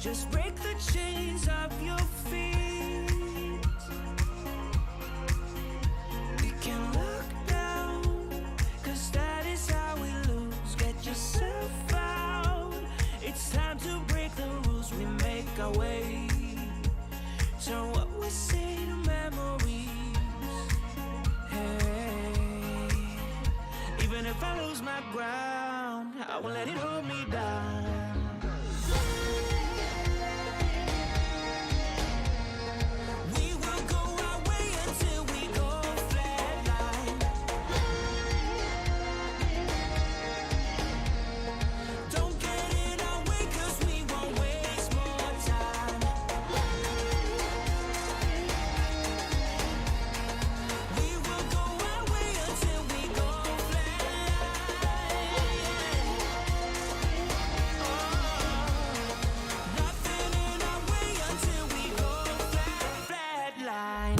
Just break the chains of your feet. We can look down, cause that is how we lose. Get yourself out. It's time to break the rules. We make our way. Turn what we say to memories. Hey, even if I lose my ground, I won't let it hold me down. We will go our way until we go flatline. Don't get in our way, cause we won't waste more time. We will go our way until we go flatline. Nothing in our way until we go flatline.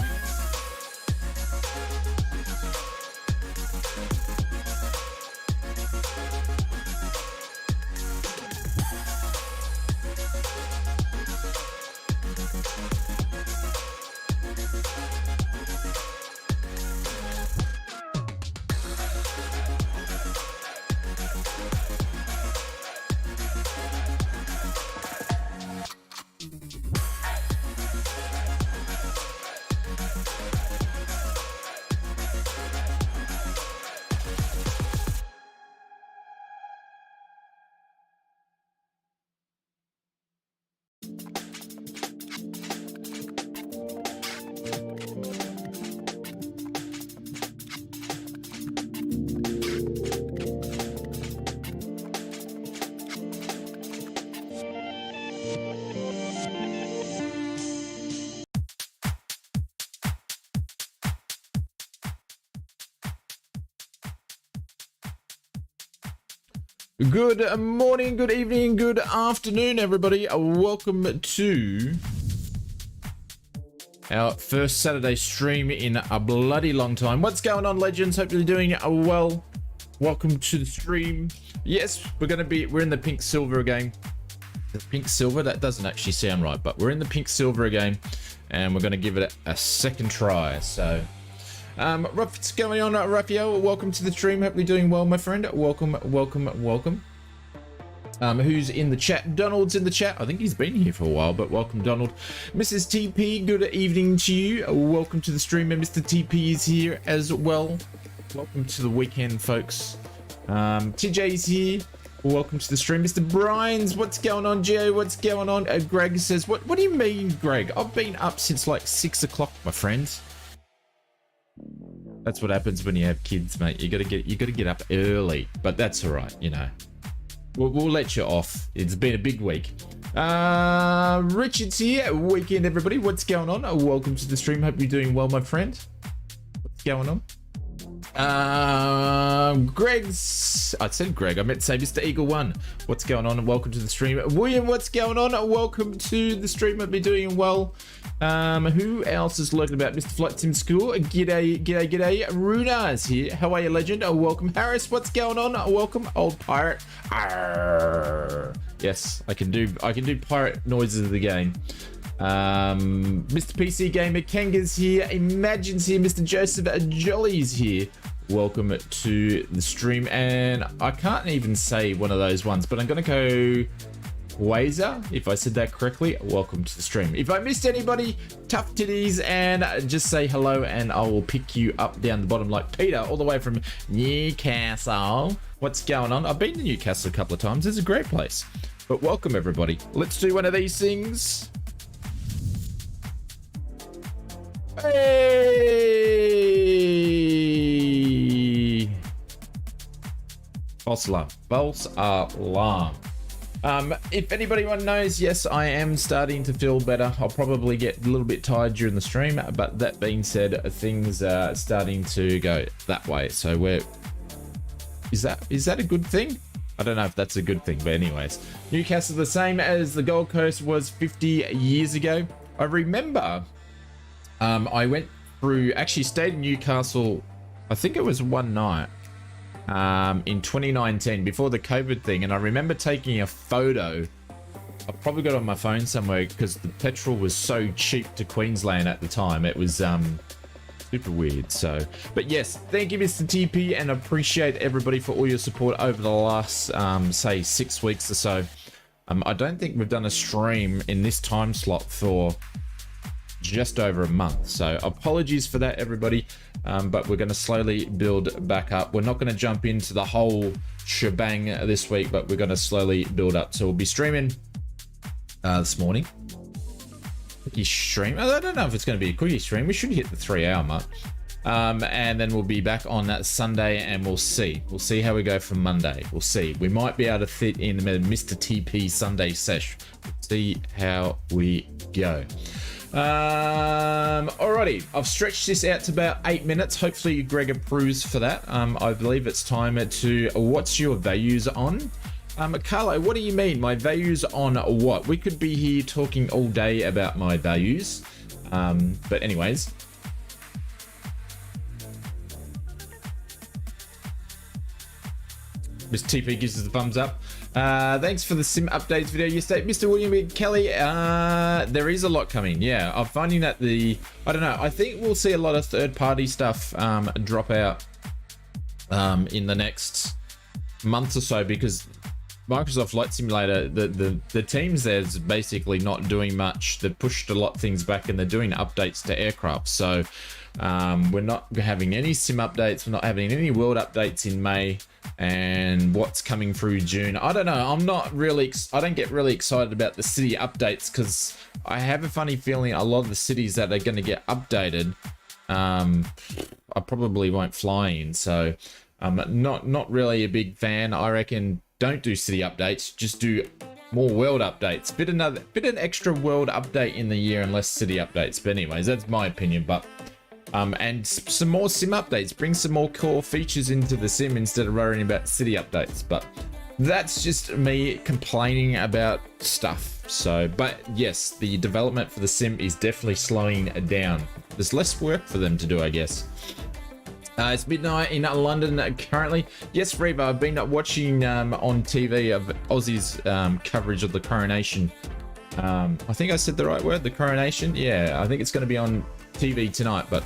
Good morning, good evening, good afternoon, everybody. Welcome to our first Saturday stream in a bloody long time. What's going on, legends? Hope you're doing well. Welcome to the stream. Yes, we're in the pink silver again. The pink silver, that doesn't actually sound right, but we're in the pink silver again, and we're going to give it a second try. So what's going on, Raphael? Welcome to the stream. Hope you're doing well, my friend. Welcome. Who's in the chat? Donald's in the chat. I think he's been here for a while, but welcome, Donald. Mrs. TP, good evening to you. Welcome to the stream, and Mr. TP is here as well. Welcome to the weekend, folks. TJ's here. Welcome to the stream. Mr. Brian's, what's going on, Joe? What's going on? Greg says, what do you mean, Greg? I've been up since like 6 o'clock, my friends. That's what happens when you have kids, mate. You gotta get up early, but that's all right, you know. We'll let you off. It's been a big week. Richard's here. Weekend, everybody. What's going on? Welcome to the stream. Hope you're doing well, my friend. What's going on? Greg's, I said Greg, I meant to say Mr. Eagle One. What's going on? And welcome to the stream. William, what's going on? Welcome to the stream. Hope you're doing well. Who else is lurking about? Mr. Flight Sim School. G'day. Runa's here. How are you, legend? Welcome. Harris, what's going on? Welcome, old pirate. Arr. Yes, I can do pirate noises of the game. Mr. PC Gamer Kanga's here. Imagine's here. Mr. Joseph Jolly's here. Welcome to the stream. And I can't even say one of those ones, but I'm going to go Wazer, if I said that correctly. Welcome to the stream. If I missed anybody, tough titties, and just say hello, and I will pick you up down the bottom like Peter, all the way from Newcastle. What's going on? I've been to Newcastle a couple of times. It's a great place. But welcome, everybody. Let's do one of these things. Hey! False alarm. False alarm. If anybody knows, yes, I am starting to feel better. I'll probably get a little bit tired during the stream, but that being said, things are starting to go that way. So is that a good thing? I don't know if that's a good thing, but anyways, Newcastle the same as the Gold Coast was 50 years ago. I remember I went through, actually stayed in Newcastle, I think it was one night in 2019 before the COVID thing, and I remember taking a photo I probably got it on my phone somewhere because the petrol was so cheap to Queensland at the time. It was super weird. So, but yes, thank you, Mr. TP, and appreciate everybody for all your support over the last say 6 weeks or so. I don't think we've done a stream in this time slot for just over a month, so apologies for that, everybody. But we're going to slowly build back up. We're not going to jump into the whole shebang this week, but we're going to slowly build up. So we'll be streaming this morning. Quickie stream. I don't know if it's going to be a quickie stream. We should hit the 3-hour mark. And then we'll be back on that Sunday, and we'll see how we go from Monday. We'll see. We might be able to fit in the Mr. TP Sunday sesh. See how we go. Alrighty, I've stretched this out to about 8 minutes. Hopefully Greg approves for that. I believe it's time to what's your values on? Carlo, what do you mean? My values on what? We could be here talking all day about my values. But anyways. Mr. TP gives us the thumbs up. Thanks for the sim updates video yesterday. Mr. William Kelly, there is a lot coming. Yeah, I'm finding that I don't know, I think we'll see a lot of third-party stuff drop out in the next month or so, because Microsoft Flight Simulator, the teams there's basically not doing much. They've pushed a lot of things back, and they're doing updates to aircraft. So we're not having any sim updates. We're not having any world updates in May, and what's coming through June, I don't know. I don't get really excited about the city updates, because I have a funny feeling a lot of the cities that are going to get updated, I probably won't fly in. So I'm not really a big fan. I reckon don't do city updates, just do more world updates. Bit an extra world update in the year and less city updates. But anyways, that's my opinion. But and some more sim updates. Bring some more core features into the sim instead of worrying about city updates. But that's just me complaining about stuff. So, but yes, the development for the sim is definitely slowing down. There's less work for them to do, I guess. It's midnight in London currently. Yes, Reva, I've been watching on TV of Aussie's coverage of the coronation. I think I said the right word, the coronation. Yeah, I think it's going to be on TV tonight, but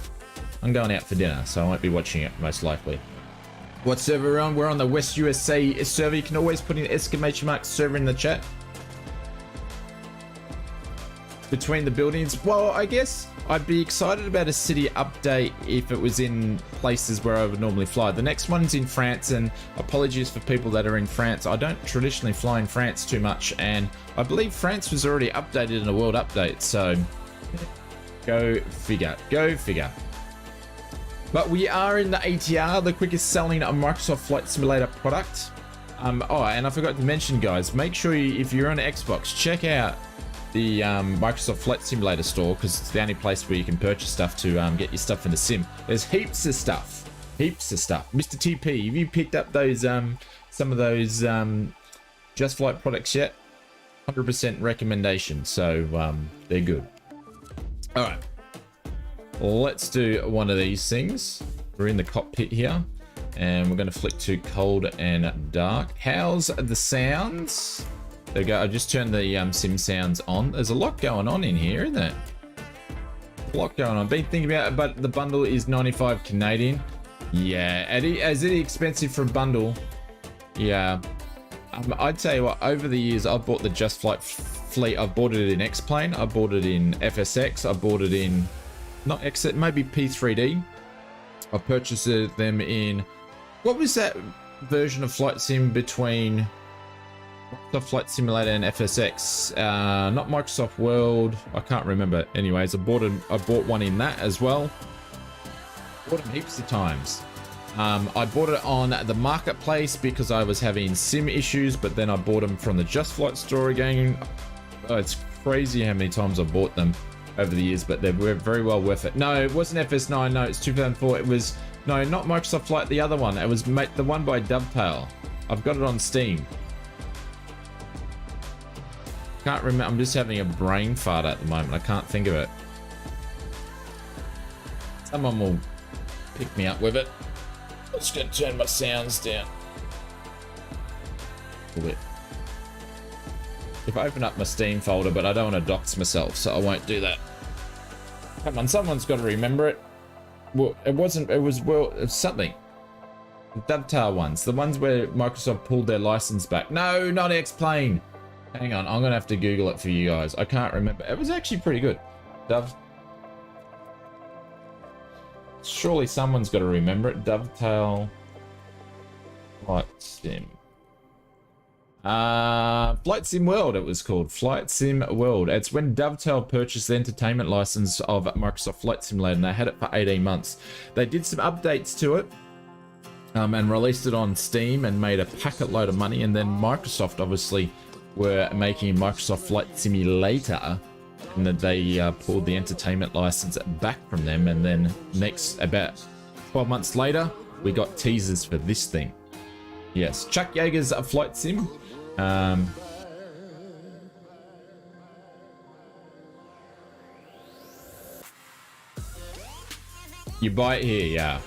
I'm going out for dinner, so I won't be watching it most likely. What server we're on? We're on the West USA server. You can always put in exclamation mark server in the chat. Between the buildings, well, I guess I'd be excited about a city update if it was in places where I would normally fly. The next one's in France, and apologies for people that are in France. I don't traditionally fly in France too much, and I believe France was already updated in a world update, so go figure, go figure. But we are in the ATR, the quickest selling Microsoft Flight Simulator product. Oh, and I forgot to mention, guys, make sure if you're on Xbox, check out the Microsoft Flight Simulator store, because it's the only place where you can purchase stuff to get your stuff in the sim. There's heaps of stuff. Mr. TP, have you picked up those some of those Just Flight products yet? 100% recommendation, so they're good. All right, let's do one of these things. We're in the cockpit here, and we're going to flick to cold and dark. How's the sounds? There we go. I just turned the sim sounds on. There's a lot going on in here, isn't there? A lot going on. Been thinking about it, but the bundle is 95 Canadian. Yeah, is it expensive for a bundle? Yeah. I'd say what, over the years I've bought the Just Flight fleet. I've bought it in X-Plane. I bought it in FSX. I bought it in not X, maybe P3D. I purchased them in, what was that version of Flight Sim between Microsoft Flight Simulator and FSX? Not Microsoft World. I can't remember. Anyways, I bought one in that as well. Bought them heaps of times. I bought it on the marketplace because I was having sim issues, but then I bought them from the Just Flight store again. Oh, it's crazy how many times I bought them over the years, but they were very well worth it. No, it wasn't FS9. No, it's 2004. It was, no, not Microsoft Flight, the other one. It was the one by Dovetail. I've got it on Steam. Can't remember. I'm just having a brain fart at the moment. I can't think of it. Someone will pick me up with it. I'm just going to turn my sounds down a bit. If I open up my Steam folder, but I don't want to dox myself, so I won't do that. Come on, someone's got to remember it. Well, it wasn't, it was, well, it was something. The Dovetail ones, the ones where Microsoft pulled their license back. No, not X-Plane. Hang on, I'm going to have to Google it for you guys. I can't remember. It was actually pretty good. Surely someone's got to remember it. Dovetail Flight Sim. Flight Sim World, it was called. Flight Sim World. It's when Dovetail purchased the entertainment license of Microsoft Flight Simulator, and they had it for 18 months. They did some updates to it and released it on Steam and made a packet load of money. And then Microsoft obviously were making Microsoft Flight Simulator, and that they pulled the entertainment license back from them. And then next, about 12 months later, we got teasers for this thing. Yes, Chuck Yeager's a Flight Sim. You buy it here, yeah.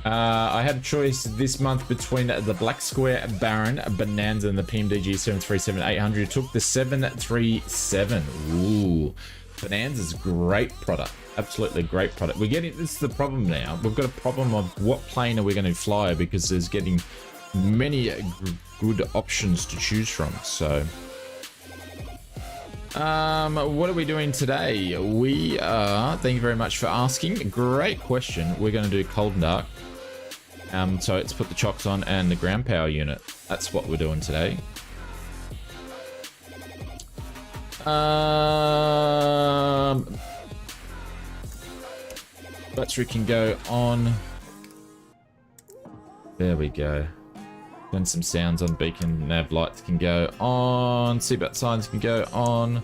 I had a choice this month between the Black Square Baron Bonanza and the PMDG 737-800. Took the 737. Ooh, Bonanza's great product. Absolutely great product. We're getting, this is the problem now. We've got a problem of what plane are we going to fly, because there's getting many good options to choose from. So what are we doing today? We are, thank you very much for asking, great question. We're going to do cold and dark. So let's put the chocks on and the ground power unit. That's what we're doing today. Battery can go on. There we go. Then some sounds on beacon. Nav lights can go on. Seatbelt signs can go on.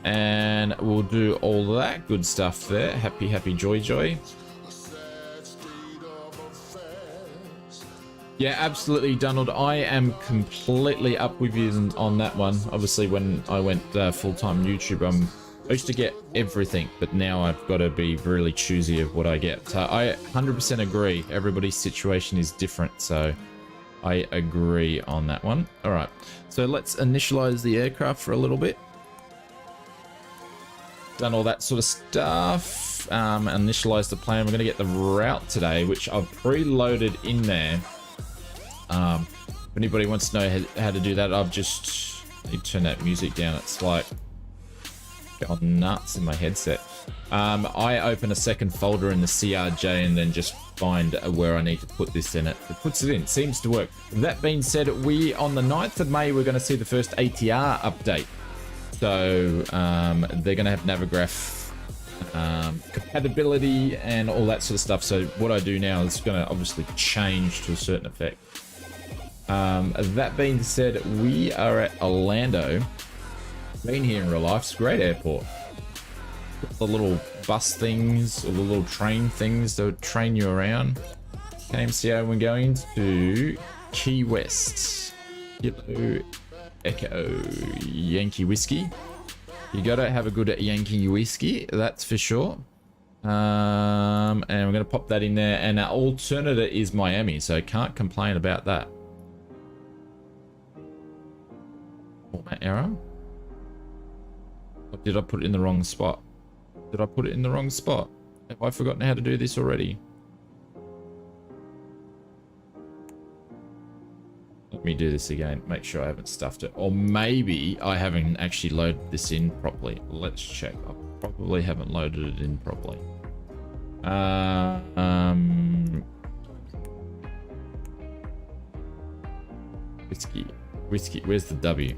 And we'll do all that good stuff there. Happy, happy, joy, joy. Yeah, absolutely, Donald. I am completely up with you on that one. Obviously, when I went full-time YouTube, I used to get everything, but now I've got to be really choosy of what I get. So I 100% agree. Everybody's situation is different, so I agree on that one. All right, so let's initialize the aircraft for a little bit. Done all that sort of stuff. Initialize the plane. We're going to get the route today, which I've preloaded in there. If anybody wants to know how to do that, I've just need to turn that music down. It's like gone nuts in my headset. I open a second folder in the CRJ and then just find where I need to put this in it. It puts it in. Seems to work. That being said, we on the 9th of May, we're going to see the first ATR update. So they're going to have Navigraph compatibility and all that sort of stuff. So what I do now is going to obviously change to a certain effect. That being said, we are at Orlando. Been here in real life. It's a great airport. The little bus things, or the little train things that would train you around. KMCO, we're going to Key West. Kilo Echo Yankee Whiskey. You gotta have a good Yankee whiskey, that's for sure. And we're gonna pop that in there. And our alternative is Miami, so can't complain about that. Format error. Or did I put it in the wrong spot? Did I put it in the wrong spot? Have I forgotten how to do this already? Let me do this again. Make sure I haven't stuffed it. Or maybe I haven't actually loaded this in properly. Let's check. I probably haven't loaded it in properly. Whiskey. Whiskey. Where's the W?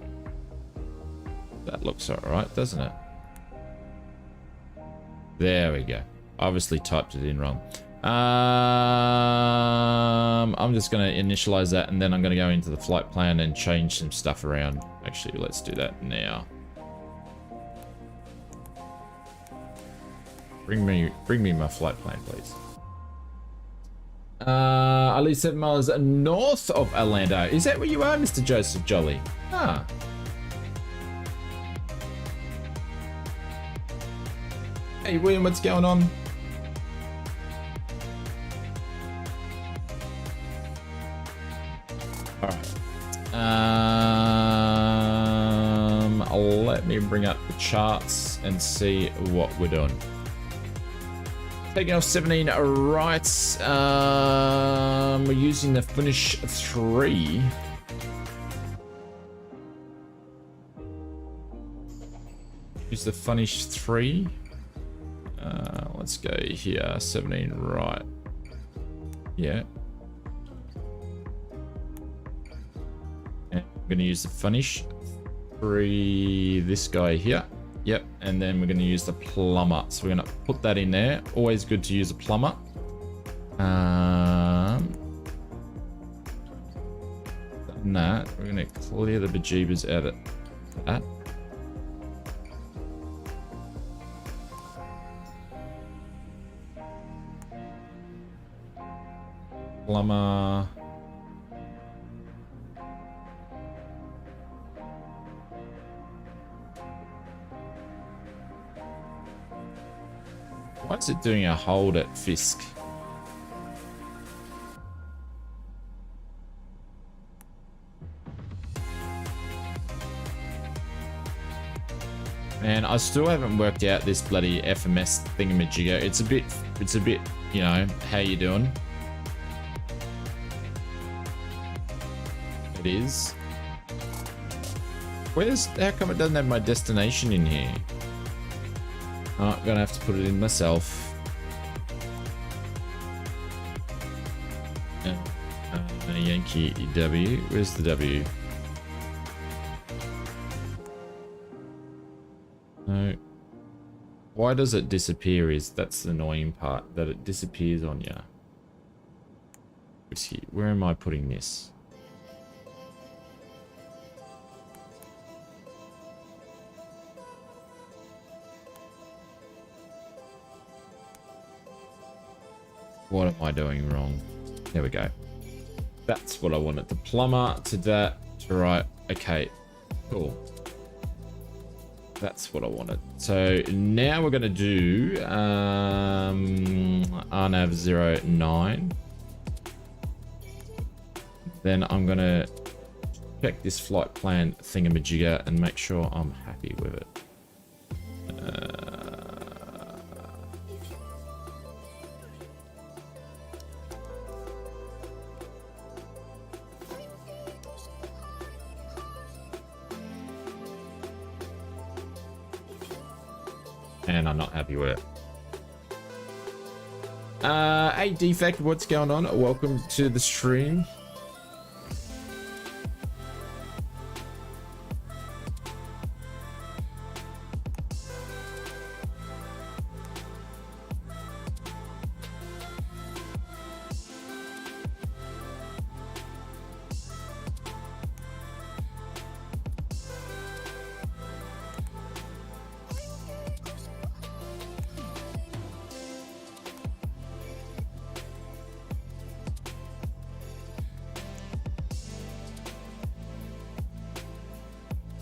That looks alright, doesn't it? There we go. Obviously typed it in wrong. I'm just going to initialize that, and then I'm going to go into the flight plan and change some stuff around. Actually, let's do that now. Bring me my flight plan, please. I live 7 miles north of Orlando. Is that where you are, Mr. Joseph Jolly? Ah. Hey, William, what's going on? Alright. me bring up the charts and see what we're doing. Taking off 17 right. We're using the finish 3. Use the finish 3. Let's go here. 17 right. Yeah. And I'm going to use the finish 3. This guy here. Yep, and then we're going to use the plumber. So we're going to put that in there. Always good to use a plumber. That we're going to clear the bejeebers out of that. Plumber. Why is it doing a hold at Fisk? Man, I still haven't worked out this bloody FMS thingamajigger. It's a bit, you know, how you doing? It is. How come it doesn't have my destination in here? Oh, I'm gonna have to put it in myself. Yankee W. Where's the W? No. Why does it disappear? That's the annoying part, that it disappears on you. Where am I putting this? What am I doing wrong? There we go. That's what I wanted. The plumber to that. To right. Okay. Cool. That's what I wanted. So now we're going to do RNAV 09. Then I'm going to check this flight plan thingamajigger and make sure I'm happy with it. And I'm not happy with it. Hey Defect, what's going on? Welcome to the stream.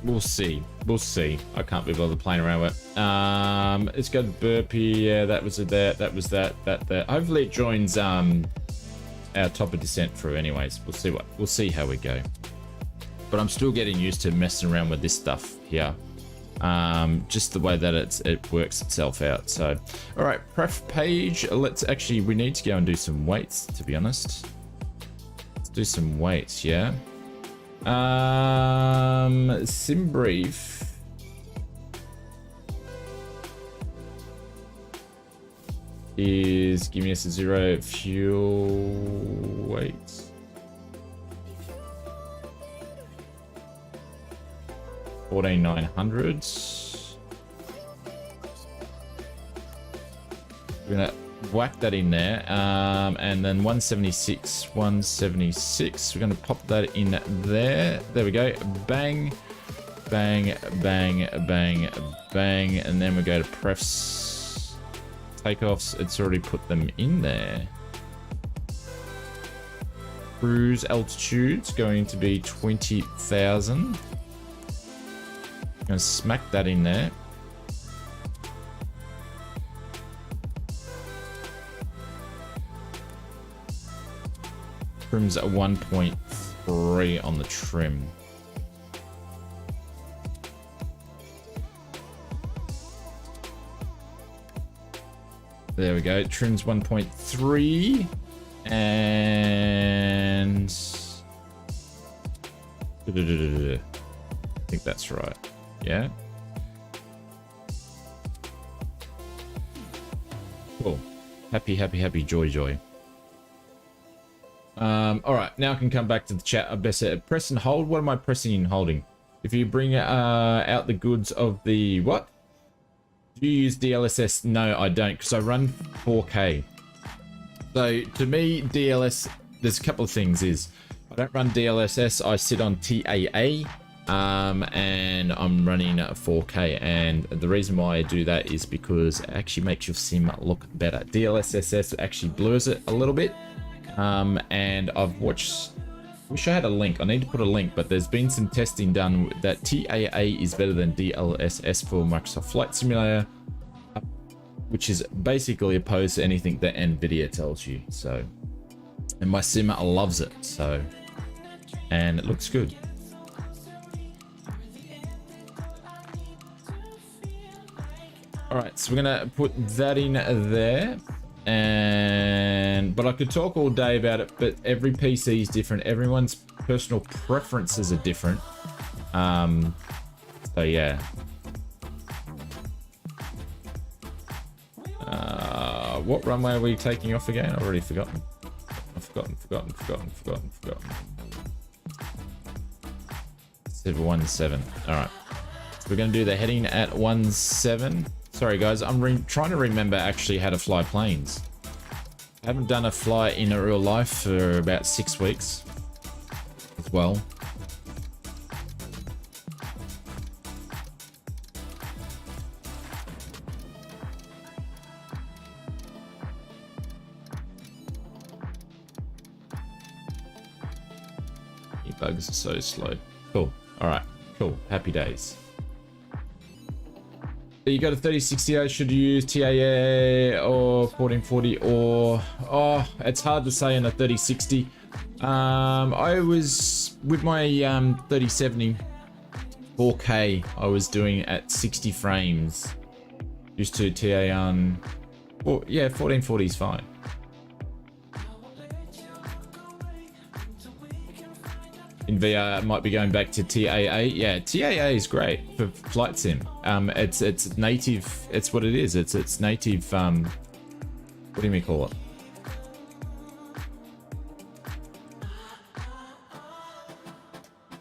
We'll see. We'll see. I can't be bothered playing around with it. It's got burpee. Yeah, that was that. That was that. That. Hopefully it joins our top of descent through. Anyways, we'll see how we go. But I'm still getting used to messing around with this stuff here. Just the way that it works itself out. So, all right, pref page. We need to go and do some weights. To be honest, let's do some weights. Yeah. Sim brief is giving us a 0 fuel weight. $14,900. We're gonna whack that in there, and then 176. We're going to pop that in there. There we go. Bang, bang, bang, bang, bang, and then we go to prefs, takeoffs. It's already put them in there. Cruise altitude's going to be 20,000. I'm going to smack that in there. Trim's at 1.3 on the trim. There we go. Trims 1.3 and I think that's right. Yeah. Cool. Happy, happy, happy, joy, joy. All right, now I can come back to the chat. I best press and hold. What am I pressing and holding? If you bring out the goods of the what? Do you use DLSS? No, I don't, because I run 4K. So to me, DLS, there's a couple of things. Is I don't run DLSS. I sit on TAA, and I'm running 4K. And the reason why I do that is because it actually makes your sim look better. DLSS actually blurs it a little bit. And I've watched, wish I had a link. I need to put a link, but there's been some testing done that TAA is better than DLSS for Microsoft Flight Simulator, which is basically opposed to anything that NVIDIA tells you. So, and my sim loves it. So, and it looks good. All right, so we're gonna put that in there. But I could talk all day about it, but every PC is different. Everyone's personal preferences are different. So yeah. What runway are we taking off again? I've already forgotten. I've forgotten. 17. All right. So we're going to do the heading at 17. Sorry guys, I'm trying to remember actually how to fly planes. I haven't done a fly in a real life for about 6 weeks as well. You bugs are so slow. Cool. All right. Cool. Happy days. You got a 3060, should you use TAA or 1440 or... Oh, it's hard to say on a 3060. I was, with my 3070 4K, I was doing at 60 frames. Used to TAA on... Well, yeah, 1440 is fine. In VR, it might be going back to TAA. Yeah, TAA is great for flight sim. It's native. It's what it is. It's native. What do we call it?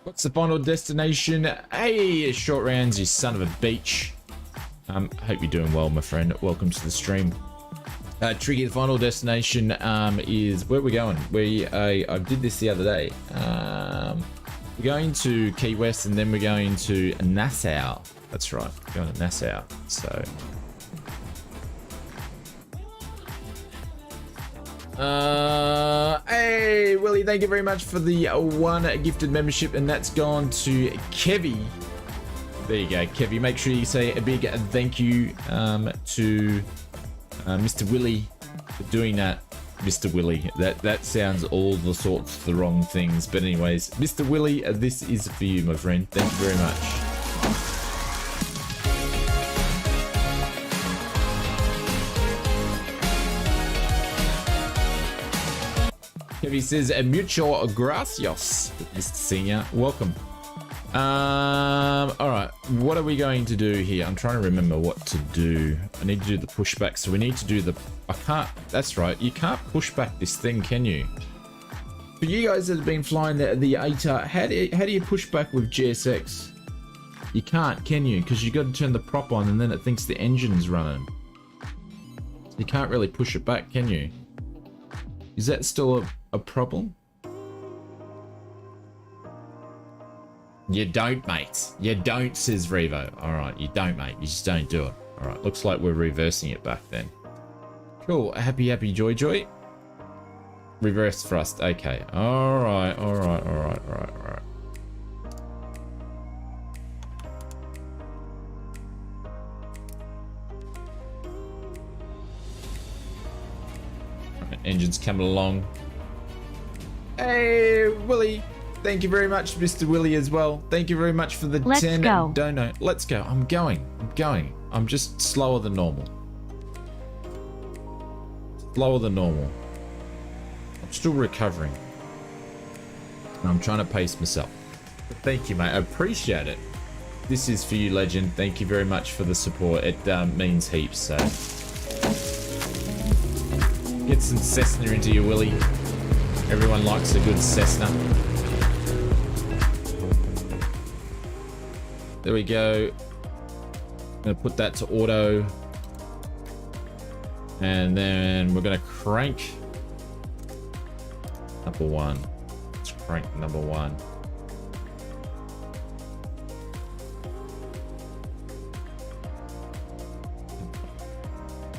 What's the final destination? Hey, short rounds, you son of a beach. Hope you're doing well, my friend. Welcome to the stream. Tricky, the final destination is where we're going. I did this the other day. We're going to Key West and then we're going to Nassau. That's right, we're going to Nassau. So, hey Willie, thank you very much for the one gifted membership, and that's gone to Kevy. There you go, Kevy. Make sure you say a big thank you to Mr. Willie for doing that. Mr. Willie, that sounds all the sorts of the wrong things, but anyways, Mr. Willie, this is for you, my friend. Thank you very much. Kevin says mucho gracias, Mr. Senior. Welcome. All right, what are we going to do here? I'm trying to remember what to do. I need to do the pushback, so we need to do the... I can't... That's right, you can't push back this thing, can you? For you guys that have been flying the ATAR, how do you push back with GSX? You can't, can you? Because you got to turn the prop on and then it thinks the engine's running. You can't really push it back, can you? Is that still a problem? You don't, mate. You don't, says Revo. Alright, you don't, mate. You just don't do it. Alright, looks like we're reversing it back then. Cool. Happy, happy, joy, joy. Reverse thrust. Okay. Alright, alright, alright, alright, alright. Engine's coming along. Hey, Willie. Thank you very much, Mr. Willie, as well. Thank you very much for the 10 donut. Let's go. I'm going. I'm just slower than normal. slower than normal. I'm still recovering. And I'm trying to pace myself. But thank you, mate. I appreciate it. This is for you, legend. Thank you very much for the support. It means heaps. So get some Cessna into you, Willie. Everyone likes a good Cessna. There we go. I'm gonna put that to auto. And then we're gonna crank number one. Let's crank number one.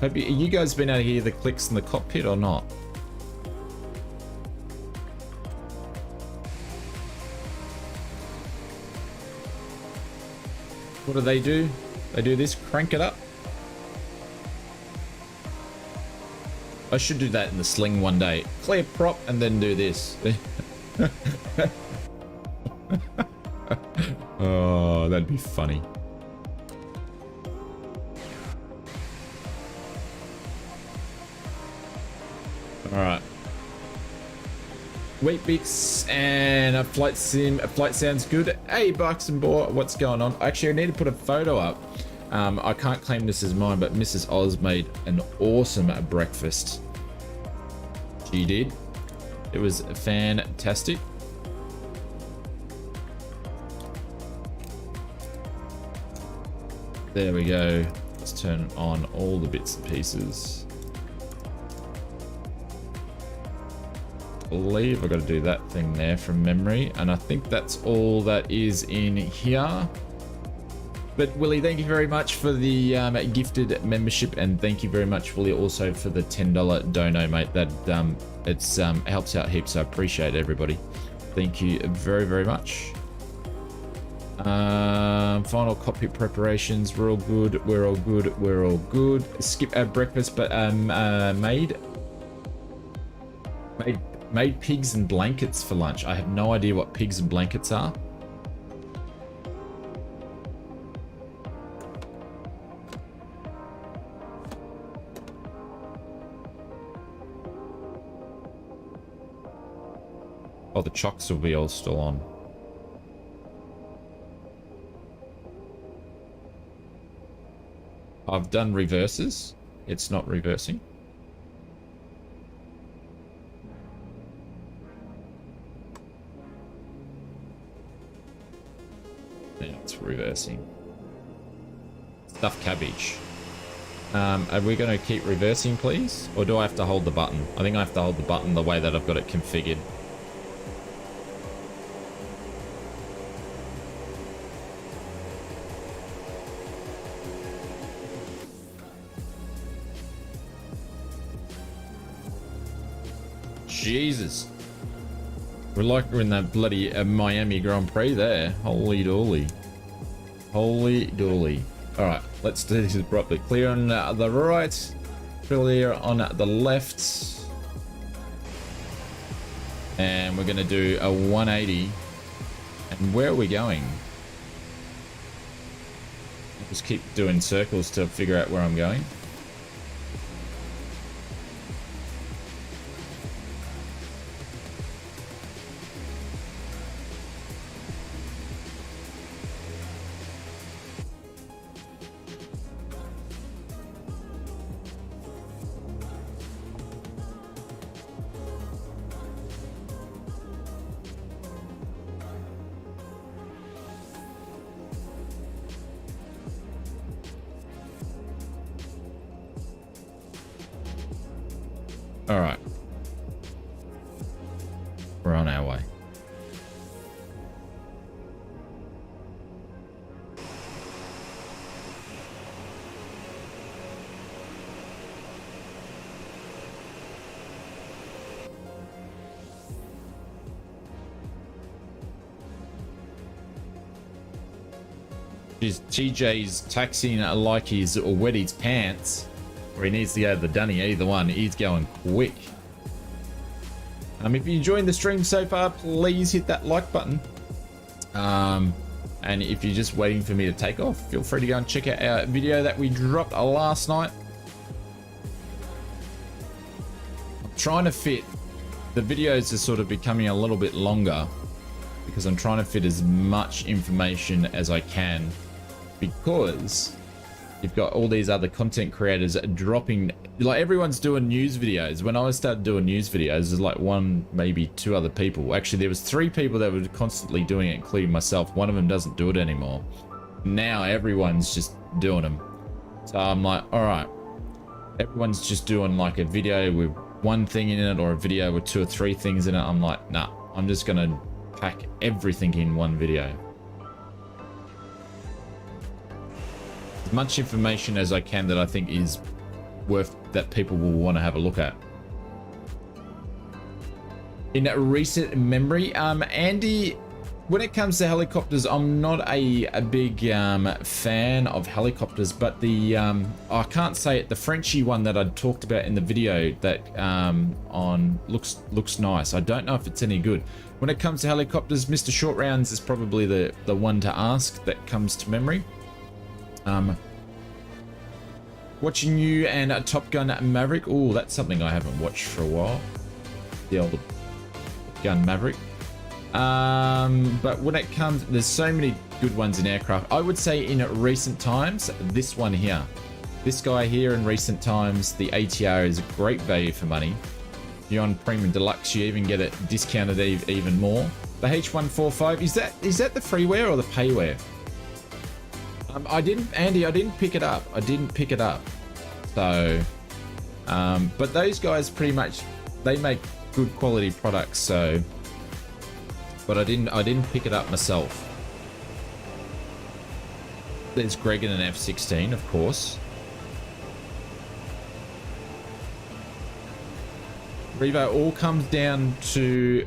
Have you guys been able to hear the clicks in the cockpit or not? What do? They do this, crank it up. I should do that in the sling one day. Clear prop and then do this. Oh, that'd be funny. All right. Wait Bix and a flight sim. A flight sounds good. Hey, Bucks and Boar, what's going on? Actually, I need to put a photo up. I can't claim this as mine, but Mrs. Oz made an awesome breakfast. She did. It was fantastic. There we go. Let's turn on all the bits and pieces. I believe I've got to do that thing there from memory, and I think that's all that is in here. But Willie, thank you very much for the gifted membership, and thank you very much, Willie, also for the $10 dono, mate. That it's helps out heaps. So I appreciate it, everybody. Thank you very, very much. Final cockpit preparations. We're all good. We're all good. We're all good. Skip our breakfast, but made pigs and blankets for lunch. I have no idea what pigs and blankets are. Oh, the chocks will be all still on. I've done reverses. It's not reversing. Yeah, it's reversing. Stuffed cabbage. Are we going to keep reversing, please? Or do I have to hold the button? I think I have to hold the button the way that I've got it configured. Jesus. We're like we're in that bloody Miami Grand Prix there. Holy dooly. Holy dooly. Alright, let's do this properly. Clear on the right. Clear on the left. And we're going to do a 180. And where are we going? Just keep doing circles to figure out where I'm going. All right. We're on our way. TJ's taxiing like he's wet his pants. Or he needs to go to the dunny, either one. He's going quick. If you're enjoying the stream so far, please hit that like button. And if you're just waiting for me to take off, feel free to go and check out our video that we dropped last night. trying to fit, the videos are sort of becoming a little bit longer because I'm trying to fit as much information as I can, because you've got all these other content creators dropping, like everyone's doing news videos. When I started doing news videos, there's like one, maybe two other people. Actually, there was 3 people that were constantly doing it, including myself. One of them doesn't do it anymore. Now everyone's just doing them. So I'm like, all right, everyone's just doing like a video with one thing in it, or a video with 2 or 3 things in it. I'm like, nah, I'm just gonna pack everything in one video. As much information as I can that I think is worth, that people will want to have a look at. In recent memory, Andy, when it comes to helicopters, I'm not a big fan of helicopters, but the I can't say it, the Frenchy one that I talked about in the video that on looks nice. I don't know if it's any good. When it comes to helicopters, Mr. Short Rounds is probably the one to ask that comes to memory. Watching you and Top Gun Maverick. Oh, that's something I haven't watched for a while. The old Gun Maverick. But when it comes, there's so many good ones in aircraft. I would say in recent times, this one here. This guy here in recent times, the ATR is a great value for money. You're on Premium Deluxe, you even get it discounted even more. The H145, is that the freeware or the payware? I didn't pick it up. I didn't pick it up. So, but those guys pretty much, they make good quality products. So, but I didn't pick it up myself. There's Greg in an F-16, of course. Revo, all comes down to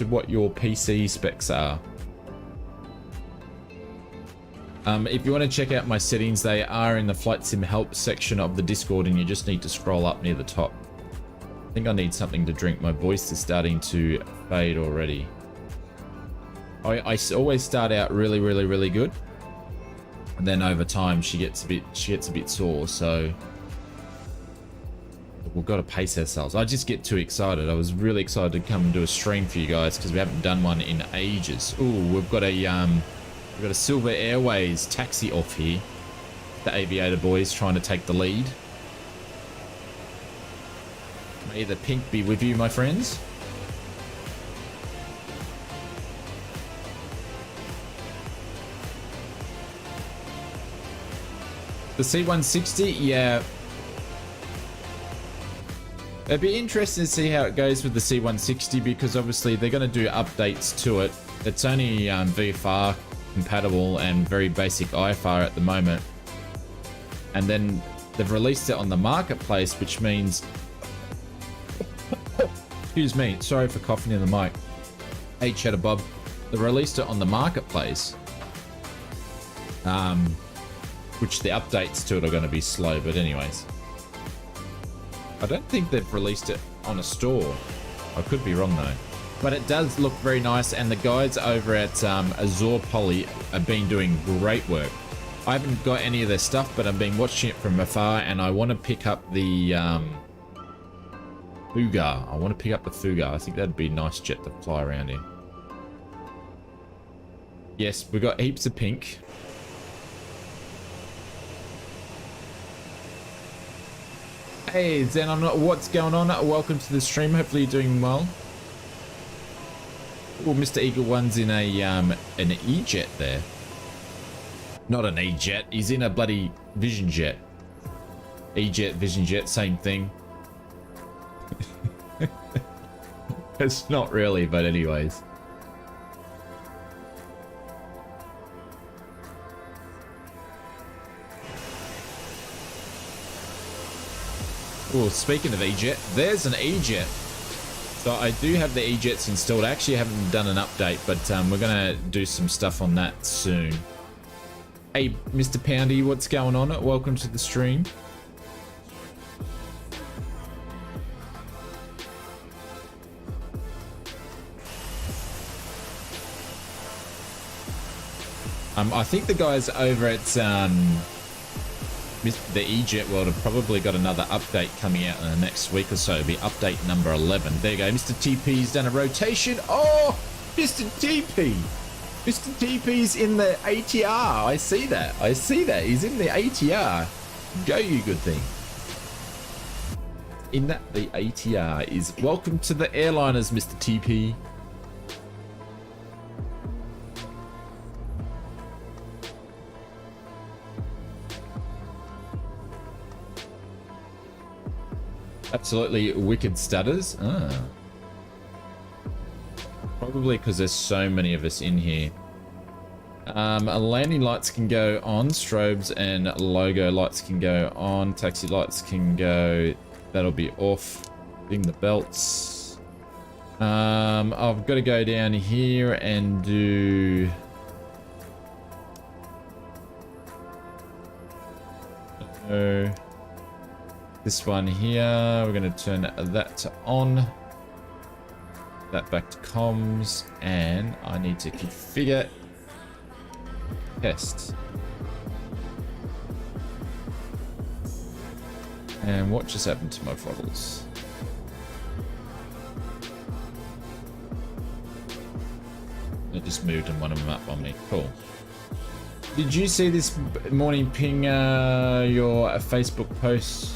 what your PC specs are. If you want to check out my settings, they are in the Flight Sim Help section of the Discord, and you just need to scroll up near the top. I think I need something to drink. My voice is starting to fade already. I always start out really good, and then over time she gets a bit sore. So we've got to pace ourselves. I just get too excited. I was really excited to come and do a stream for you guys because we haven't done one in ages. Ooh, we've got a Silver Airways taxi off here. The Aviator boys trying to take the lead. May the pink be with you, my friends. The C-160, yeah. It'd be interesting to see how it goes with the C-160, because obviously they're going to do updates to it. It's only VFR compatible and very basic IFR at the moment. And then they've released it on the marketplace, which means... Excuse me, sorry for coughing in the mic. Hey, Cheddar Bob. They released it on the marketplace. Which the updates to it are going to be slow, but anyways. I don't think they've released it on a store. I could be wrong though. But it does look very nice, and the guys over at Azure Poly have been doing great work. I haven't got any of their stuff, but I've been watching it from afar, and I want to pick up the Fuga. I want to pick up the Fuga. I think that'd be a nice jet to fly around in. Yes, we've got heaps of pink. Hey Zen, what's going on? Welcome to the stream. Hopefully you're doing well. Well, Mr. Eagle One's in an E-jet there. Not an E-jet. He's in a bloody Vision Jet. E-jet, Vision Jet, same thing. It's not really, but anyways. Oh, speaking of E-jet, there's an E-jet. So I do have the E-jets installed. I actually haven't done an update, but we're going to do some stuff on that soon. Hey, Mr. Poundy, what's going on? Welcome to the stream. I think the guys over at the EJet world have probably got another update coming out in the next week or so. It'll be update number 11. There you go. Mr. TP's done a rotation. Oh, Mr. TP. Mr. TP's in the ATR. I see that. I see that. He's in the ATR. Go, you good thing. In that, the ATR is welcome to the airliners, Mr. TP. Absolutely wicked stutters. Ah. Probably because there's so many of us in here. Landing lights can go on. Strobes and logo lights can go on. Taxi lights can go. That'll be off. Ding the belts. I've got to go down here and do. This one here, we're going to turn that to on, that back to comms, and I need to configure test. And what just happened to my throttles? It just moved and one of them up on me. Cool. Did you see this morning ping your Facebook post?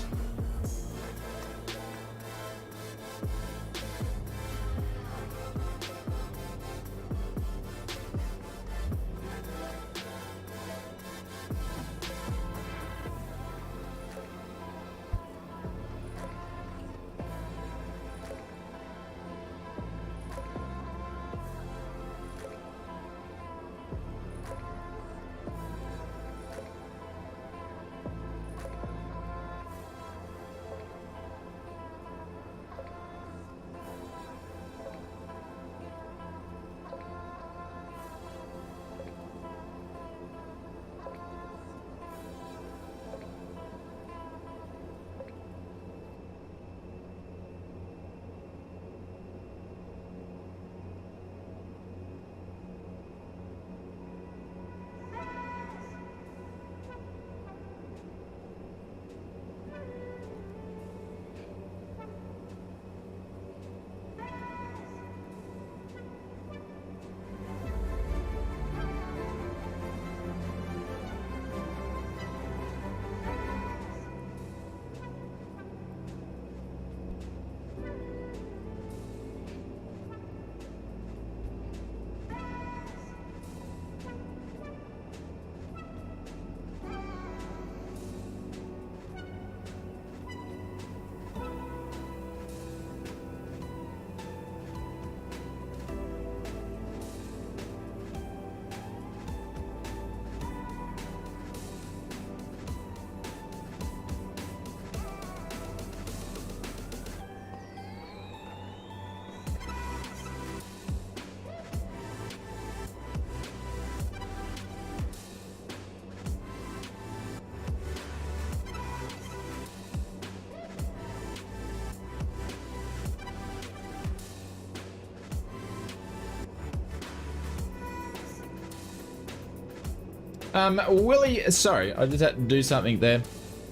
Willie, sorry, I just had to do something there.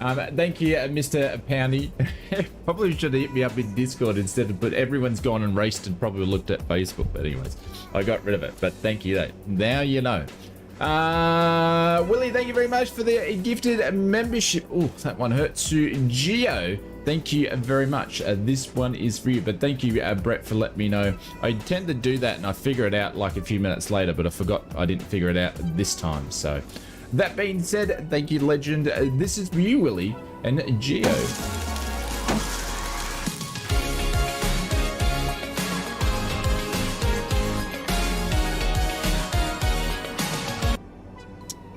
Thank you, Mr. Poundy. Probably should have hit me up in Discord instead of, but everyone's gone and raced and probably looked at Facebook. But anyways, I got rid of it. But thank you, though. Now you know. Willie, thank you very much for the gifted membership. Oh, that one hurt. To Geo, thank you very much. This one is for you. But thank you, Brett, for letting me know. I tend to do that and I figure it out like a few minutes later, but I forgot I didn't figure it out this time. So that being said, thank you, legend. This is for you, Willie and Geo.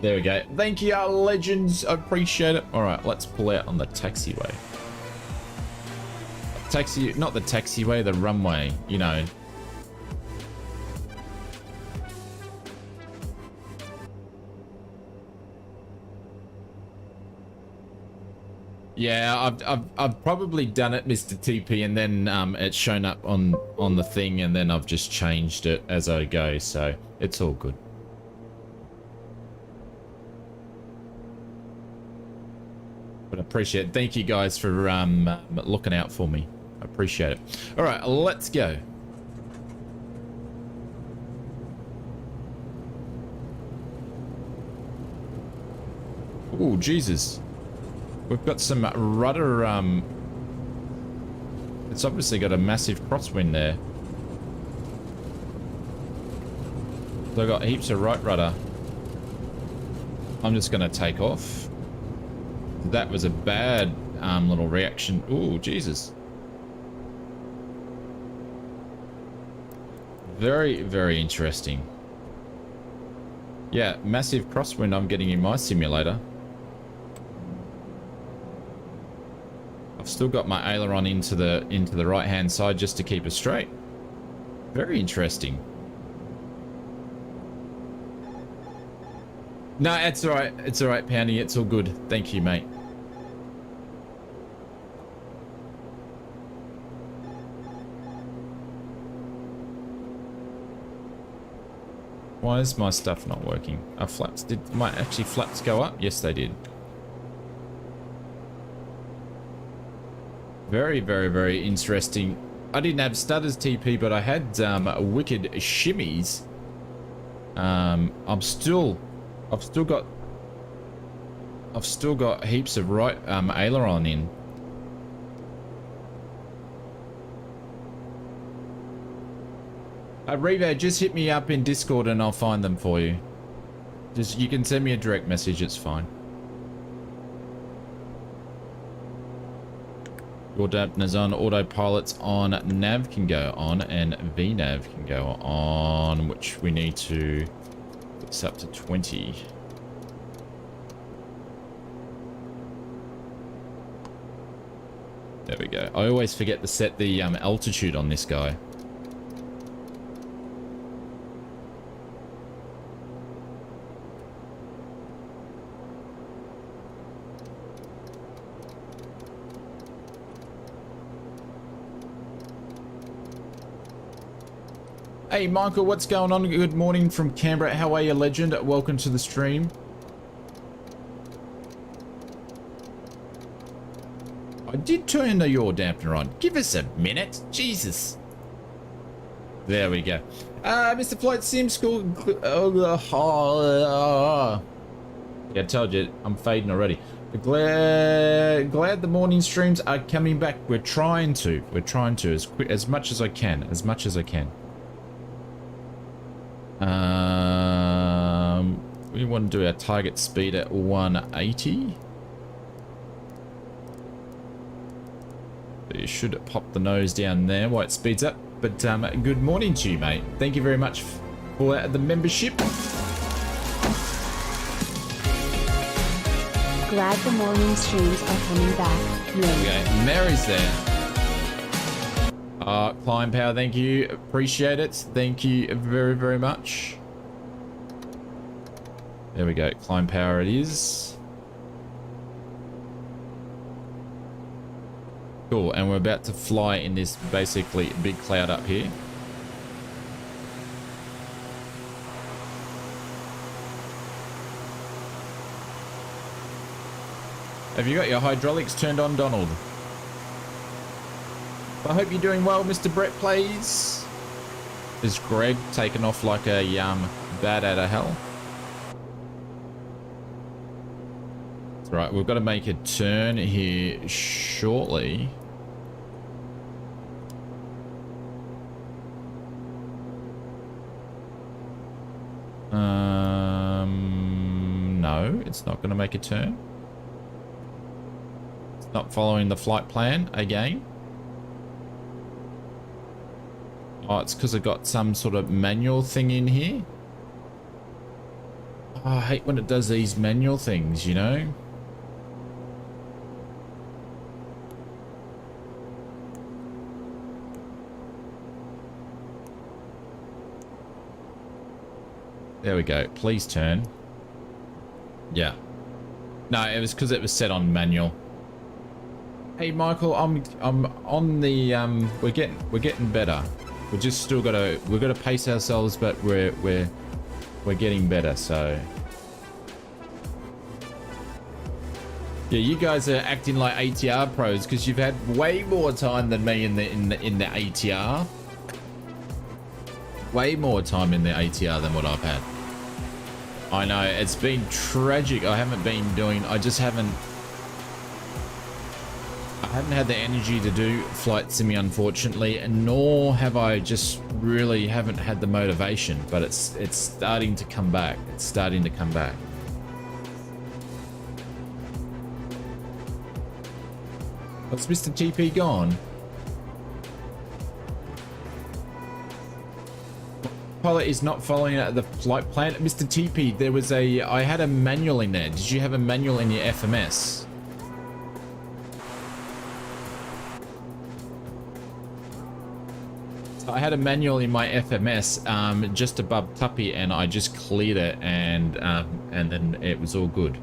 There we go. Thank you, legends. I appreciate it. All right, let's pull out on the taxiway. Taxi, not the taxiway, the runway, you know. Yeah, I've probably done it, Mr. TP, and then it's shown up on the thing, and then I've just changed it as I go, so it's all good. But I appreciate it. Thank you guys for looking out for me. I appreciate it. All right, let's go. Oh, Jesus. We've got some rudder, it's obviously got a massive crosswind there. So I've got heaps of right rudder. I'm just going to take off. That was a bad little reaction. Oh, Jesus. Very, very interesting. Yeah, massive crosswind I'm getting in my simulator. I've still got my aileron into the right hand side just to keep it straight. Very interesting. No, it's all right. It's all right, Poundy. It's all good. Thank you, mate. Why is my stuff not working? Our flaps, did my actually flaps go up? Yes, they did. Very, very, very interesting. I didn't have stutters TP, but I had wicked shimmies. I've still got heaps of right aileron in. Revo, just hit me up in Discord and I'll find them for you. Just, you can send me a direct message, it's fine. Your dampeners on, autopilot's on, nav can go on, and VNav can go on, which we need to fix up to 20. There we go. I always forget to set the altitude on this guy. Hey Michael, what's going on? Good morning from Canberra. How are you, legend? Welcome to the stream. I did turn the yaw dampener on. Give us a minute. Jesus. There we go. Mr. Flight Sim School. Yeah, I told you, I'm fading already. Glad the morning streams are coming back. We're trying to as much as I can. We want to do our target speed at 180. So you should pop the nose down there while it speeds up. But good morning to you, mate. Thank you very much for the membership. Glad the morning streams are coming back. Okay, Mary's there. Climb power, thank you. Appreciate it. Thank you very, very much. There we go. Climb power it is. Cool, and we're about to fly in this basically big cloud up here. Have you got your hydraulics turned on, Donald? I hope you're doing well, Mr. Brett, please. Is Greg taken off like a bat out of hell? That's right, we've got to make a turn here shortly. No, it's not going to make a turn. It's not following the flight plan again. Oh, it's because I've got some sort of manual thing in here. Oh, I hate when it does these manual things, you know? There we go. Please turn. Yeah. No, it was because it was set on manual. Hey Michael, I'm on the we're getting better. We just still we've got to pace ourselves, but we're getting better, so Yeah, you guys are acting like ATR pros because you've had way more time than me in the ATR. Way more time in the ATR than what I've had. I know, it's been tragic. I haven't been doing, I haven't had the energy to do flight simmy, unfortunately, nor have I just really haven't had the motivation, but it's starting to come back. It's starting to come back. What's Mr. TP gone? Pilot is not following the flight plan. Mr. TP, there was I had a manual in there. Did you have a manual in your FMS? I had a manual in my FMS just above Tuppy, and I just cleared it, and then it was all good.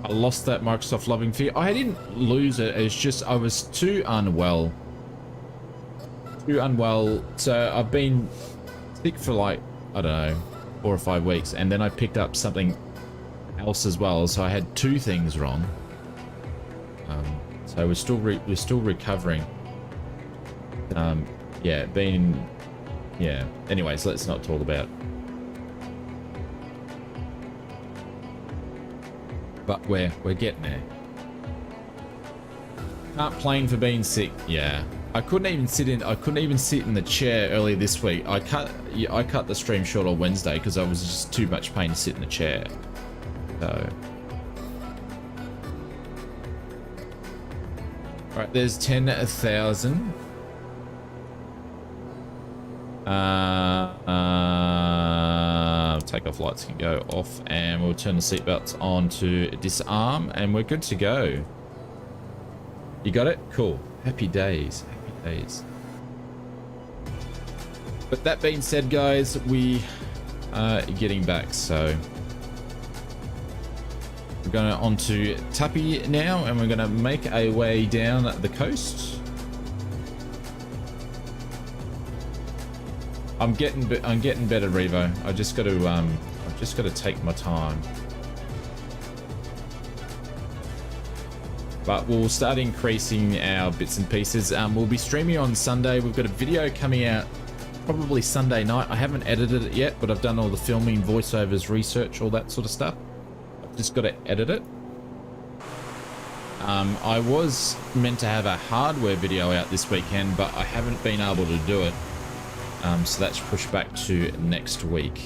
I lost that Microsoft loving fear. I didn't lose it. It's just I was too unwell. So I've been sick for like, I don't know, 4 or 5 weeks, and then I picked up something else as well. So I had 2 things wrong. So we're still recovering. Yeah, yeah. Anyways, let's not talk about it. But we're getting there. Can't plane for being sick. Yeah, I couldn't even sit in the chair earlier this week. I cut the stream short on Wednesday because I was just too much pain to sit in the chair. So, all right, there's 10,000. Takeoff lights can go off, and we'll turn the seatbelts on to disarm, and we're good to go. You got it? Cool. Happy days. Happy days. But that being said, guys, we are getting back, so we're going on to Tuppy now, and we're going to make our way down the coast. I'm getting better, Revo. I just got to I've just got to take my time. But we'll start increasing our bits and pieces. We'll be streaming on Sunday. We've got a video coming out probably Sunday night. I haven't edited it yet, but I've done all the filming, voiceovers, research, all that sort of stuff. I've just got to edit it. I was meant to have a hardware video out this weekend, but I haven't been able to do it. So that's pushed back to next week.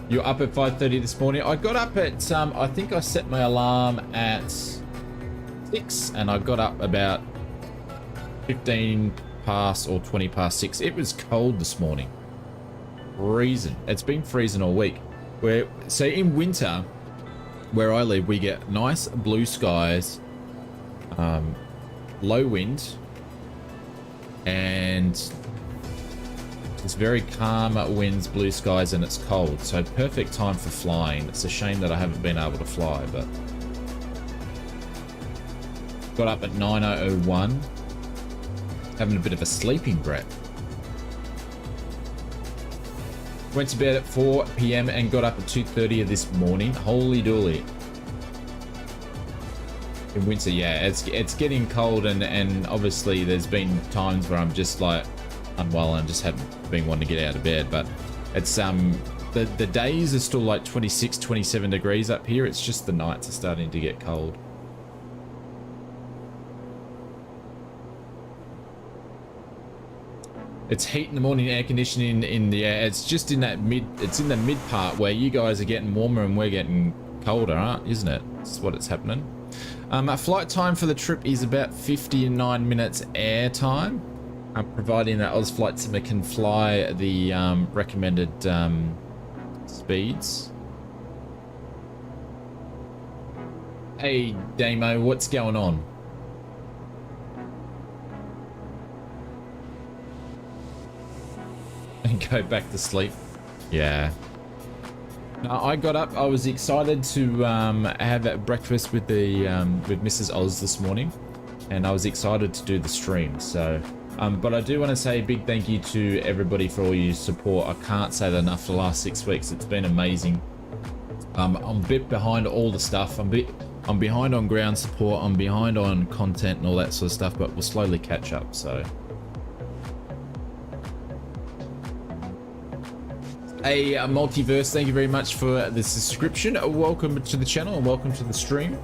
You're up at 5:30 this morning. I got up at, I think I set my alarm at 6, and I got up about 15 past or 20 past 6. It was cold this morning. Freezing. It's been freezing all week. So in winter, where I live, we get nice blue skies, low wind, and it's very calm winds, blue skies, and it's cold. So perfect time for flying. It's a shame that I haven't been able to fly, but got up at 9:01, having a bit of a sleeping breath. Went to bed at 4 p.m. and got up at 2:30 of this morning. Holy dooly. In winter, yeah, it's getting cold, and obviously there's been times where I'm just like unwell and just haven't been wanting to get out of bed, but it's the days are still like 26, 27 degrees up here. It's just the nights are starting to get cold. It's heat in the morning, air conditioning in the air. It's just in that it's in the mid part where you guys are getting warmer and we're getting colder, isn't it? That's what it's happening. Flight time for the trip is about 59 minutes air time, providing that ausflightsimmer can fly the recommended speeds. Hey Damo, what's going on? And go back to sleep. Yeah. I got up. I was excited to have breakfast with with Mrs. Oz this morning, and I was excited to do the stream. So, but I do want to say a big thank you to everybody for all your support. I can't say that enough for the last 6 weeks. It's been amazing. I'm a bit behind all the stuff. I'm behind on ground support. I'm behind on content and all that sort of stuff, but we'll slowly catch up. So, a multiverse, thank you very much for the subscription. Welcome to the channel and welcome to the stream.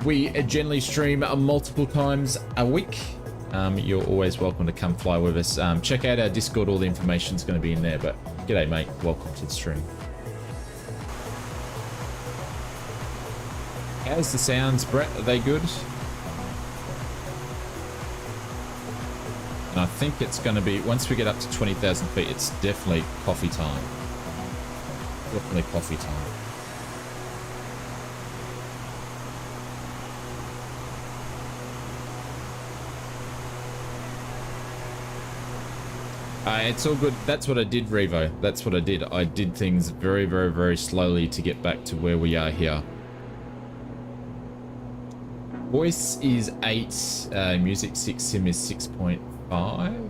We generally stream multiple times a week. You're always welcome to come fly with us. Check out our Discord. All the information's going to be in there. But g'day, mate. Welcome to the stream. How's the sounds, Brett? Are they good? And I think it's going to be, once we get up to 20,000 feet, it's definitely coffee time. Definitely coffee time. It's all good. That's what I did, Revo. That's what I did. I did things very, very, very slowly to get back to where we are here. Voice is 8, music 6, sim is 6.5.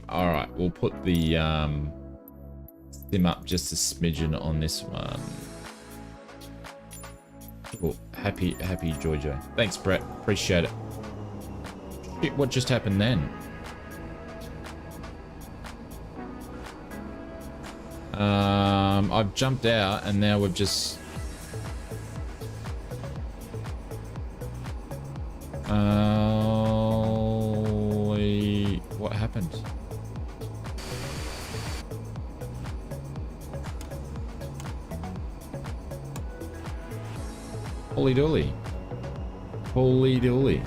All right, we'll put the sim up just a smidgen on this one. Cool. Happy Jojo. Thanks, Brett. Appreciate it. Shit, what just happened then? I've jumped out and now we've just what happened? Holy dooly. Holy dooly.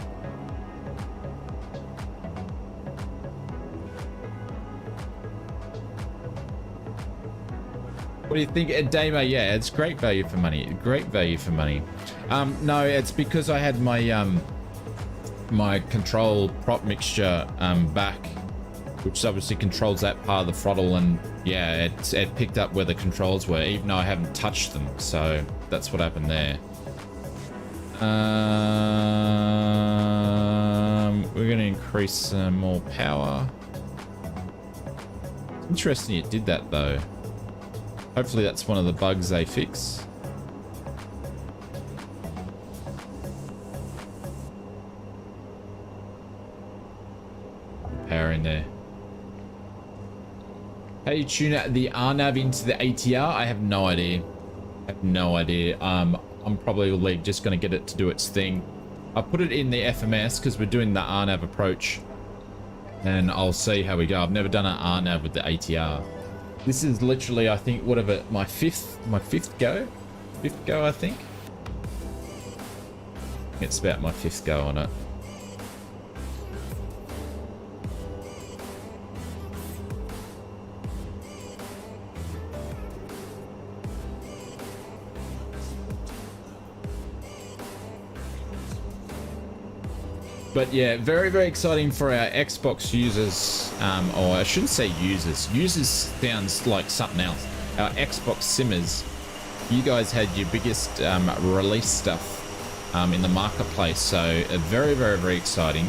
What do you think, Damo? Yeah, it's great value for money. Great value for money. No, it's because I had my my control prop mixture back, which obviously controls that part of the throttle, and yeah, it picked up where the controls were, even though I haven't touched them. So that's what happened there. We're going to increase some more power. Interesting it did that though. Hopefully that's one of the bugs they fix. Power in there. How do you tune out the RNAV into the ATR? I have no idea. I have no idea. I'm probably just going to get it to do its thing. I put it in the FMS because we're doing the RNAV approach, and I'll see how we go. I've never done an RNAV with the ATR. This is literally, I think, whatever, my fifth go, I think. It's about my 5th go on it. But yeah, very, very exciting for our Xbox users, or I shouldn't say users. Users sounds like something else. Our Xbox simmers, you guys had your biggest release stuff in the marketplace, so very, very, very exciting.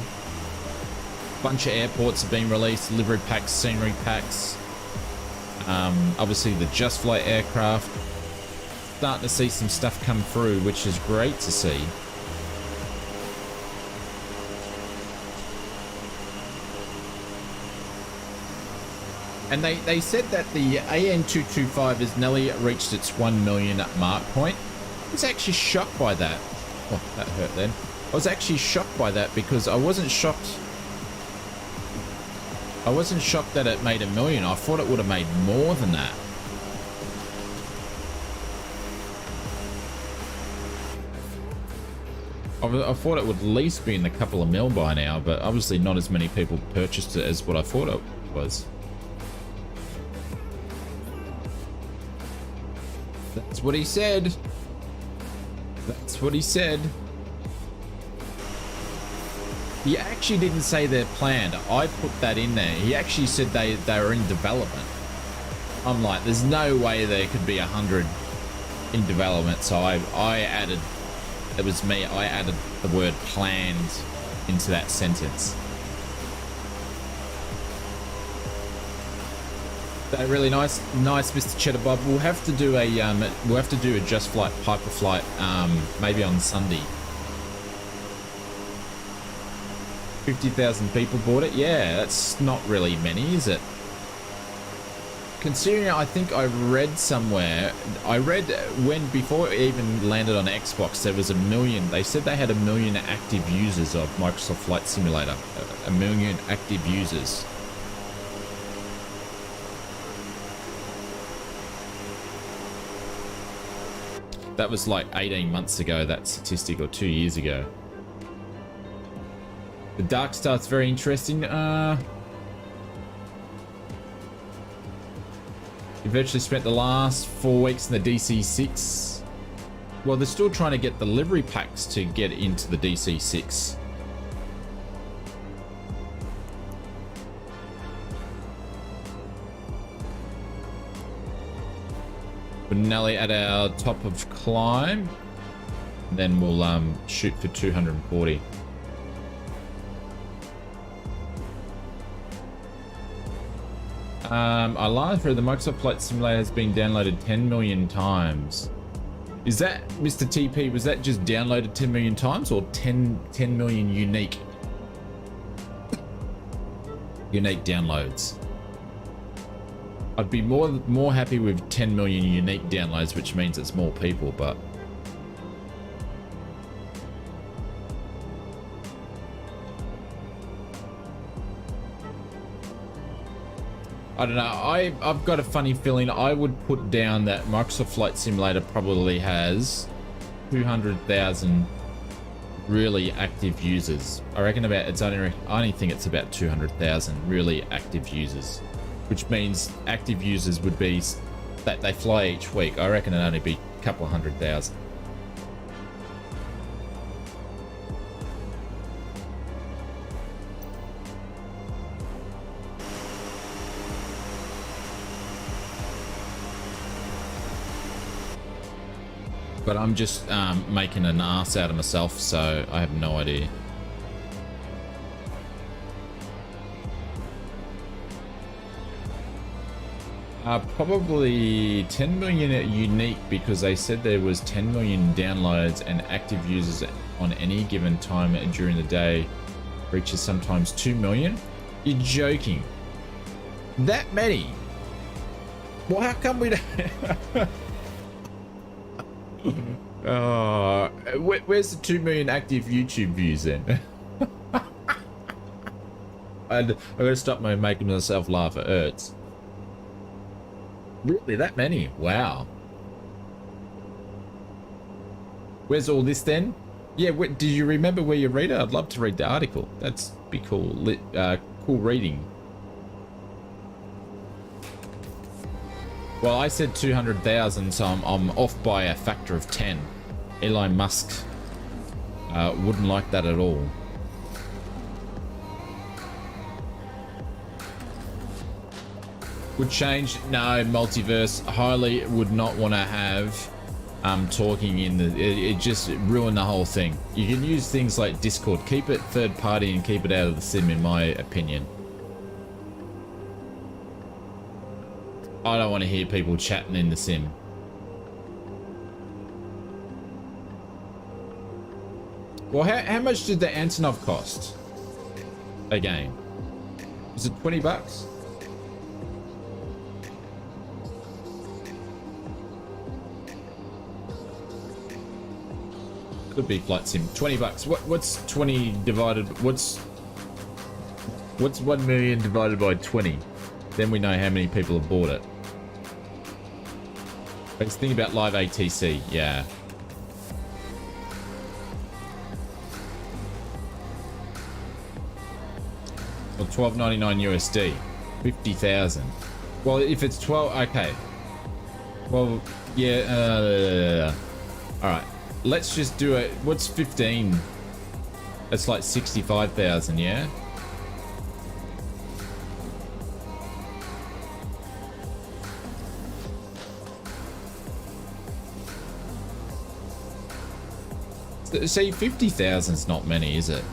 Bunch of airports have been released, livery packs, scenery packs. Obviously the Just Flight aircraft. Starting to see some stuff come through, which is great to see. And they said that the AN225 has nearly reached its 1 million mark point. I was actually shocked by that. Oh, that hurt then. I was actually shocked by that because I wasn't shocked that it made 1 million. I thought it would have made more than that. I thought it would at least be in a couple of mil by now, but obviously not as many people purchased it as what I thought it was. That's what he said. That's what he said. He actually didn't say they're planned. I put that in there. He actually said they were in development. I'm like, there's no way there could be 100 in development. So I added, it was me, I added the word planned into that sentence. They're really nice, Mr. Cheddar Bob. We'll have to do a Just Flight Hyperflight maybe on Sunday. 50,000 people bought it. Yeah, that's not really many, is it? Considering, I think I read somewhere, before it even landed on Xbox, there was 1 million. They said they had 1 million active users of Microsoft Flight Simulator. 1 million active users. That was like 18 months ago, that statistic, or 2 years ago. The Dark Star's very interesting. You virtually spent the last 4 weeks in the DC-6. Well, they're still trying to get the delivery packs to get into the DC-6. We're nearly at our top of climb. Then we'll shoot for 240. I lied through the Microsoft Flight Simulator has been downloaded 10 million times. Is that, Mr. TP, was that just downloaded 10 million times or 10 million unique downloads? I'd be more happy with 10 million unique downloads, which means it's more people, but I don't know. I've got a funny feeling. I would put down that Microsoft Flight Simulator probably has 200,000 really active users. I reckon I only think it's about 200,000 really active users, which means active users would be that they fly each week. I reckon it'd only be a couple of 100,000. But I'm just making an ass out of myself, so I have no idea. Probably 10 million unique, because they said there was 10 million downloads and active users on any given time during the day. Reaches sometimes 2 million. You're joking. That many? Well, how come we don't... where's the 2 million active YouTube views then? I'm gonna stop making myself laugh. It hurts. Really, that many? Wow. Where's all this then? Yeah, did you remember where you read it? I'd love to read the article. That's be cool. Cool reading. Well, I said 200,000, so I'm off by a factor of 10. Elon Musk wouldn't like that at all. Would change? No, multiverse. Highly would not want to have talking in the... It just ruined the whole thing. You can use things like Discord. Keep it third party and keep it out of the sim, in my opinion. I don't want to hear people chatting in the sim. Well, how much did the Antonov cost? Again, was it 20 bucks? Could be flight sim. 20 bucks. What's 20 divided? What's 1 million divided by 20? Then we know how many people have bought it. Let's think about live ATC. Yeah. Well, $12.99 USD. 50,000. Well, if it's 12, okay. Well, yeah. All right. Let's just do it. What's 15? That's like 65,000. Yeah. See, 50,000's not many, is it?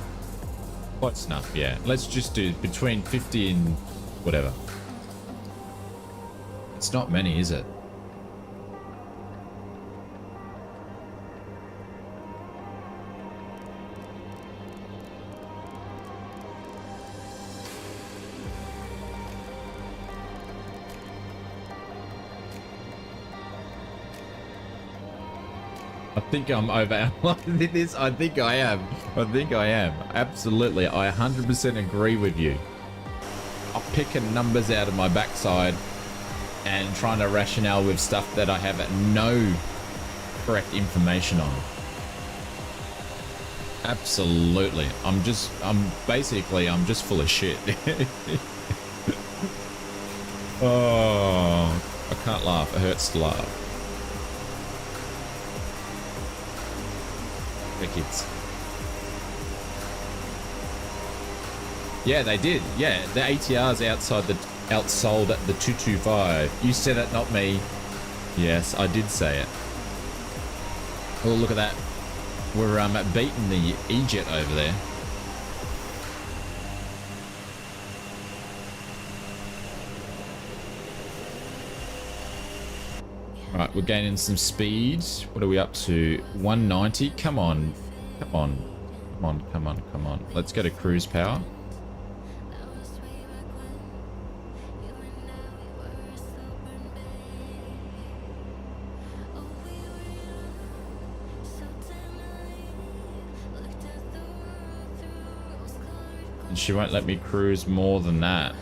Quite enough, yeah. Let's just do between 50 and whatever. It's not many, is it? I think I'm overanalyzing this. I think I am. Absolutely. I 100% agree with you. I'm picking numbers out of my backside and trying to rationale with stuff that I have no correct information on. Absolutely. I'm just full of shit. Oh, I can't laugh. It hurts to laugh. Kids. Yeah, they did. Yeah, the ATR's outsold at the 225. You said it, not me. Yes, I did say it. Oh, look at that. We're beating the E-Jet over there. Right, we're gaining some speed. What are we up to? 190. Come on. Let's go to cruise power. And she won't let me cruise more than that.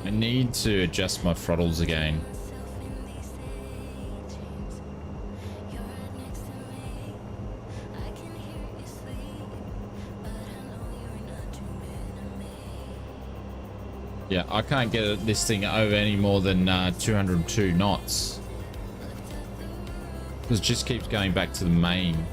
I need to adjust my throttles again. Yeah, I can't get this thing over any more than 202 knots. Because it just keeps going back to the main.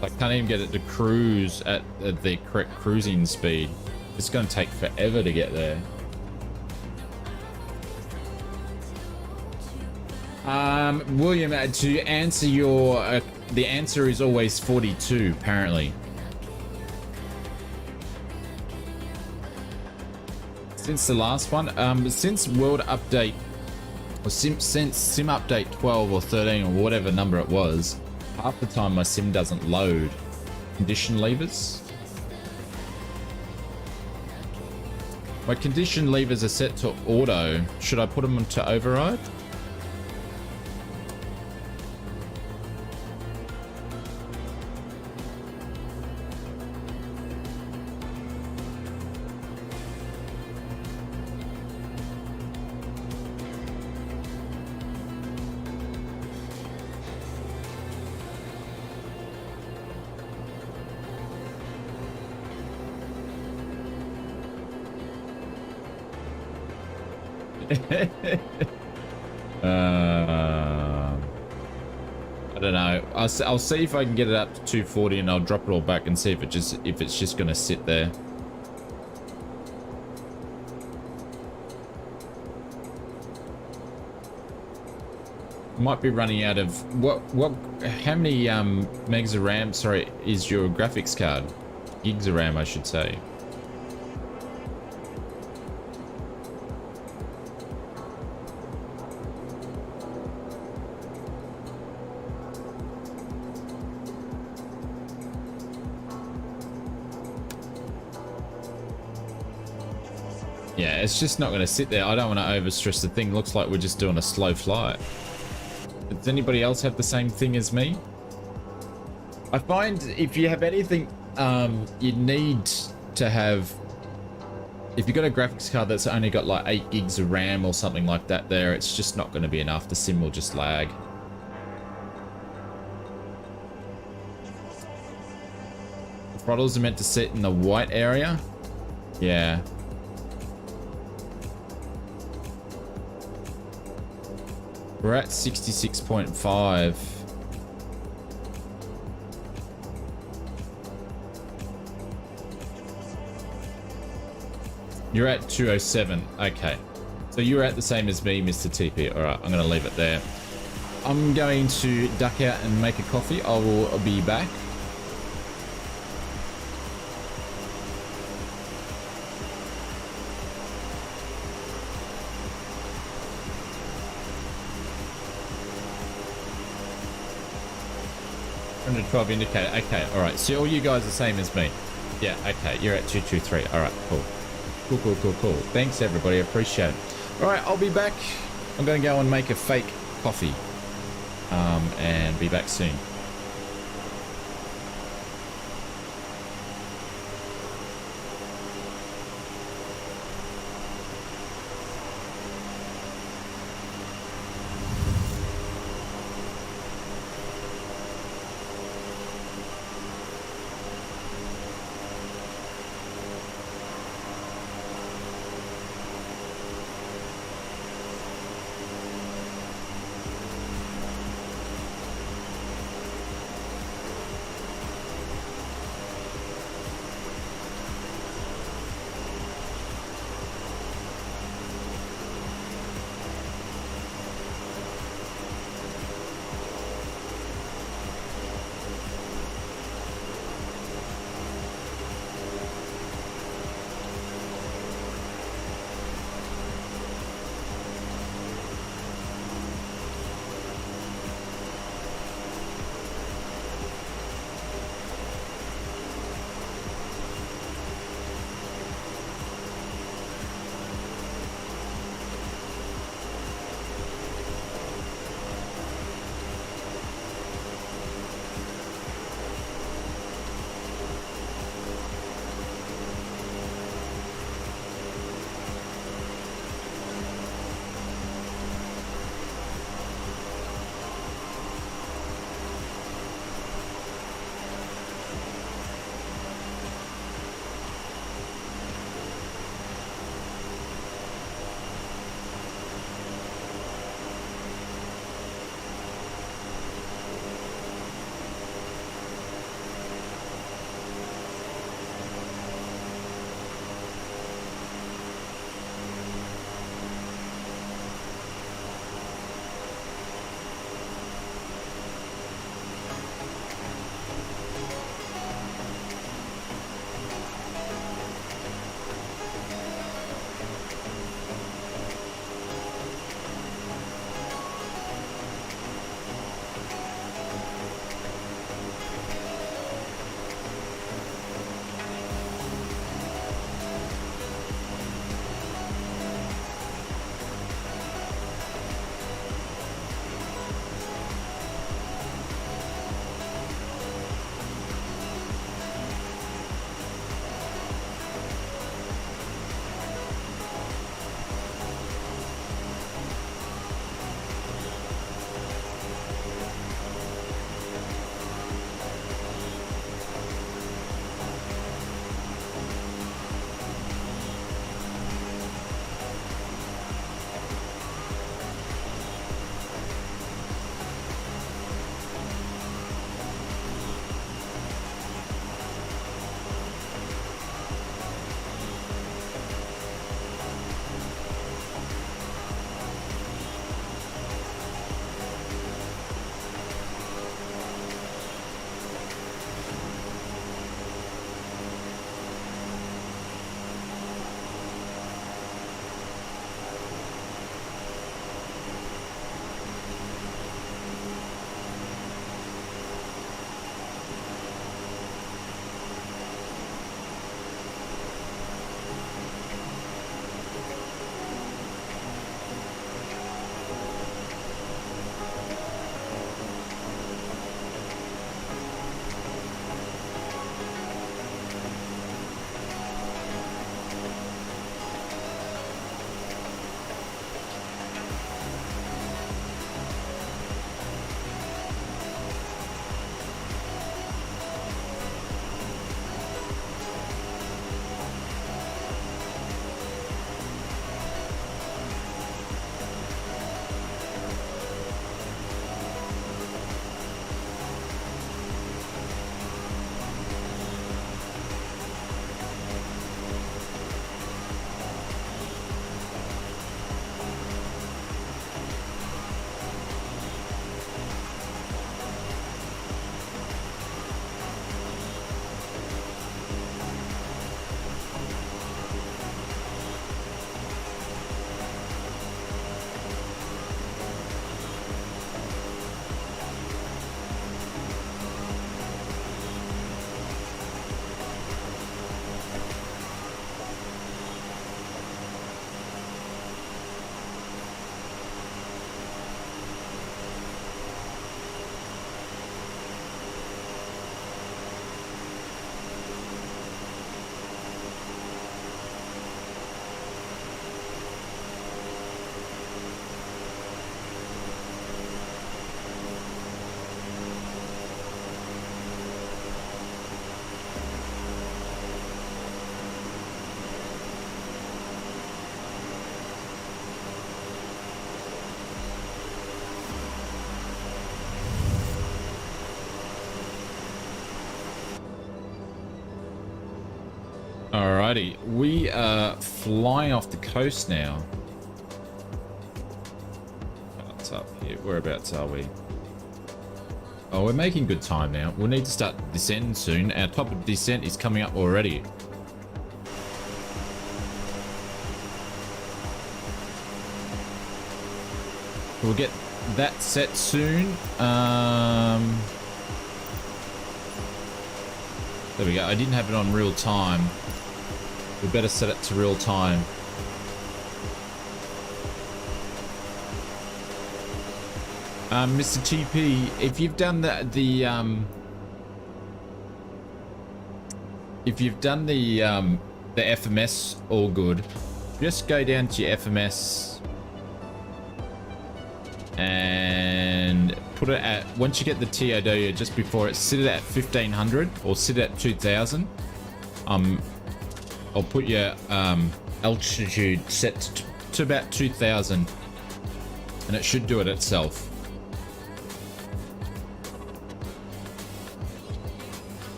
I can't even get it to cruise at the correct cruising speed. It's going to take forever to get there. William, to answer your... the answer is always 42, apparently. Since the last one, since World Update, or since Sim Update 12 or 13 or whatever number it was, half the time my sim doesn't load. Condition levers. My condition levers are set to auto. Should I put them to override? I don't know. I'll see if I can get it up to 240 and I'll drop it all back and see if it's just gonna sit there. Might be running out of how many megs of RAM, sorry, is your graphics card? Gigs of RAM, I should say. Yeah, it's just not going to sit there. I don't want to overstress the thing. Looks like we're just doing a slow flight. Does anybody else have the same thing as me? I find if you have anything, you need to have... If you've got a graphics card that's only got like 8 gigs of RAM or something like that there, it's just not going to be enough. The sim will just lag. Throttles are meant to sit in the white area. Yeah. We're at 66.5. You're at 207. Okay. So you're at the same as me, Mr. TP. All right, I'm going to leave it there. I'm going to duck out and make a coffee. I will be back. $112 indicator. Okay, all right. So all you guys are the same as me. Yeah, okay. You're at 223. All right, cool. Cool. Thanks, everybody. I appreciate it. All right, I'll be back. I'm going to go and make a fake coffee and be back soon. Alrighty, we are flying off the coast now. What's up here? Whereabouts are we? Oh, we're making good time now. We'll need to start descending soon. Our top of descent is coming up already. We'll get that set soon. There we go. I didn't have it on real time. We better set it to real time. Mr. TP, if you've done the FMS all good, just go down to your FMS and put it at, once you get the TOW just before it, sit it at 1500 or sit it at 2000. I'll put your altitude set to about 2000 and it should do it itself.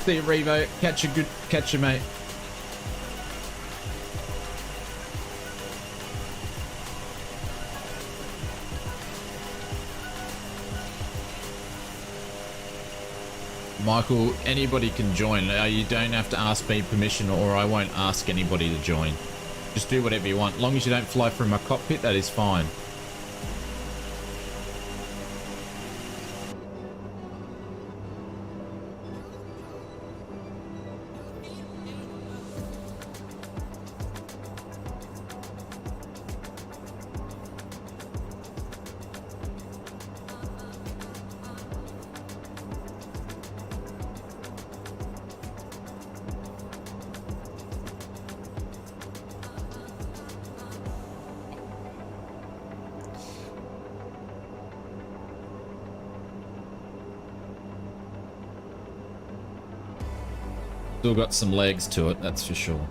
See you, Revo. Catch a good catcher, mate. Michael, anybody can join. You don't have to ask me permission, or I won't ask anybody to join. Just do whatever you want. As long as you don't fly through my cockpit, that is fine. Still got some legs to it, that's for sure.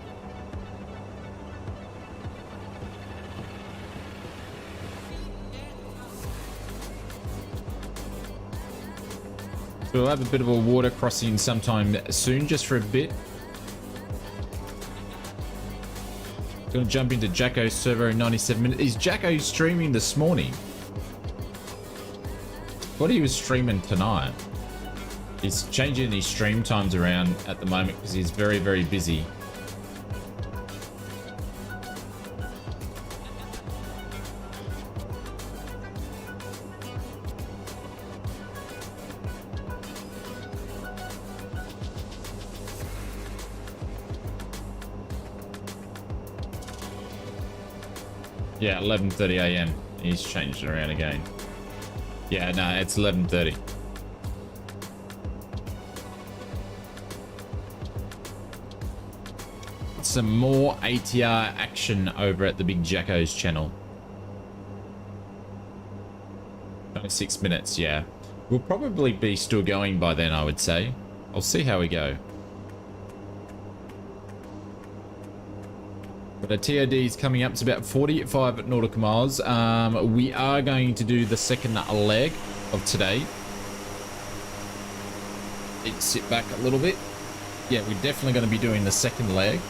So we'll have a bit of a water crossing sometime soon, just for a bit. Gonna jump into Jacko's server in 97 minutes. Is Jacko streaming this morning? What he was streaming tonight? He's changing his stream times around at the moment because he's very, very busy. Yeah, 11:30 a.m. He's changed it around again. Yeah, no, it's 11:30. Some more ATR action over at the Big Jacko's channel. 26 minutes, yeah. We'll probably be still going by then, I would say. I'll see how we go. But the TOD is coming up to about 45 nautical miles. We are going to do the second leg of today. Let's sit back a little bit. Yeah, we're definitely going to be doing the second leg.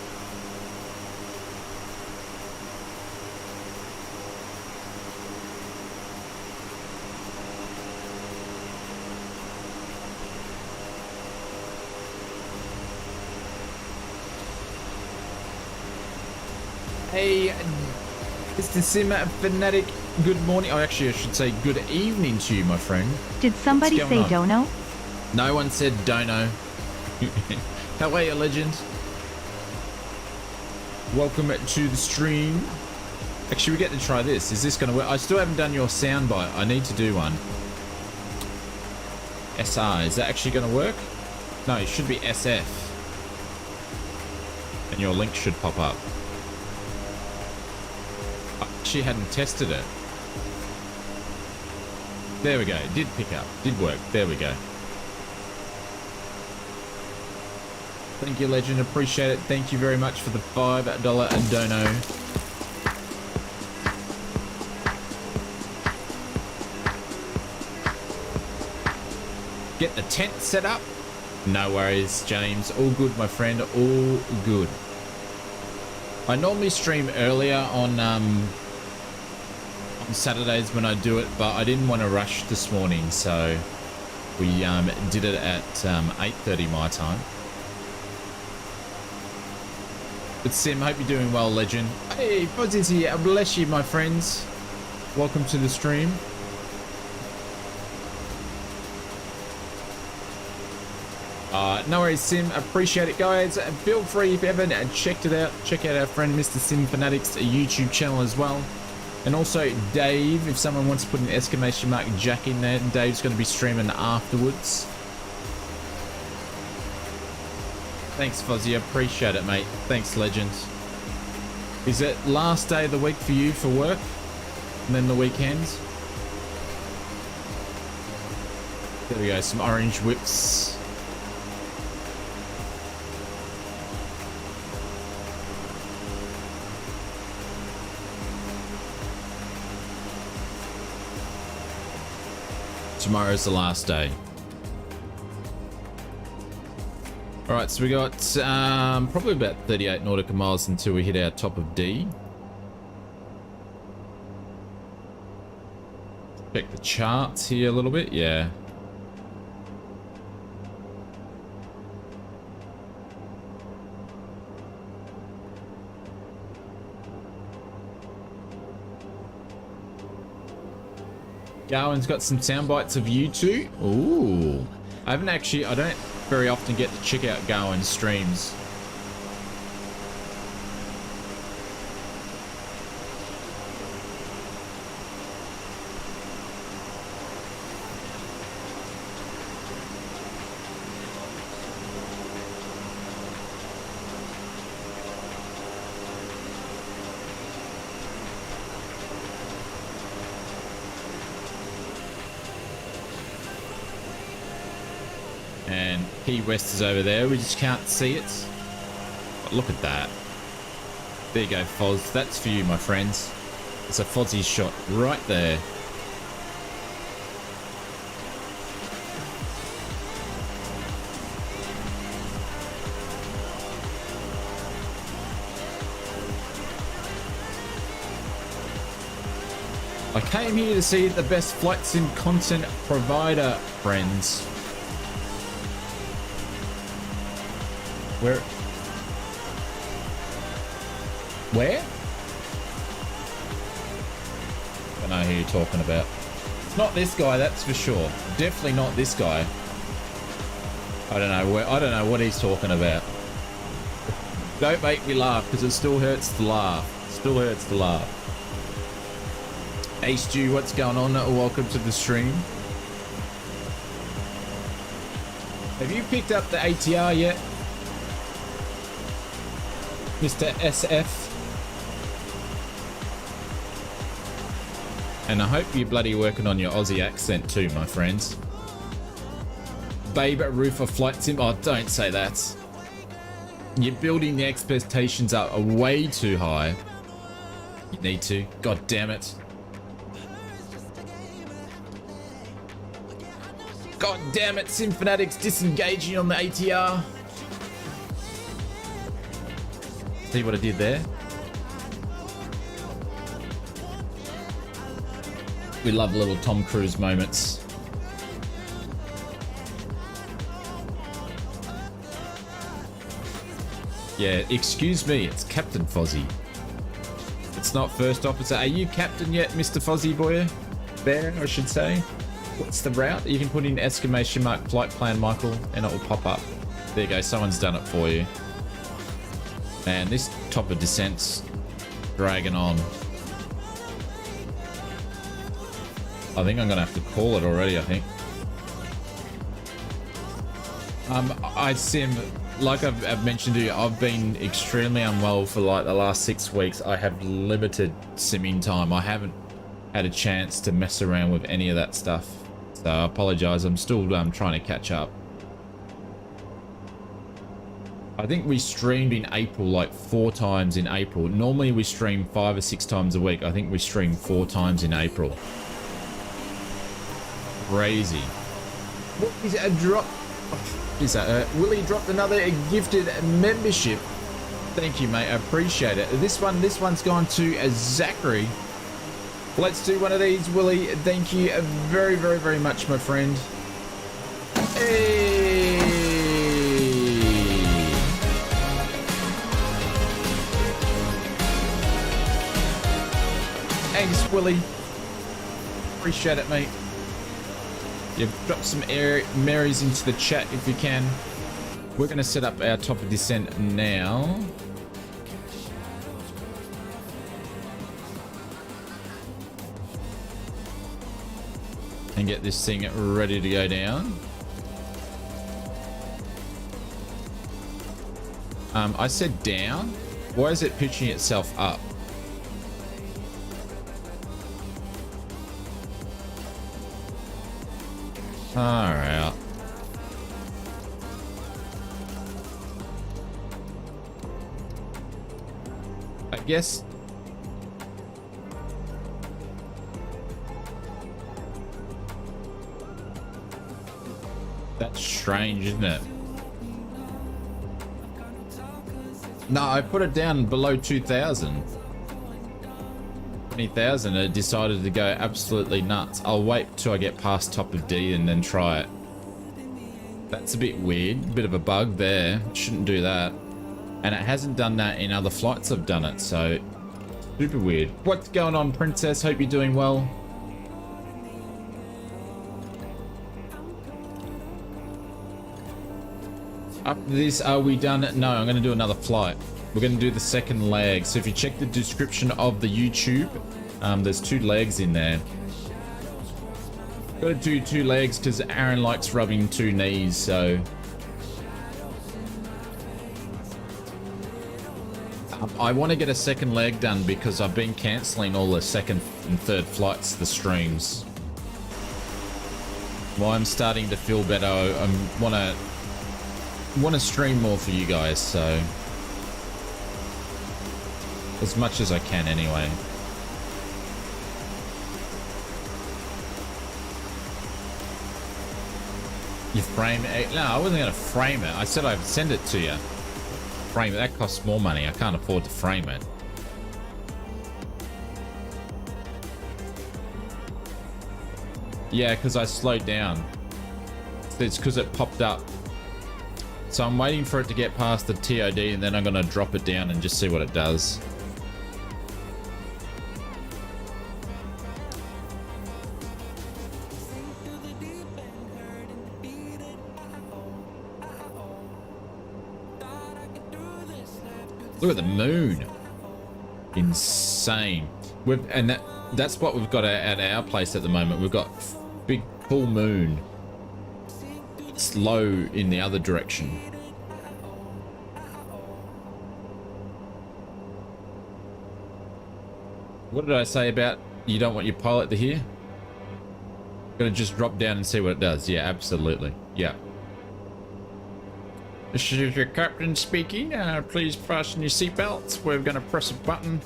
Hey, Mr. Simmer Fanatic, good morning. Oh, actually, I should say good evening to you, my friend. Did somebody say dono? No one said dono. How are you, legend? Welcome to the stream. Actually, we get to try this. Is this going to work? I still haven't done your soundbite. I need to do one. SR, is that actually going to work? No, it should be SF. And your link should pop up. She hadn't tested it. There we go. Did pick up. Did work. There we go. Thank you, legend. Appreciate it. Thank you very much for the $5 dono. Get the tent set up. No worries, James. All good, my friend. All good. I normally stream earlier on Saturdays when I do it, but I didn't want to rush this morning, so we did it at 8:30 my time. But Sim, hope you're doing well, legend. Hey, Fuzzy's here. Bless you, my friends. Welcome to the stream. No worries, Sim. Appreciate it, guys. Feel free, if you haven't checked it out, check out our friend Mr. Sim Fanatics YouTube channel as well. And also Dave, if someone wants to put an exclamation mark Jack in there, Dave's going to be streaming afterwards. Thanks, Fuzzy. I appreciate it, mate. Thanks, legend. Is it last day of the week for you for work? And then the weekends? There we go. Some orange whips. Tomorrow's the last day. All right, so we got probably about 38 nautical miles until we hit our top of D. Check the charts here a little bit. Yeah. Gowan's got some sound bites of you too. Ooh. I don't very often get to check out Gowan's streams. And Key West is over there. We just can't see it. But look at that. There you go, Foz. That's for you, my friends. It's a Fozzy shot right there. I came here to see the best flight sim content provider, friends. Where? I don't know who you're talking about. It's not this guy, that's for sure. Definitely not this guy. I don't know what he's talking about. Don't make me laugh, because it still hurts to laugh. Still hurts to laugh. Hey Stu, what's going on? Welcome to the stream. Have you picked up the ATR yet, Mr. SF? And I hope you're bloody working on your Aussie accent too, my friends. Babe Roofer Flight Sim. Oh, don't say that. You're building the expectations up way too high. You need to. God damn it. God damn it, Sim Fanatics disengaging on the ATR. See what I did there? We love little Tom Cruise moments. Yeah, excuse me, it's Captain Fozzie. It's not First Officer. Are you Captain yet, Mr. Fozzie boy? Bear, I should say. What's the route? You can put in exclamation mark flight plan, Michael, and it will pop up. There you go, someone's done it for you. And this top of descent's dragging on. I think I'm gonna have to call it already, I think. I sim, like I've mentioned to you, I've been extremely unwell for like the last 6 weeks. I have limited simming time. I haven't had a chance to mess around with any of that stuff. So I apologize. I'm still trying to catch up. I think we streamed in April like 4 times in April. Normally we stream 5 or 6 times a week. I think we streamed 4 times in April. Crazy. What is a drop? Is that Willie dropped another gifted membership? Thank you, mate. I appreciate it. This one's gone to Zachary. Let's do one of these, Willie. Thank you very, very, very much, my friend. Hey. Thanks, Willie. Appreciate it, mate. You've dropped some Marys into the chat if you can. We're going to set up our top of descent now. And get this thing ready to go down. I said down. Why is it pitching itself up? Alright. I guess that's strange, isn't it? No, I put it down below 2,000. 20,000. It decided to go absolutely nuts. I'll wait till I get past top of D and then try it. That's a bit weird. Bit of a bug there. Shouldn't do that. And it hasn't done that in other flights I've done it, so super weird. What's going on, Princess? Hope you're doing well. After this, are we done? No, I'm going to do another flight. We're going to do the second leg. So if you check the description of the YouTube, there's 2 legs in there. Got to do 2 legs because Aaron likes rubbing 2 knees, so... I want to get a second leg done because I've been cancelling all the second and third flights, the streams. Well, I'm starting to feel better. I want to stream more for you guys, so as much as I can anyway. You frame it? No, I wasn't going to frame it. I said I'd send it to you. Frame it, that costs more money. I can't afford to frame it. Yeah, because I slowed down. It's because it popped up. So I'm waiting for it to get past the TOD and then I'm going to drop it down and just see what it does. Look at the moon. Insane. That's what we've got at our place at the moment. We've got big full moon. It's low in the other direction. What did I say about you don't want your pilot to hear? Gonna just drop down and see what it does. Yeah, absolutely. Yeah. This is your captain speaking. Please fasten your seatbelts. We're going to press a button,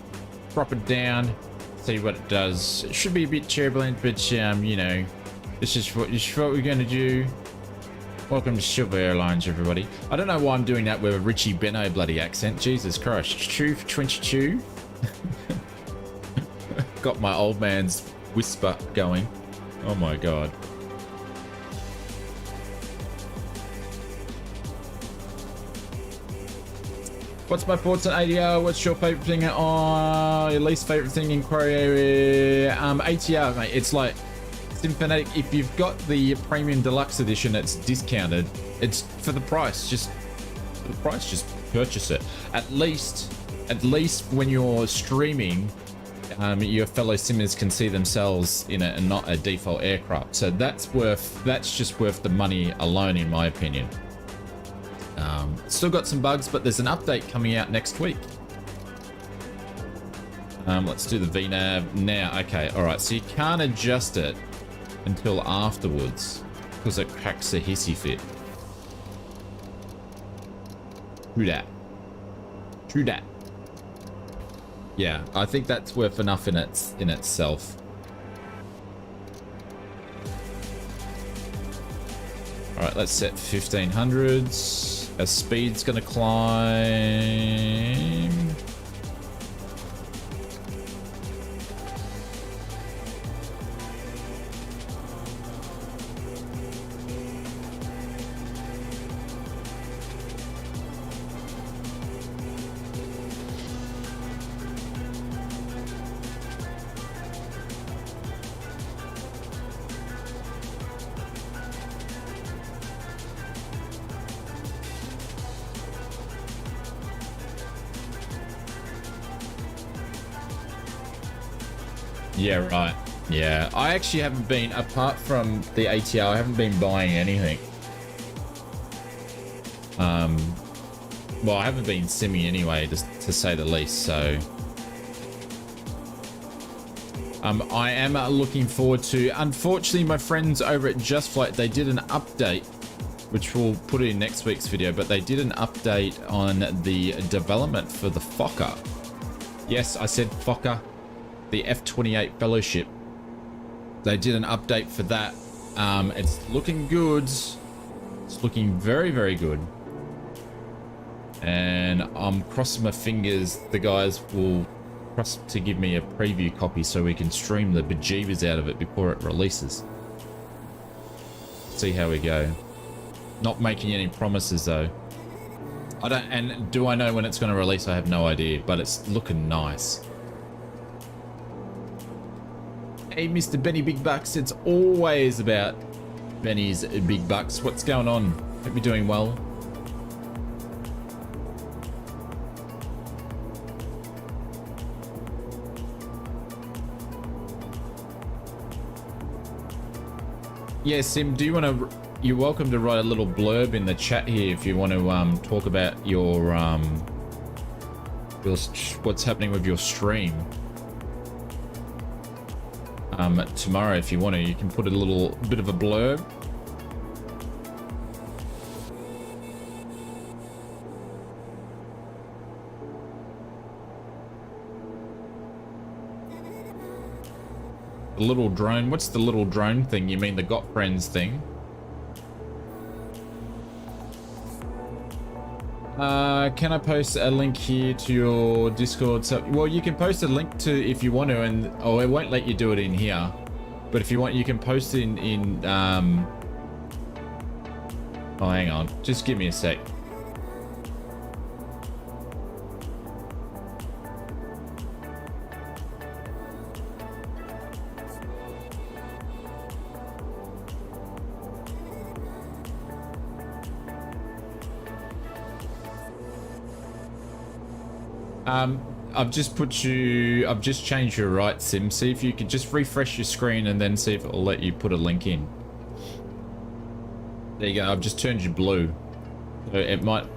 drop it down, see what it does. It should be a bit turbulent, but you know, this is what we're going to do. Welcome to Silver Airlines, everybody. I don't know why I'm doing that with a Richie Benno bloody accent. Jesus Christ. Chew for 22. Got my old man's whisper going. Oh my God. What's my thoughts on ADR? What's your favorite thing? Your least favorite thing in Korea? ATR, mate. It's like Symphonetic. If you've got the premium deluxe edition, it's discounted. It's for the price. Just for the price, just purchase it. At least when you're streaming, your fellow simmers can see themselves in it and not a default aircraft. So that's just worth the money alone, in my opinion. Still got some bugs, but there's an update coming out next week. Let's do the VNAV now. Okay, all right. So you can't adjust it until afterwards because it cracks a hissy fit. True that. True that. Yeah, I think that's worth enough in itself. All right, let's set 1500s. Our speed's gonna climb. Yeah, right. Yeah, I actually haven't been, apart from the ATR, I haven't been buying anything. Well, I haven't been simming anyway, just to say the least, so. I am looking forward to, unfortunately, my friends over at Just Flight, they did an update, which we'll put in next week's video, but they did an update on the development for the Fokker. Yes, I said Fokker. The F-28 Fellowship. They did an update for that. It's looking good. It's looking very, very good. And I'm crossing my fingers the guys will trust to give me a preview copy so we can stream the bejeebers out of it before it releases. See how we go. Not making any promises though. And do I know when it's going to release? I have no idea, but it's looking nice. Hey, Mr. Benny Big Bucks, it's always about Benny's Big Bucks. What's going on? Hope you're doing well. Yeah, Sim, do you want to... You're welcome to write a little blurb in the chat here if you want to talk about your what's happening with your stream. Tomorrow, if you want to, you can put a little bit of a blurb. The little drone. What's the little drone thing? You mean the Got Friends thing? Can I post a link here to your Discord? So, well, you can post a link to if you want to, and oh, it won't let you do it in here. But if you want, you can post it in oh, hang on. Just give me a sec. I've just changed your right sim. See if you could just refresh your screen and then see if it'll let you put a link in. There you go. I've just turned you blue. So it might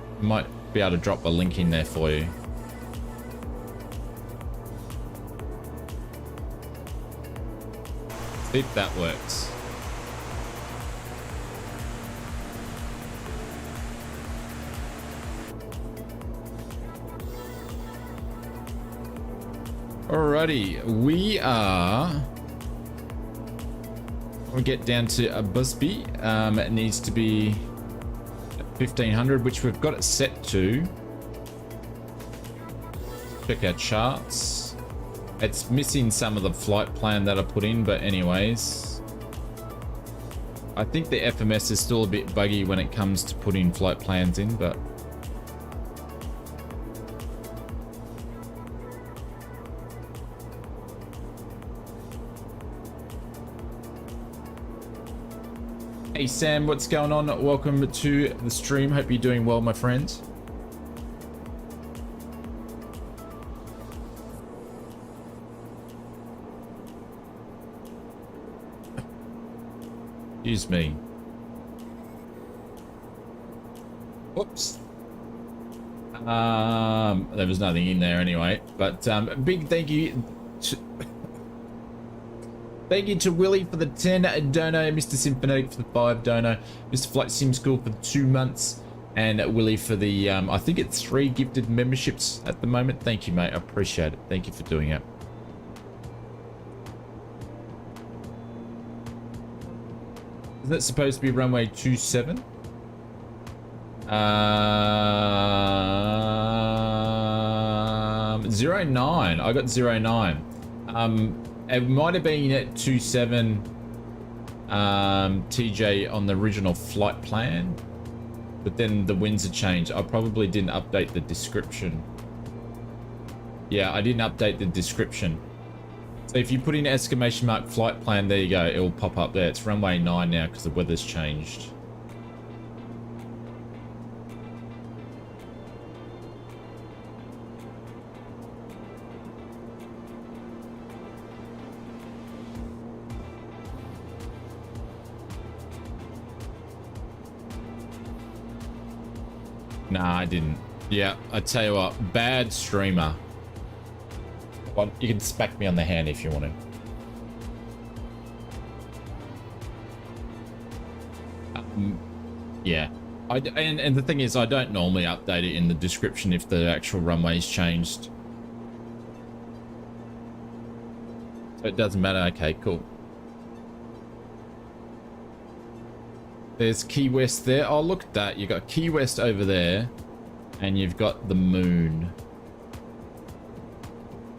be able to drop a link in there for you. See if that works. Alrighty, we'll get down to a Busby. It needs to be 1500, which we've got it set to. Check our charts. It's missing some of the flight plan that I put in, but anyways. I think the FMS is still a bit buggy when it comes to putting flight plans in, but hey Sam, what's going on? Welcome to the stream. Hope you're doing well, my friends. Excuse me. Whoops. There was nothing in there anyway, but big thank you to Willie for the 10 dono, Mr. Symphonetic for the 5 dono, Mr. Flight Sim School for the 2 months, and Willie for the, I think it's 3 gifted memberships at the moment. Thank you, mate. I appreciate it. Thank you for doing it. Isn't it supposed to be runway 27? 09. I got 09. It might have been at 27 TJ on the original flight plan, but then the winds had changed. I probably didn't update the description. Yeah, I didn't update the description. So if you put in exclamation mark flight plan, there you go, it will pop up there. It's runway 9 now because the weather's changed. Nah, I didn't. Yeah, I tell you what, bad streamer. Well, you can smack me on the hand if you want to. Yeah. And the thing is, I don't normally update it in the description if the actual runway's changed. So it doesn't matter. Okay, cool. There's Key West there. Oh, look at that. You've got Key West over there, and you've got the moon.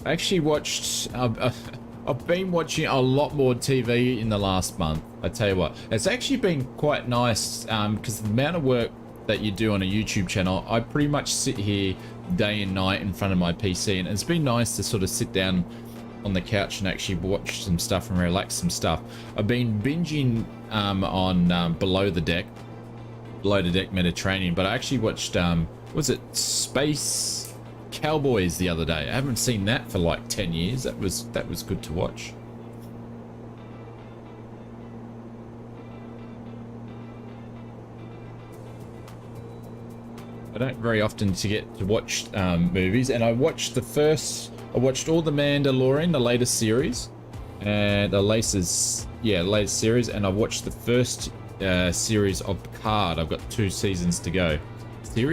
I actually watched... I've been watching a lot more TV in the last month. I tell you what. It's actually been quite nice because the amount of work that you do on a YouTube channel, I pretty much sit here day and night in front of my PC, and it's been nice to sort of sit down on the couch and actually watch some stuff and relax some stuff. I've been binging on Below the Deck Mediterranean, but I actually watched was it Space Cowboys the other day. I haven't seen that for like 10 years. That was good to watch. I don't very often to get to watch movies, and I watched all the Mandalorian, the latest series, and the latest series, and I watched the first series of Picard. I've got 2 seasons to go.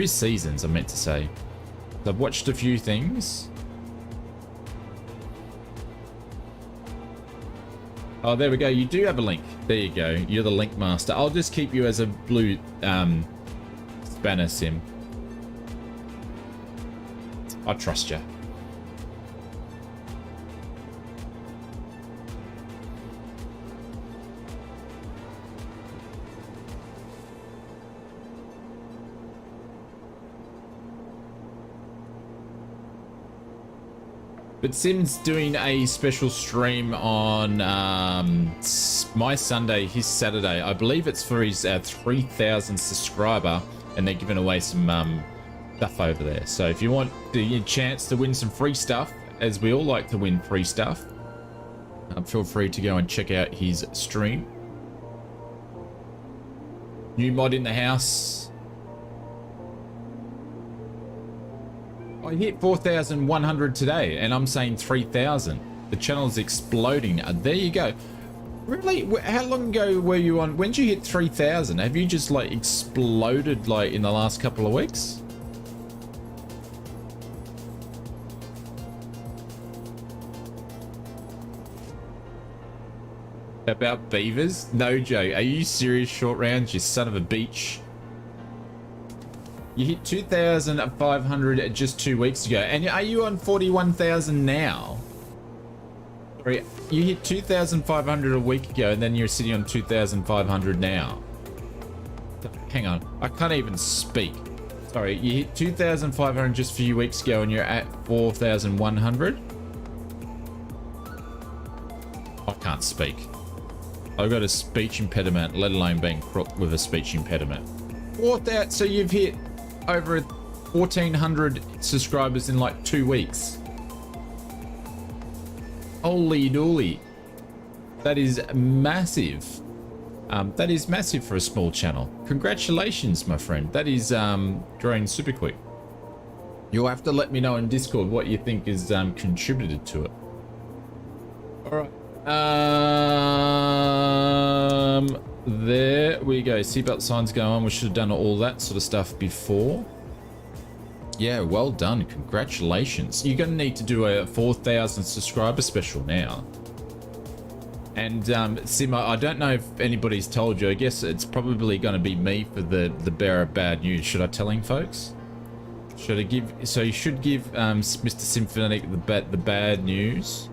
Seasons, I meant to say. I've watched a few things. Oh, there we go. You do have a link. There you go. You're the link master. I'll just keep you as a blue spanner sim. I trust you. But Sim's doing a special stream on my Sunday, his Saturday. I believe it's for his 3,000 subscriber, and they're giving away some stuff over there. So if you want the chance to win some free stuff, as we all like to win free stuff, feel free to go and check out his stream. New mod in the house. I hit 4,100 today, and I'm saying 3,000. The channel's exploding. There you go. Really? How long ago were you on? When did you hit 3,000? Have you just like exploded like in the last couple of weeks? About beavers? No joke. Are you serious, Short Rounds? You son of a beach. You hit 2,500 just 2 weeks ago. And are you on 41,000 now? Sorry, you hit 2,500 a week ago, and then you're sitting on 2,500 now. Hang on. I can't even speak. Sorry, you hit 2,500 just a few weeks ago, and you're at 4,100? I can't speak. I've got a speech impediment, let alone being crooked with a speech impediment. So you've hit over 1,400 subscribers in like 2 weeks. Holy dooly. That is massive. That is massive for a small channel. Congratulations, my friend. That is growing super quick. You'll have to let me know in Discord what you think is contributed to it. All right. There we go. Seatbelt signs go on. We should have done all that sort of stuff before. Yeah, well done. Congratulations. You're going to need to do a 4,000 subscriber special now. And Simmer, I don't know if anybody's told you. I guess it's probably going to be me for the bearer of bad news. Should I tell him, folks? Should I give? So you should give Mr. Symphonic the bad news.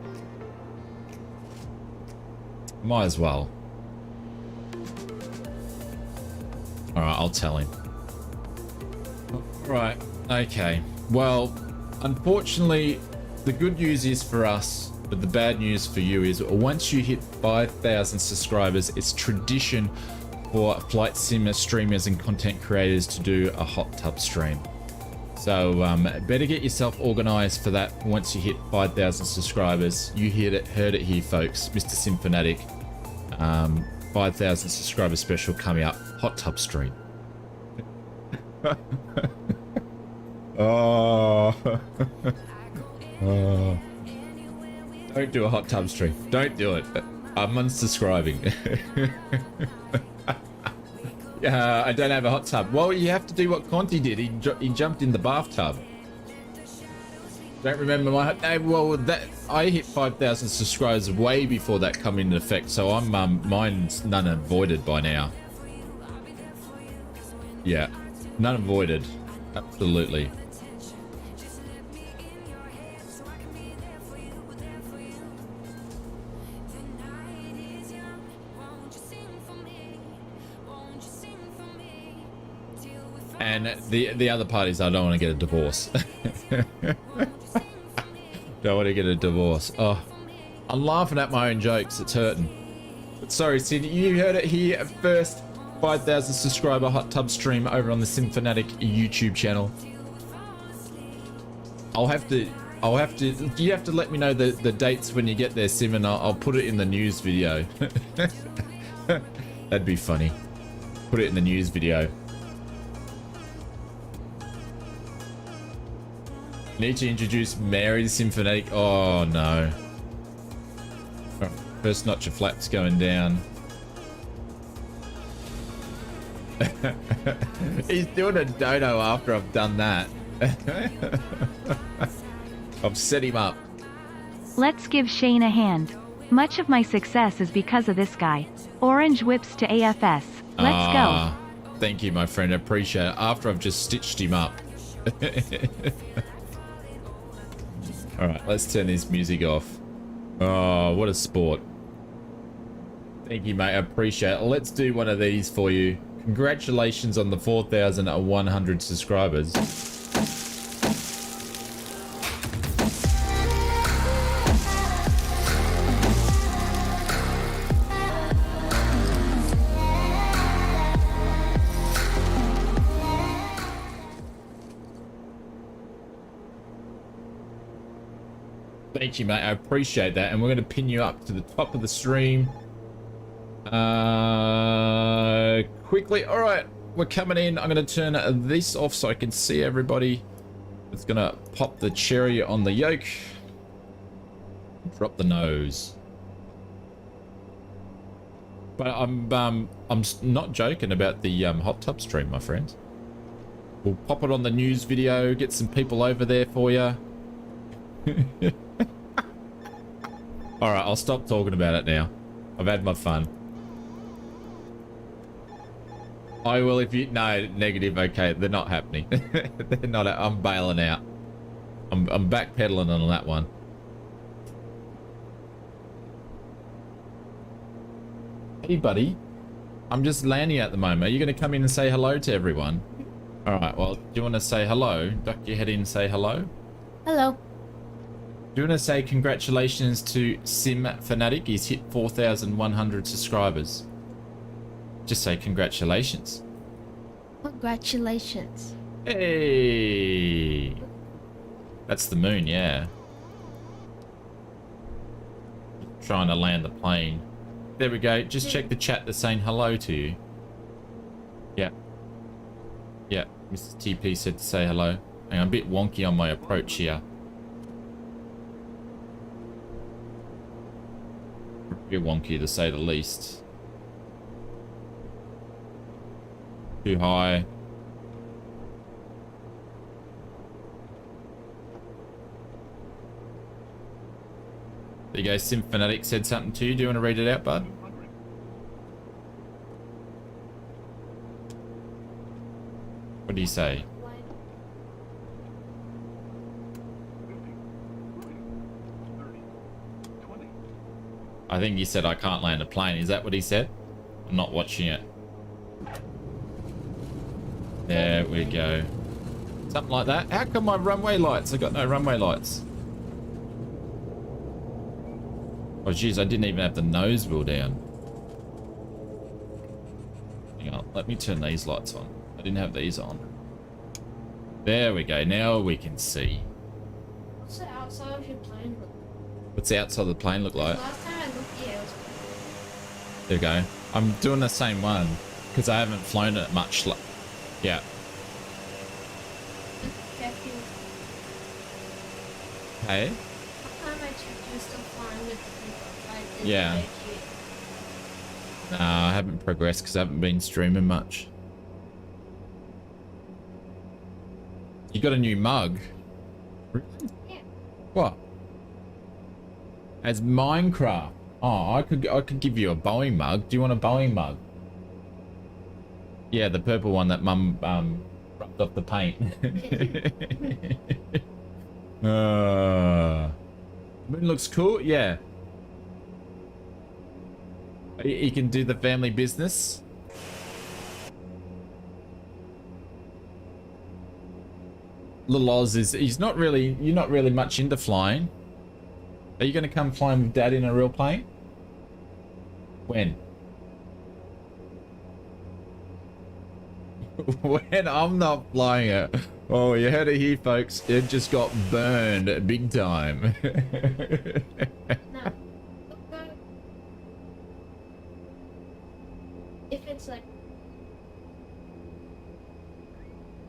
Might as well. All right, I'll tell him. Right. Okay. Well, unfortunately, the good news is for us. But the bad news for you is once you hit 5,000 subscribers, it's tradition for flight simmer streamers and content creators to do a hot tub stream. So better get yourself organized for that. Once you hit 5,000 subscribers, you heard it here, folks. Mr. Symphonic, 5,000 subscriber special coming up. Hot tub stream. Oh. Oh. Don't do a hot tub stream. Don't do it. I'm unsubscribing. I don't have a hot tub. Well, you have to do what Conti did. He jumped in the bathtub. Don't remember my... No, well, that I hit 5,000 subscribers way before that come into effect, so I'm mine's none avoided by now. Yeah, none avoided. Absolutely. And the other part is I don't want to get a divorce. Don't want to get a divorce. Oh, I'm laughing at my own jokes. It's hurting. But sorry, Sid, you heard it here at first. 5,000 subscriber hot tub stream over on the Symphonic YouTube channel. You have to let me know the dates when you get there, Sim, and I'll put it in the news video. That'd be funny. Put it in the news video. Need to introduce Mary the Symphonic. Oh no. First notch of flaps going down. He's doing a dono after I've done that. I've set him up. Let's give Shane a hand. Much of my success is because of this guy. Orange whips to AFS. Let's go. Thank you, my friend. I appreciate it. After I've just stitched him up. Alright, let's turn this music off. Oh, what a sport. Thank you, mate. I appreciate it. Let's do one of these for you. Congratulations on the 4,100 subscribers. Thank you, mate. I appreciate that. And we're going to pin you up to the top of the stream. Quickly. All right. We're coming in. I'm going to turn this off so I can see everybody. It's going to pop the cherry on the yolk. Drop the nose. But I'm not joking about the hot tub stream, my friends. We'll pop it on the news video. Get some people over there for you. Alright, I'll stop talking about it now. I've had my fun. I will if you... No, negative, okay. They're not happening. They're not... I'm bailing out. I'm backpedaling on that one. Hey, buddy. I'm just landing at the moment. Are you going to come in and say hello to everyone? Alright, well, do you want to say hello? Duck your head in and say hello? Hello. Do you want to say congratulations to Sim Fanatic? He's hit 4,100 subscribers. Just say congratulations. Congratulations. Hey! That's the moon, yeah. Trying to land the plane. There we go. Just check the chat. They're saying hello to you. Yeah. Yeah. Mr. TP said to say hello. Hang on, I'm a bit wonky on my approach here. A bit wonky to say the least. Too high. There you go. Symphonic said something to you. Do you want to read it out, bud? What do you say? I think he said I can't land a plane. Is that what he said? I'm not watching it. There we go. Something like that. How come my runway lights? I got no runway lights. Oh jeez, I didn't even have the nose wheel down. Hang on, let me turn these lights on. I didn't have these on. There we go. Now we can see. What's the outside of your plane look like? What's the outside of the plane look like? Last time I looked, yeah, it was... There we go. I'm doing the same one because I haven't flown it much. Yeah. Hey? Last time I checked, you were still flying with the people. Yeah. No, I haven't progressed because I haven't been streaming much. You got a new mug? Yeah. What? As Minecraft. Oh, I could give you a Boeing mug. Do you want a Boeing mug? Yeah, the purple one that Mum rubbed off the paint. Moon looks cool. Yeah. He can do the family business. Little Oz is, you're not really much into flying. Are you going to come flying with Dad in a real plane? When? When I'm not flying it. Oh, you heard it here, folks. It just got burned big time. No. If it's like...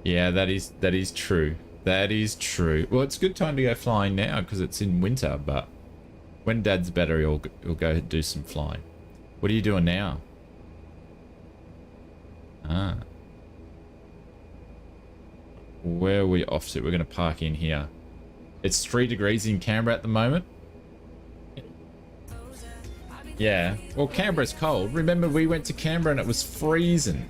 Yeah, that is true. That is true. Well, it's a good time to go flying now because it's in winter, but when Dad's better, he'll go do some flying. What are you doing now? Ah. Where are we off to? We're going to park in here. It's 3 degrees in Canberra at the moment. Yeah. Well, Canberra's cold. Remember, we went to Canberra and it was freezing.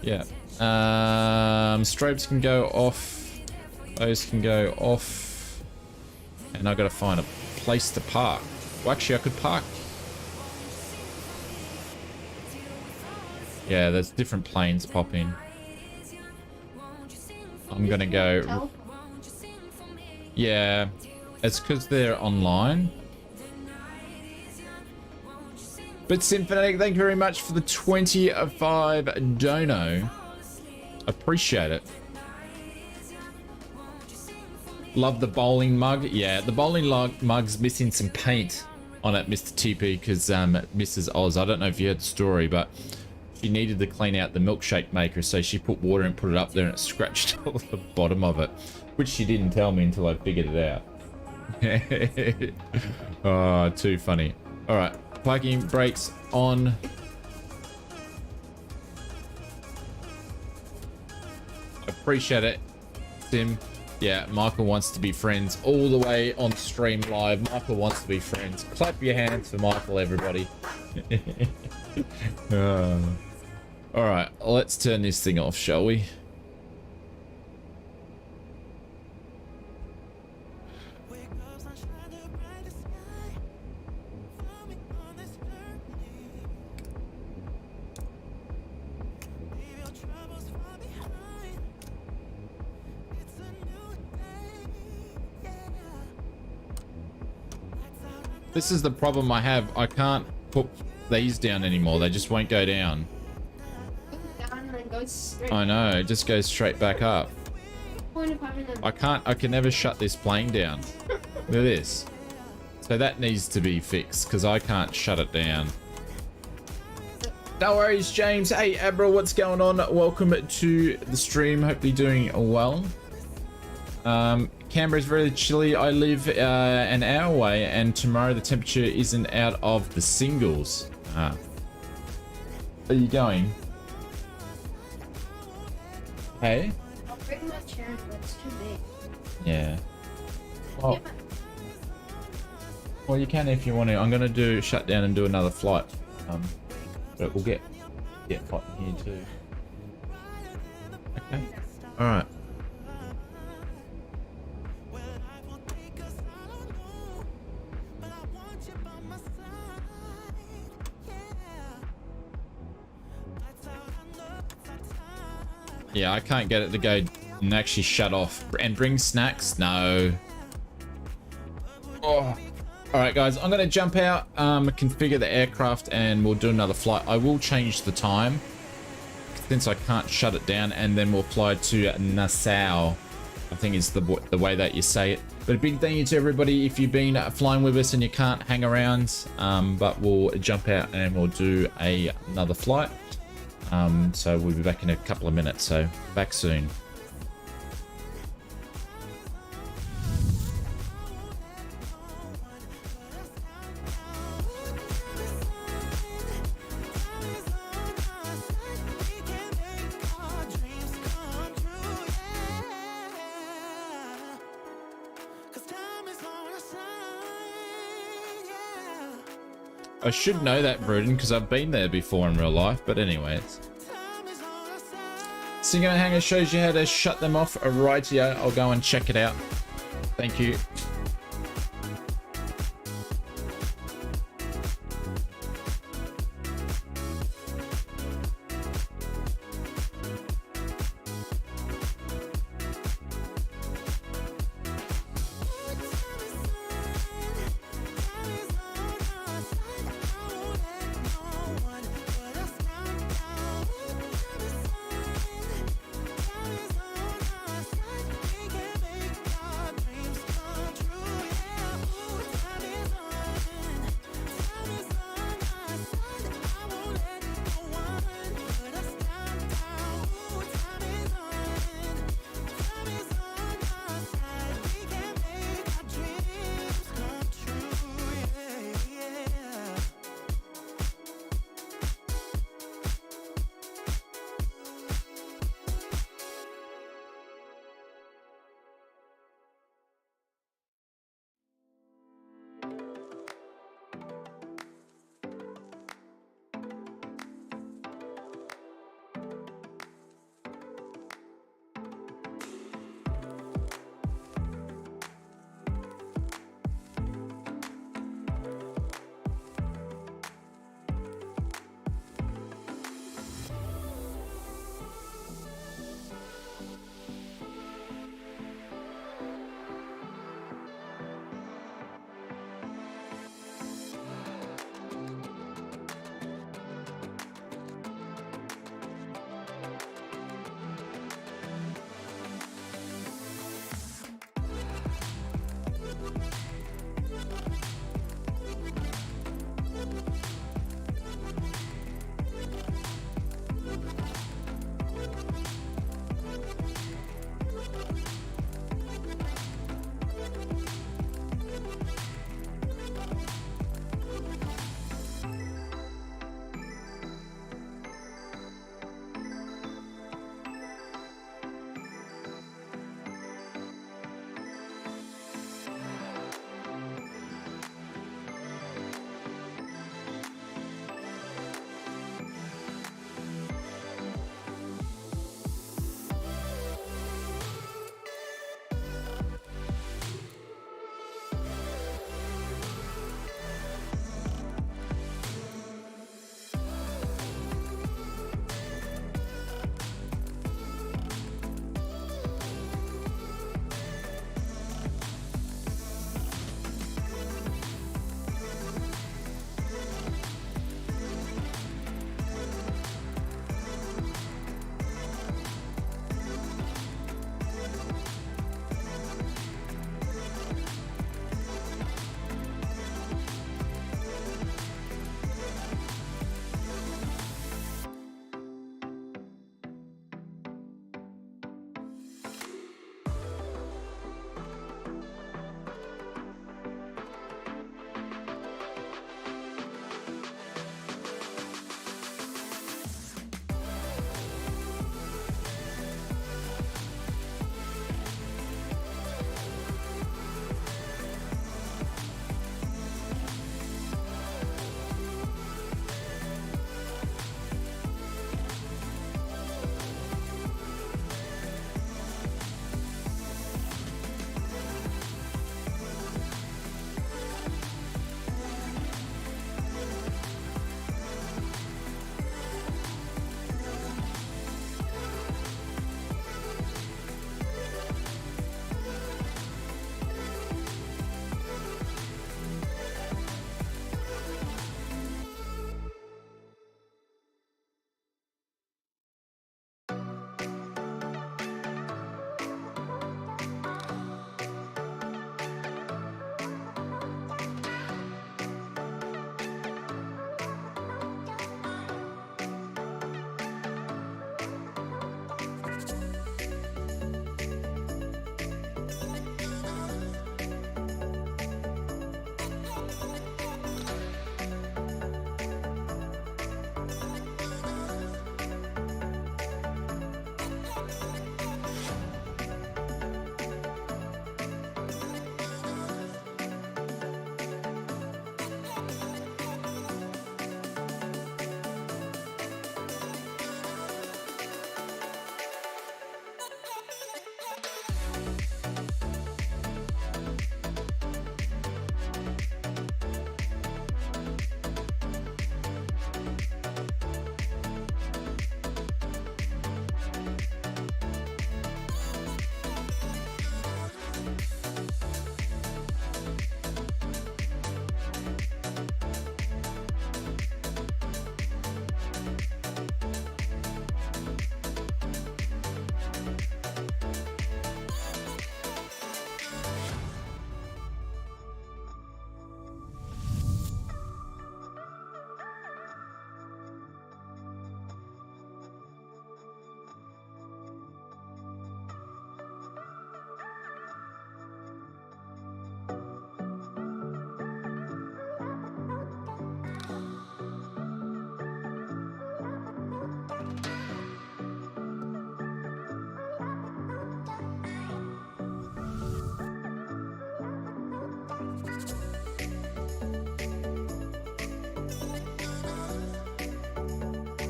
Yeah. Strobes can go off. Those can go off. And I've got to find a place to park. Well, actually, I could park. Yeah, there's different planes pop in. I'm gonna go. Yeah, it's because they're online. But Symphonic, thank you very much for the 25 dono. Appreciate it. Love the bowling mug. Yeah, the bowling mug's missing some paint on it, Mr. TP, because Mrs. Oz, I don't know if you heard the story, but she needed to clean out the milkshake maker, so she put water and put it up there and it scratched all the bottom of it, which she didn't tell me until I figured it out. Oh, too funny. All right, parking brakes on. Appreciate it, Sim. Yeah, Michael wants to be friends all the way on stream live. Michael wants to be friends. Clap your hands for Michael, everybody. All right, let's turn this thing off, shall we? This is the problem I have. I can't put these down anymore. They just won't go down. Down and then goes straight. I know, it just goes straight back up. Point of having a... I can never shut this plane down. Look at this. So that needs to be fixed because I can't shut it down. No worries, James. Hey, Abra, what's going on? Welcome to the stream. Hopefully doing well. Canberra's very chilly. I live an hour away, and tomorrow the temperature isn't out of the singles. Ah. Are you going? Hey? I'll bring my chair, but it's too big. Yeah. Oh. Well, you can if you want to. I'm going to do shutdown and do another flight. But we'll get hot in here too. Okay. All right. Yeah, I can't get it to go and actually shut off. And bring snacks? No. Oh. Alright guys, I'm going to jump out, configure the aircraft, and we'll do another flight. I will change the time, since I can't shut it down, and then we'll fly to Nassau, I think is the way that you say it. But a big thank you to everybody if you've been flying with us and you can't hang around, but we'll jump out and we'll do another flight. So we'll be back in a couple of minutes, so back soon. I should know that, Bruden, because I've been there before in real life, but anyways. Single Hanger shows you how to shut them off. Rightio, I'll go and check it out. Thank you.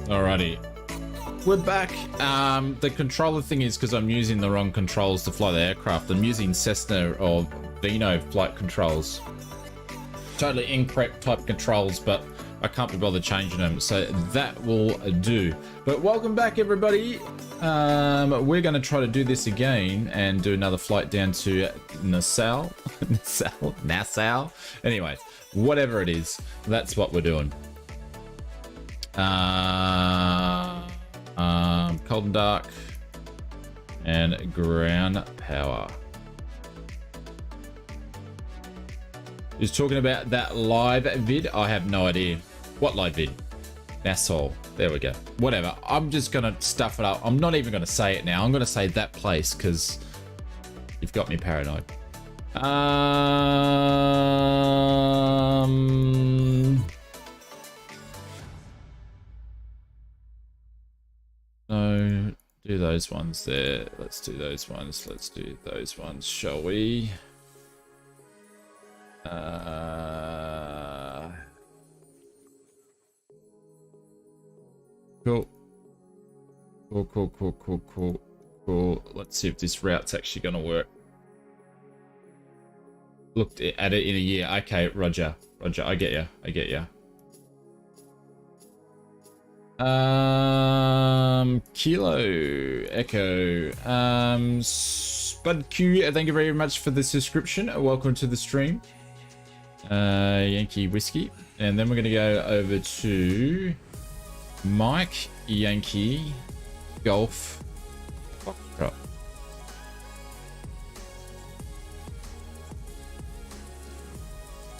Alrighty. We're back. The controller thing is because I'm using the wrong controls to fly the aircraft. I'm using Cessna or Vino flight controls. Totally incorrect type controls, but I can't be bothered changing them, so that will do. But welcome back, everybody. We're going to try to do this again and do another flight down to Nassau. Nassau. Anyway, whatever it is, that's what we're doing. Cold and dark and ground power. He's talking about that live vid. I have no idea. What live vid? Nassau. There we go. Whatever. I'm just going to stuff it up. I'm not even going to say it now. I'm going to say that place because you've got me paranoid. No, do those ones there. Let's do those ones. Let's do those ones, shall we? Cool. Cool. Let's see if this route's actually going to work. Looked at it in a year. Okay, Roger. I get you. Kilo Echo. Spud Q, thank you very much for the subscription. Welcome to the stream. Yankee Whiskey. And then we're going to go over to Mike Yankee Golf Foxtrot.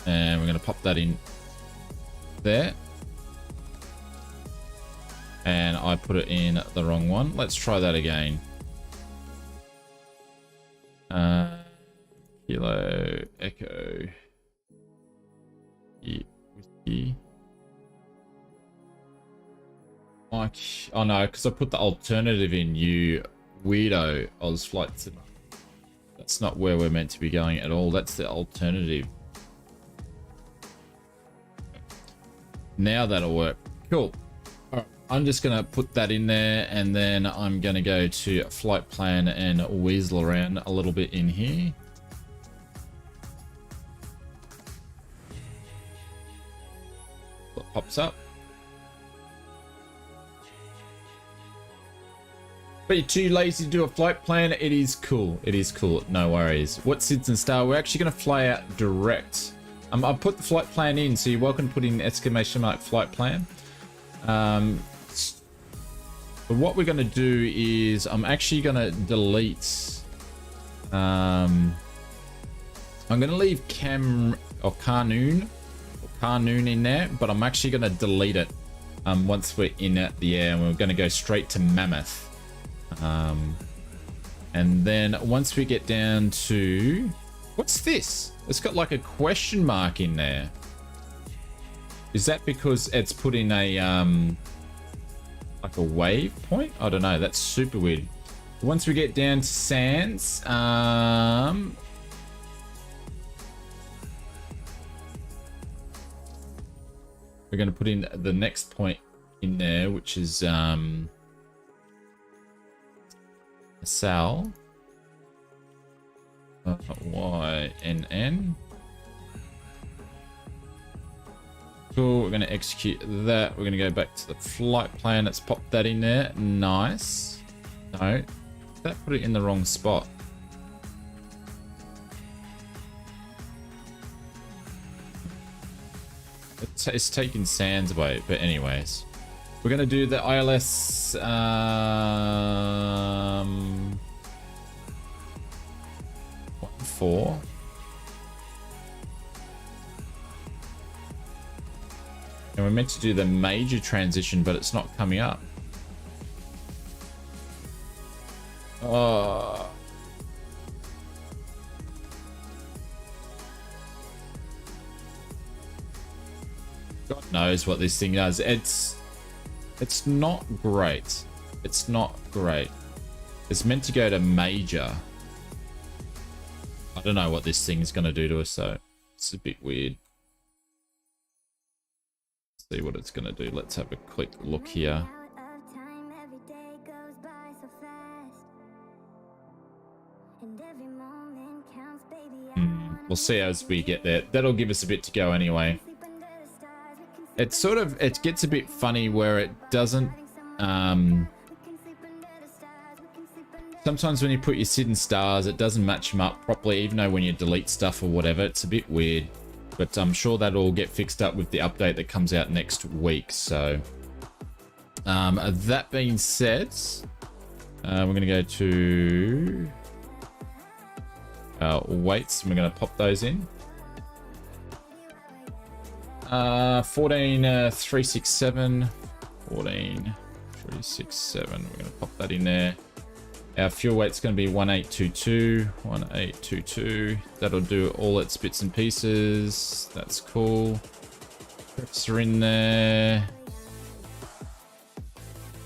And we're going to pop that in there. And I put it in the wrong one. Let's try that again. Kilo Echo Whiskey. Mike. Oh no, because I put the alternative in, you weirdo, ausflightsimmer. That's not where we're meant to be going at all. That's the alternative. Now that'll work. Cool. All right, I'm just going to put that in there, and then I'm going to go to flight plan and weasel around a little bit in here. What pops up? But you're too lazy to do a flight plan. It is cool. No worries. What's Sids and Star? We're actually going to fly out direct. I put the flight plan in, so you're welcome to put in exclamation mark flight plan. But what we're going to do is I'm actually going to delete. I'm going to leave CARNU in there, but I'm actually going to delete it once we're in at the air, and we're going to go straight to Mammoth. And then once we get down to, what's this? It's got like a question mark in there. Is that because it's put in a like a wave point? I don't know. That's super weird. Once we get down to Sands, we're going to put in the next point in there, which is Nassau. YNN. Cool, we're going to execute that. We're going to go back to the flight plan. Let's pop that in there. Nice. No, that put it in the wrong spot. It's taking Sands away, but anyways. We're going to do the ILS 4. And we're meant to do the major transition, but it's not coming up. Oh. God knows what this thing does. It's not great. It's not great. It's meant to go to major. I don't know what this thing is going to do to us, so it's a bit weird. see what it's going to do. Let's have a quick look here. We'll see as we get there. That'll give us a bit to go anyway. It's sort of, it gets a bit funny where it doesn't, sometimes when you put your SID and stars, it doesn't match them up properly, even though when you delete stuff or whatever, it's a bit weird. But I'm sure that'll get fixed up with the update that comes out next week. So, that being said, we're going to go to weights, and we're going to pop those in. 14,367. 14,367. We're going to pop that in there. Our fuel weight's going to be 1822. 1822. That'll do all its bits and pieces. That's cool. Trips are in there.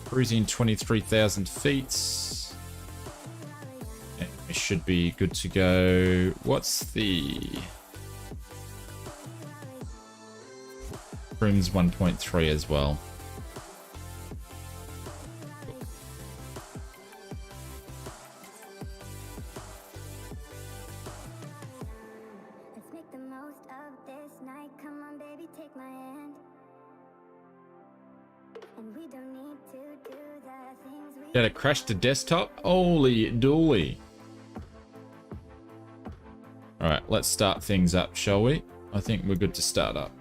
Cruising 23,000 feet. And we should be good to go. What's the... Trim's 1.3 as well. Let's make the most of this night. Come on, baby, take my hand. And we don't need to do the things we Did it crash the desktop? Holy dooly. Alright, let's start things up, shall we? I think we're good to start up.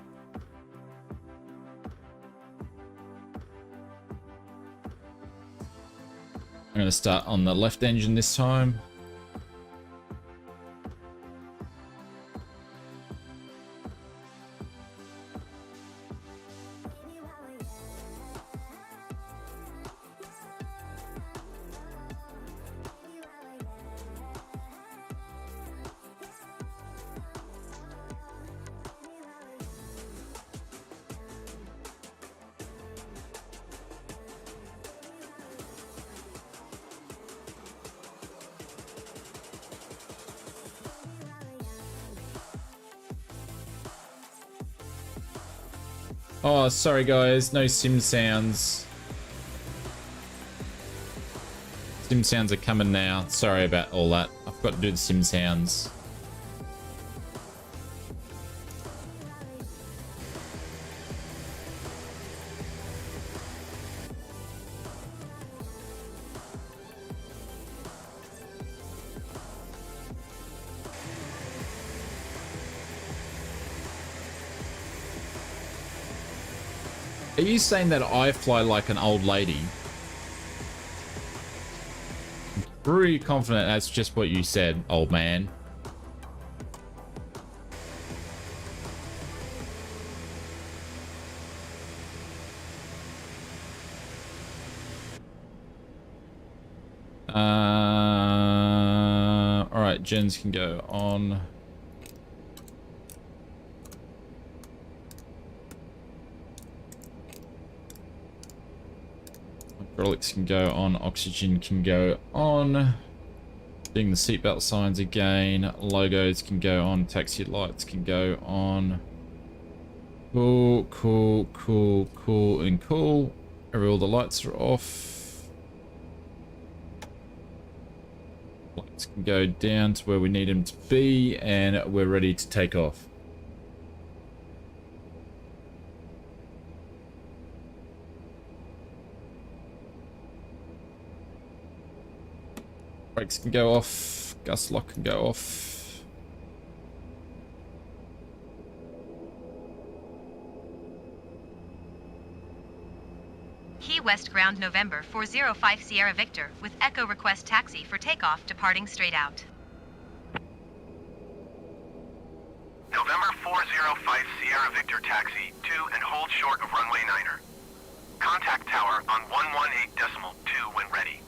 I'm going to start on the left engine this time. Oh, sorry guys, no sim sounds. Sim sounds are coming now. Sorry about all that. I forgot to do the sim sounds. Are you saying that I fly like an old lady? I'm pretty confident that's just what you said, old man. All right, gens can go on. Hydraulics can go on, oxygen can go on. Doing the seatbelt signs again. Logos can go on, taxi lights can go on. Cool, cool, cool, cool, and cool. All the lights are off. Lights can go down to where we need them to be, and we're ready to take off. Brakes can go off, gas lock can go off. Key West Ground November 405 Sierra Victor with Echo request taxi for takeoff departing straight out. November 405 Sierra Victor taxi 2 and hold short of runway 9er. Contact tower on 118.2 when ready.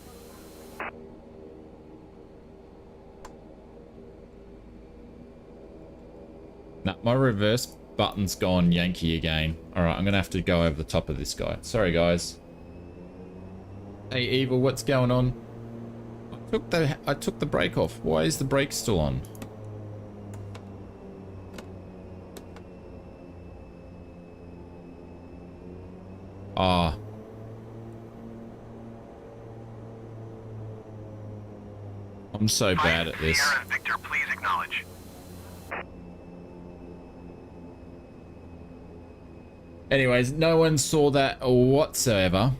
Nah, my reverse button's gone Yankee again. Alright, I'm gonna have to go over the top of this guy. Sorry, guys. Hey, Evil, what's going on? I took the brake off. Why is the brake still on? Ah. I'm so bad at this. Sierra and Victor, please acknowledge. Anyways, no one saw that whatsoever.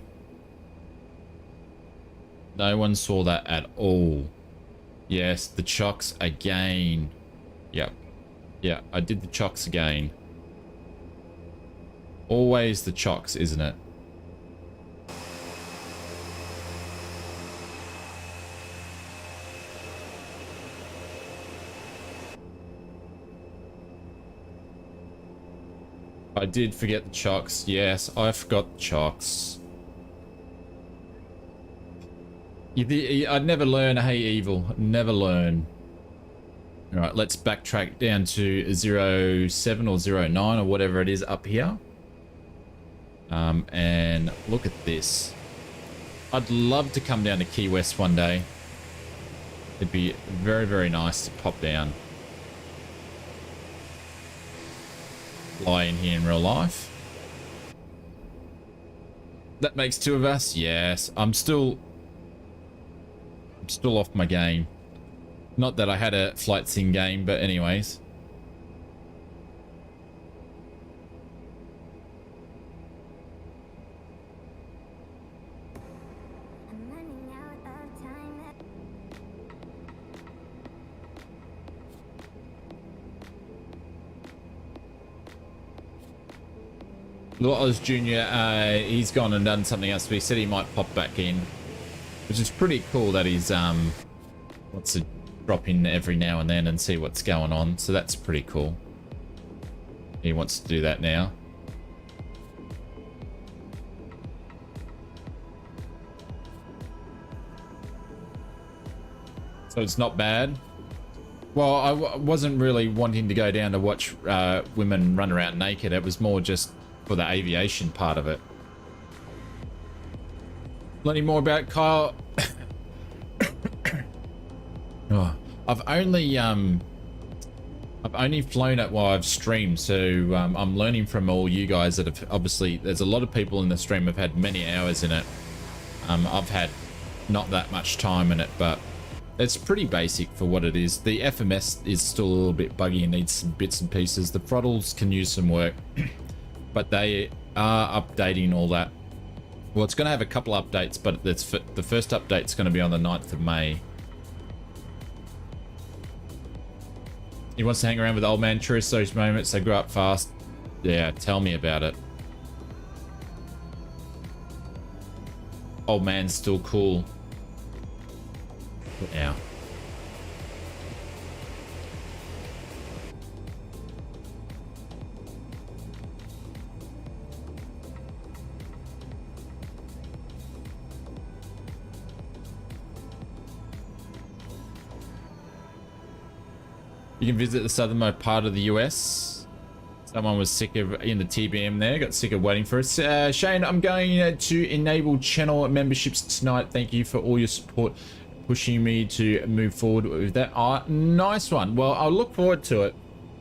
No one saw that at all. Yes, the chocks again. Yep. Yeah, I did the chocks again. Always the chocks, isn't it? I did forget the chocks. Yes, I forgot the chocks. I'd never learn, hey evil. Never learn. Alright, let's backtrack down to 07 or 09 or whatever it is up here. And look at this. I'd love to come down to Key West one day. It'd be very, very nice to pop down. Fly in here in real life. That makes two of us. Yes, I'm still off my game. Not that I had a flight sim game, but anyways. I'm running out of time. Lotto's Jr., he's gone and done something else, but he said he might pop back in. Which is pretty cool that he's wants to drop in every now and then and see what's going on. So that's pretty cool. He wants to do that now. So it's not bad. Well, I wasn't really wanting to go down to watch women run around naked. It was more just for the aviation part of it. Learning more about Kyle. Oh, I've only flown it while I've streamed, so I'm learning from all you guys that have obviously. There's a lot of people in the stream have had many hours in it. I've had not that much time in it, but it's pretty basic for what it is. The FMS is still a little bit buggy and needs some bits and pieces. The throttles can use some work, but they are updating all that. Well, it's going to have a couple updates, but the first update's going to be on the 9th of May. He wants to hang around with old man tourists, those moments, they grow up fast. Yeah, tell me about it. Old man's still cool. Yeah. You can visit the southernmost part of the US. Someone was sick of in the TBM there, got sick of waiting for us. Shane, I'm going to enable channel memberships tonight. Thank you for all your support, pushing me to move forward with that. Nice one. Well, I'll look forward to it.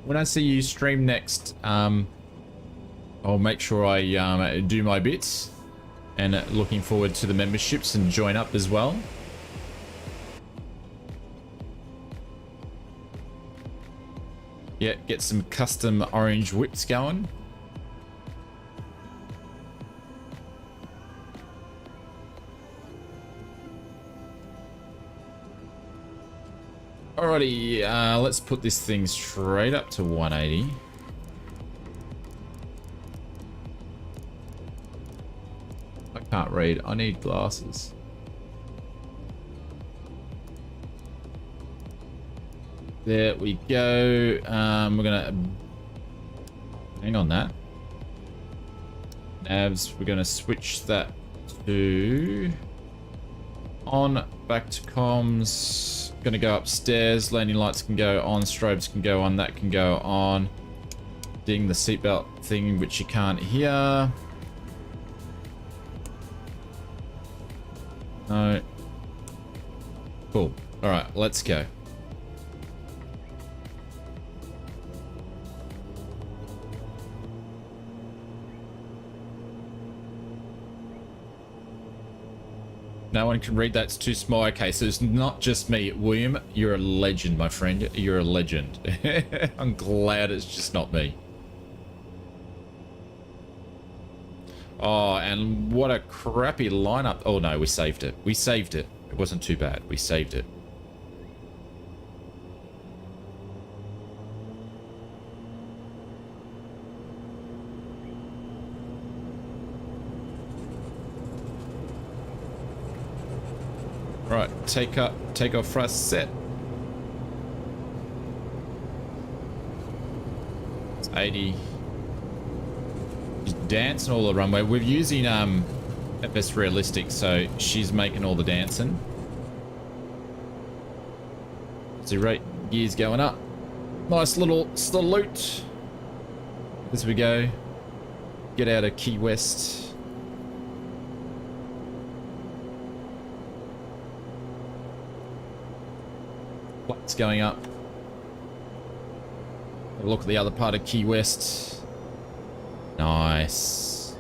When I see you stream next, I'll make sure I do my bits. And looking forward to the memberships and join up as well. Yeah, get some custom orange whips going. Alrighty, let's put this thing straight up to 180. I can't read. I need glasses. There we go. We're gonna hang on that. Navs, we're gonna switch that to on, back to comms. Gonna go upstairs. Landing lights can go on, strobes can go on, that can go on. Ding the seatbelt thing, which you can't hear. No. Cool. All right, let's go. No one can read that. It's too small. Okay, so it's not just me. William, you're a legend, my friend. You're a legend. I'm glad it's just not me. Oh, and what a crappy lineup. Oh, no, we saved it. We saved it. It wasn't too bad. We saved it. Right, Takeoff for us set. It's 80. She's dancing all the runway. We're using FS Realistic, so she's making all the dancing. Zero gears going up. Nice little salute as we go. Get out of Key West. Lights going up. Have a look at the other part of Key West. Nice.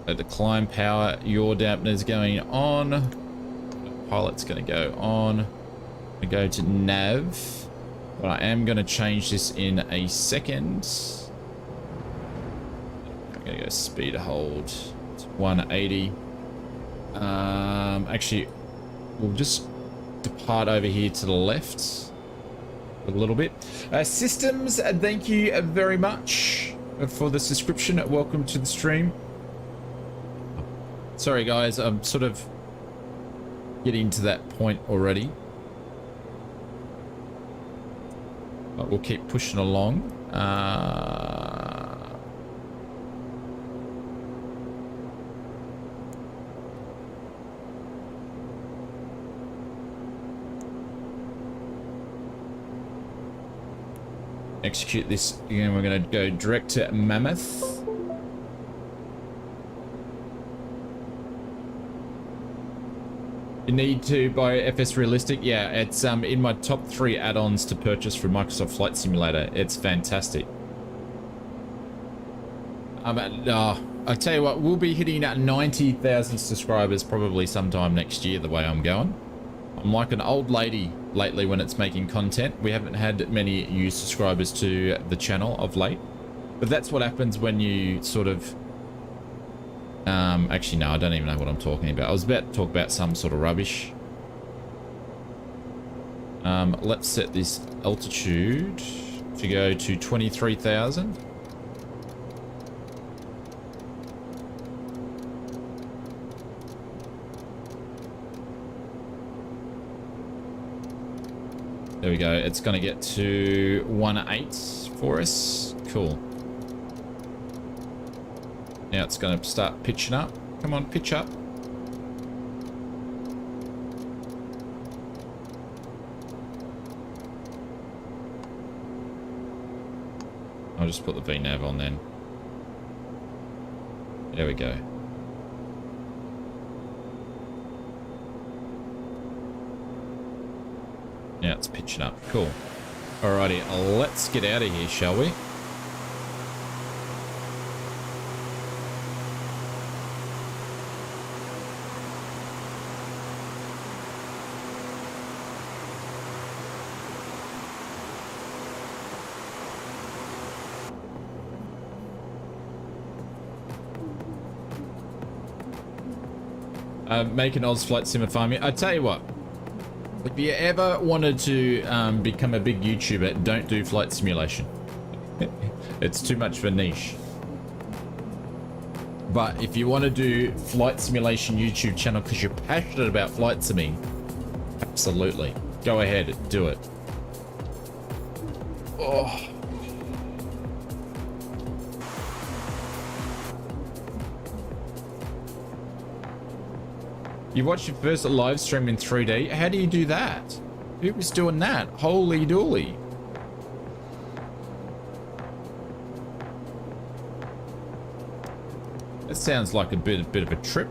Let the climb power, yaw dampener's going on. The pilot's going to go on. I go to nav. But I am going to change this in a second. I'm going to go speed hold. 180. Actually, we'll just depart over here to the left a little bit. Systems, thank you very much for the subscription. Welcome to the stream. Sorry guys, I'm sort of getting to that point already, but we'll keep pushing along. Execute this again. We're going to go direct to Mammoth. You need to buy FS Realistic. Yeah, it's in my top 3 add-ons to purchase for Microsoft Flight Simulator. It's fantastic. I tell you what, we'll be hitting 90,000 subscribers probably sometime next year the way I'm going. I'm like an old lady lately when it's making content. We haven't had many new subscribers to the channel of late, but that's what happens when you sort of actually no, I don't even know what I'm talking about. I was about to talk about some sort of rubbish. Let's set this altitude to go to 23,000. There we go. It's going to get to 1.8 for us. Cool. Now it's going to start pitching up. Come on, pitch up. I'll just put the VNAV on then. There we go. Now it's pitching up. Cool. Alrighty, let's get out of here, shall we? Make an Oz flight simmer farming. I tell you what, if you ever wanted to become a big YouTuber, don't do flight simulation. It's too much of a niche. But if you want to do flight simulation YouTube channel because you're passionate about flight simming, absolutely. Go ahead, do it. Oh. You watched your first live stream in 3D. How do you do that? Who was doing that? Holy dooly. That sounds like a bit of a trip.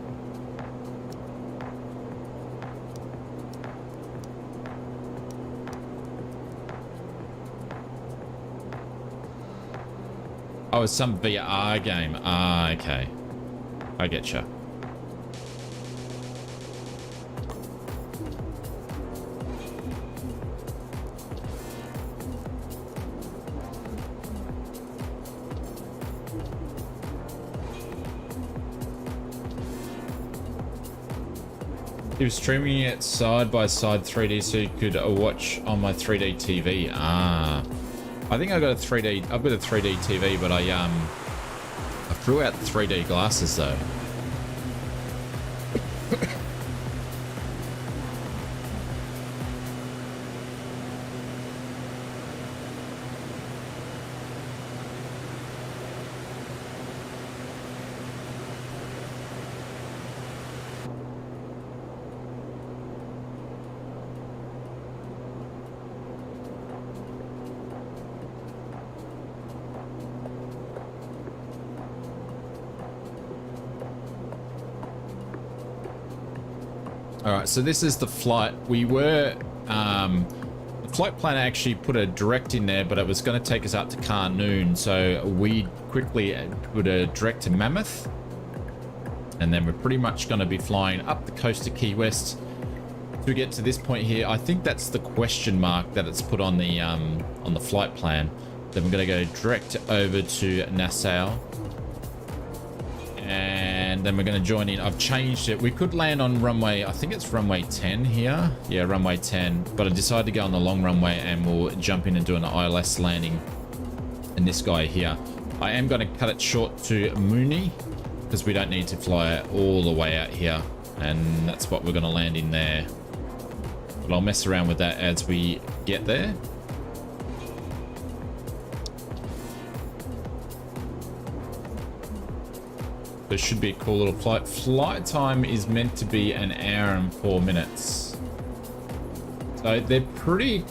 Oh, it's some VR game. Ah, okay. I getcha. He was streaming it side by side 3D so you could watch on my 3D TV. Ah, I think I got a 3D. I've got a 3D TV, but I threw out the 3D glasses though. All right, so this is the flight. We were, the flight planner actually put a direct in there, but it was going to take us out to CARNU, so we quickly put a direct to Mammoth, and then we're pretty much going to be flying up the coast of Key West to get to this point here. I think that's the question mark that it's put on the flight plan. Then we're going to go direct over to Nassau. And then we're going to join in. I've changed it. We could land on runway, I think it's runway 10 here. Yeah, runway 10. But I decided to go on the long runway and we'll jump in and do an ILS landing in this guy here. I am going to cut it short to MYNN because we don't need to fly it all the way out here. And that's what we're going to land in there. But I'll mess around with that as we get there. There should be a cool little flight. Flight time is meant to be 1 hour and 4 minutes. So they're pretty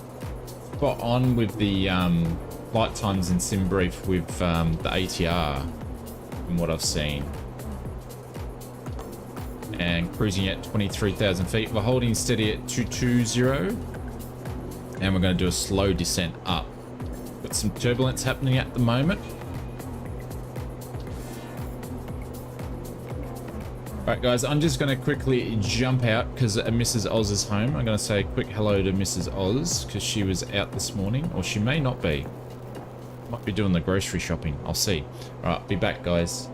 spot on with the flight times in SimBrief with the ATR from what I've seen. And cruising at 23,000 feet. We're holding steady at 220. And we're going to do a slow descent up. Got some turbulence happening at the moment. Alright guys, I'm just going to quickly jump out because Mrs. Oz is home. I'm going to say a quick hello to Mrs. Oz because she was out this morning, or she may not be. Might be doing the grocery shopping. I'll see. Alright, be back guys.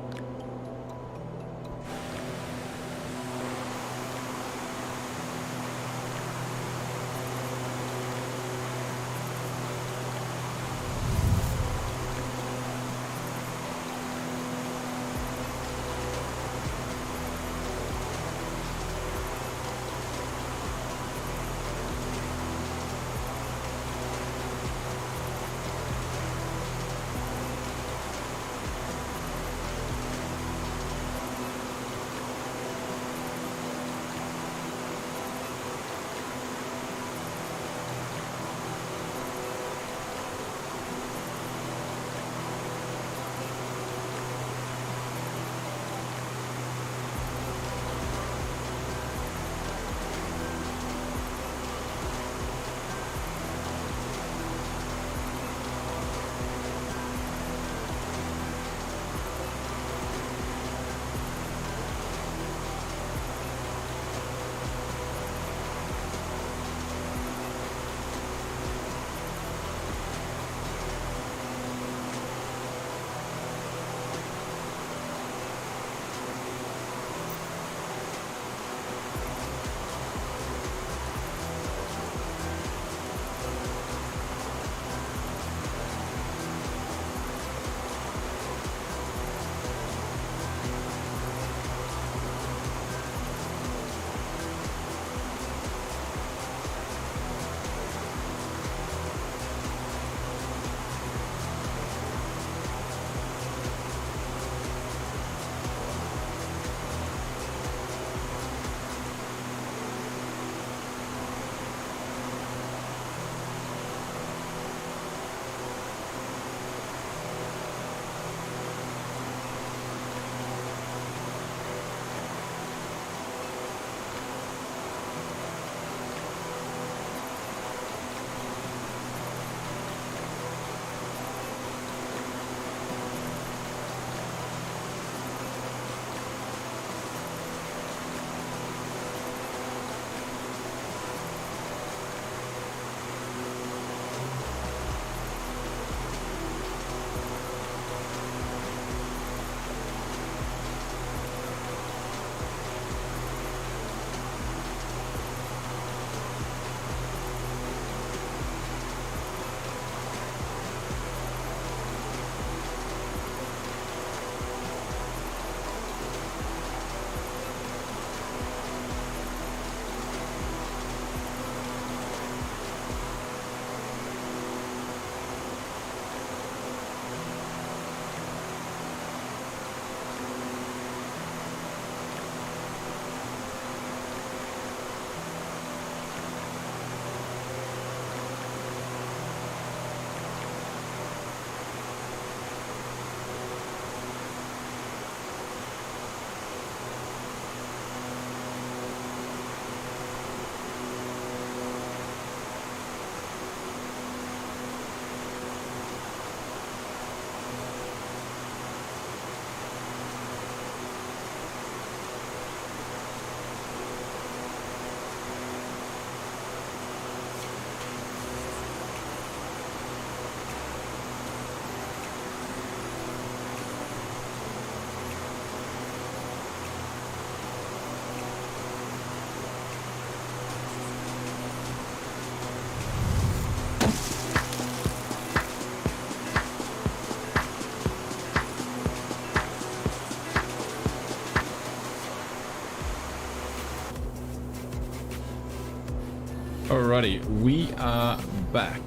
Alrighty, we are back.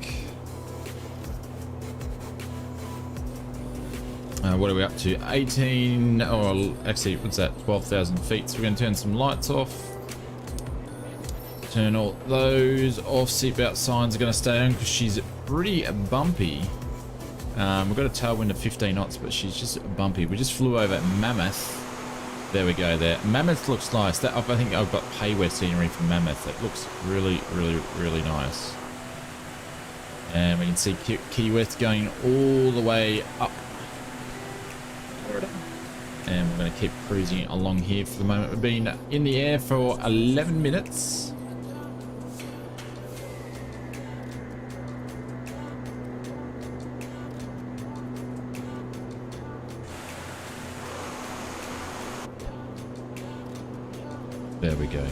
What are we up to? 18, or actually, what's that? 12,000 feet. So we're going to turn some lights off. Turn all those off. Seatbelt signs are going to stay on because she's pretty bumpy. We've got a tailwind of 15 knots, but she's just bumpy. We just flew over Mammoth. There we go there. Mammoth looks nice. That, I think I've got payware scenery from Mammoth. It looks really, really, really nice. And we can see Key West going all the way up. And we're going to keep cruising along here for the moment. We've been in the air for 11 minutes. There we go.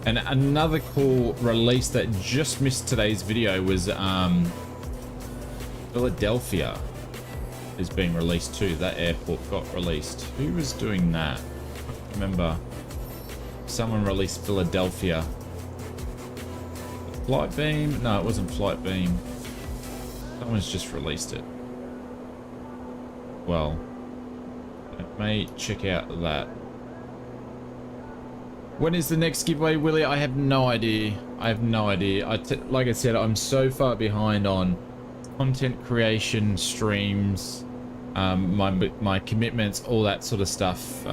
And another cool release that just missed today's video was Philadelphia is being released too. That airport got released. Who was doing that? I remember someone released Philadelphia. Flight Beam? No, it wasn't Flight Beam. Someone's just released it. Well, I may check out that. When is the next giveaway, Willie? I have no idea. I have no idea. Like I said, I'm so far behind on content creation, streams, my commitments, all that sort of stuff.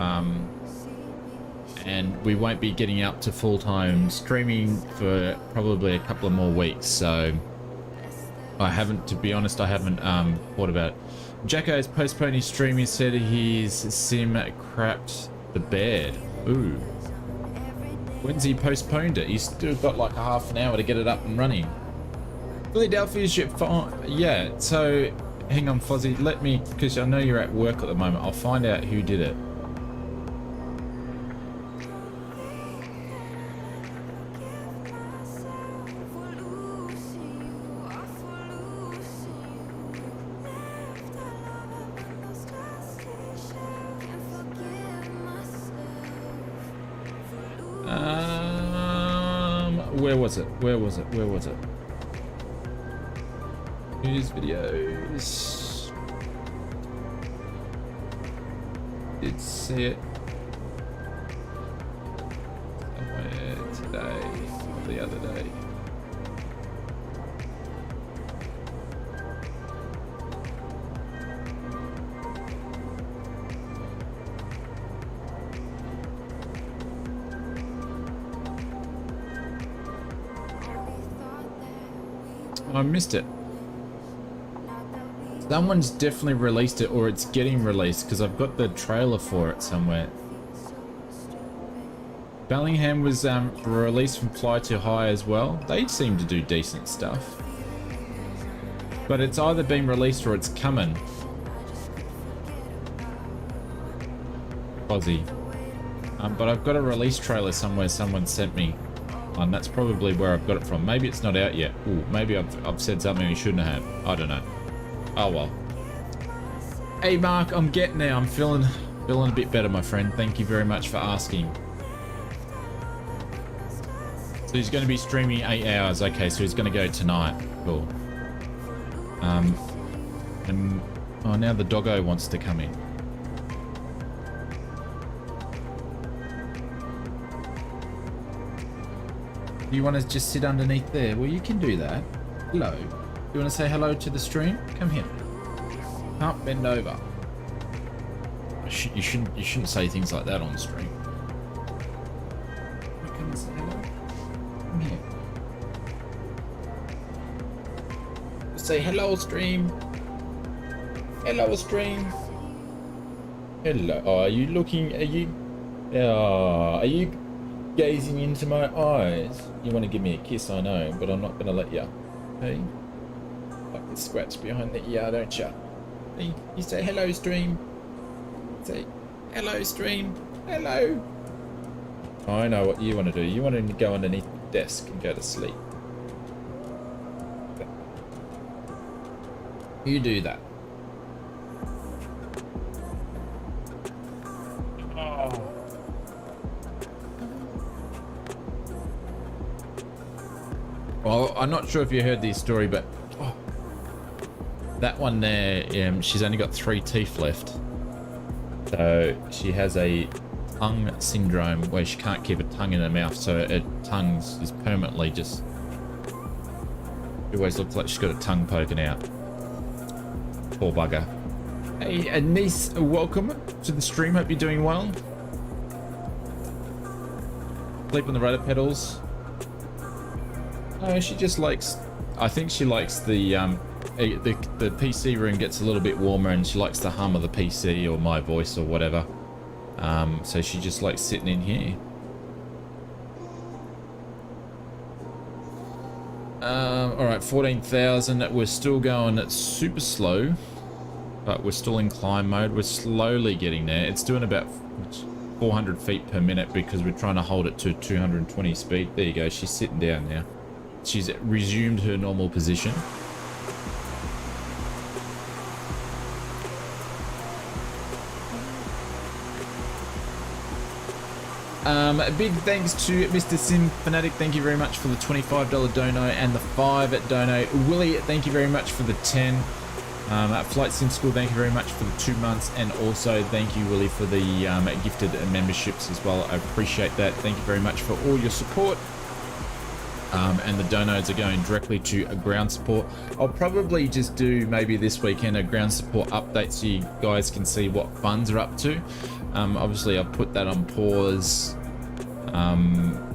And we won't be getting up to full-time streaming for probably a couple of more weeks. So I haven't, to be honest, I haven't thought about it. Jacko has postponed his stream. He said his sim crapped the bed. Ooh. When's he postponed it? He's still got like a half an hour to get it up and running. Philadelphia's ship fine. Yeah, so hang on, Fozzie. Let me, because I know you're at work at the moment. I'll find out who did it. Where was it? Where was it? Where was it? News videos. Did see it somewhere today or the other day. I missed it. Someone's definitely released it, or it's getting released, because I've got the trailer for it somewhere. Bellingham was released from Fly Too High as well. They seem to do decent stuff. But it's either been released or it's coming. Aussie. But I've got a release trailer somewhere someone sent me. And that's probably where I've got it from. Maybe it's not out yet. Ooh, maybe I've said something I shouldn't have. I don't know. Oh well. Hey Mark, I'm getting there. I'm feeling a bit better, my friend. Thank you very much for asking. So he's going to be streaming 8 hours. Okay, so he's going to go tonight. Cool. And oh, now the doggo wants to come in. Do you want to just sit underneath there? Well, you can do that. Hello. You want to say hello to the stream? Come here. Can't bend over. You shouldn't say things like that on stream. Come and say hello. Come here. Say hello, stream. Hello, stream. Hello. Oh, are you looking? Are you? Are you gazing into my eyes? You want to give me a kiss, I know, but I'm not going to let you. Hey, like the scratch behind the ear, don't you? Hey, you say hello, stream. Say hello, stream. Hello. I know what you want to do. You want to go underneath the desk and go to sleep. You do that. Well, I'm not sure if you heard this story, but that one there, she's only got 3 teeth left. So she has a tongue syndrome where she can't keep her tongue in her mouth, so her tongue is permanently just... It always looks like she's got a tongue poking out. Poor bugger. Hey, Anise, welcome to the stream. Hope you're doing well. Sleep on the rotor pedals. No, she just likes... I think she likes the PC room gets a little bit warmer and she likes the hum of the PC or my voice or whatever. So she just likes sitting in here. Alright, 14,000. We're still going at super slow, but we're still in climb mode. We're slowly getting there. It's doing about 400 feet per minute because we're trying to hold it to 220 speed. There you go. She's sitting down now. She's resumed her normal position. A big thanks to Mr. Sim Fanatic. Thank you very much for the $25 dono and the $5 dono. Willie, thank you very much for the 10. At Flight Sim School, thank you very much for the 2 months, and also thank you, Willie, for the gifted memberships as well. I appreciate that. Thank you very much for all your support. And the donos are going directly to a ground support. I'll probably just do maybe this weekend a ground support update so you guys can see what funds are up to. Obviously I've put that on pause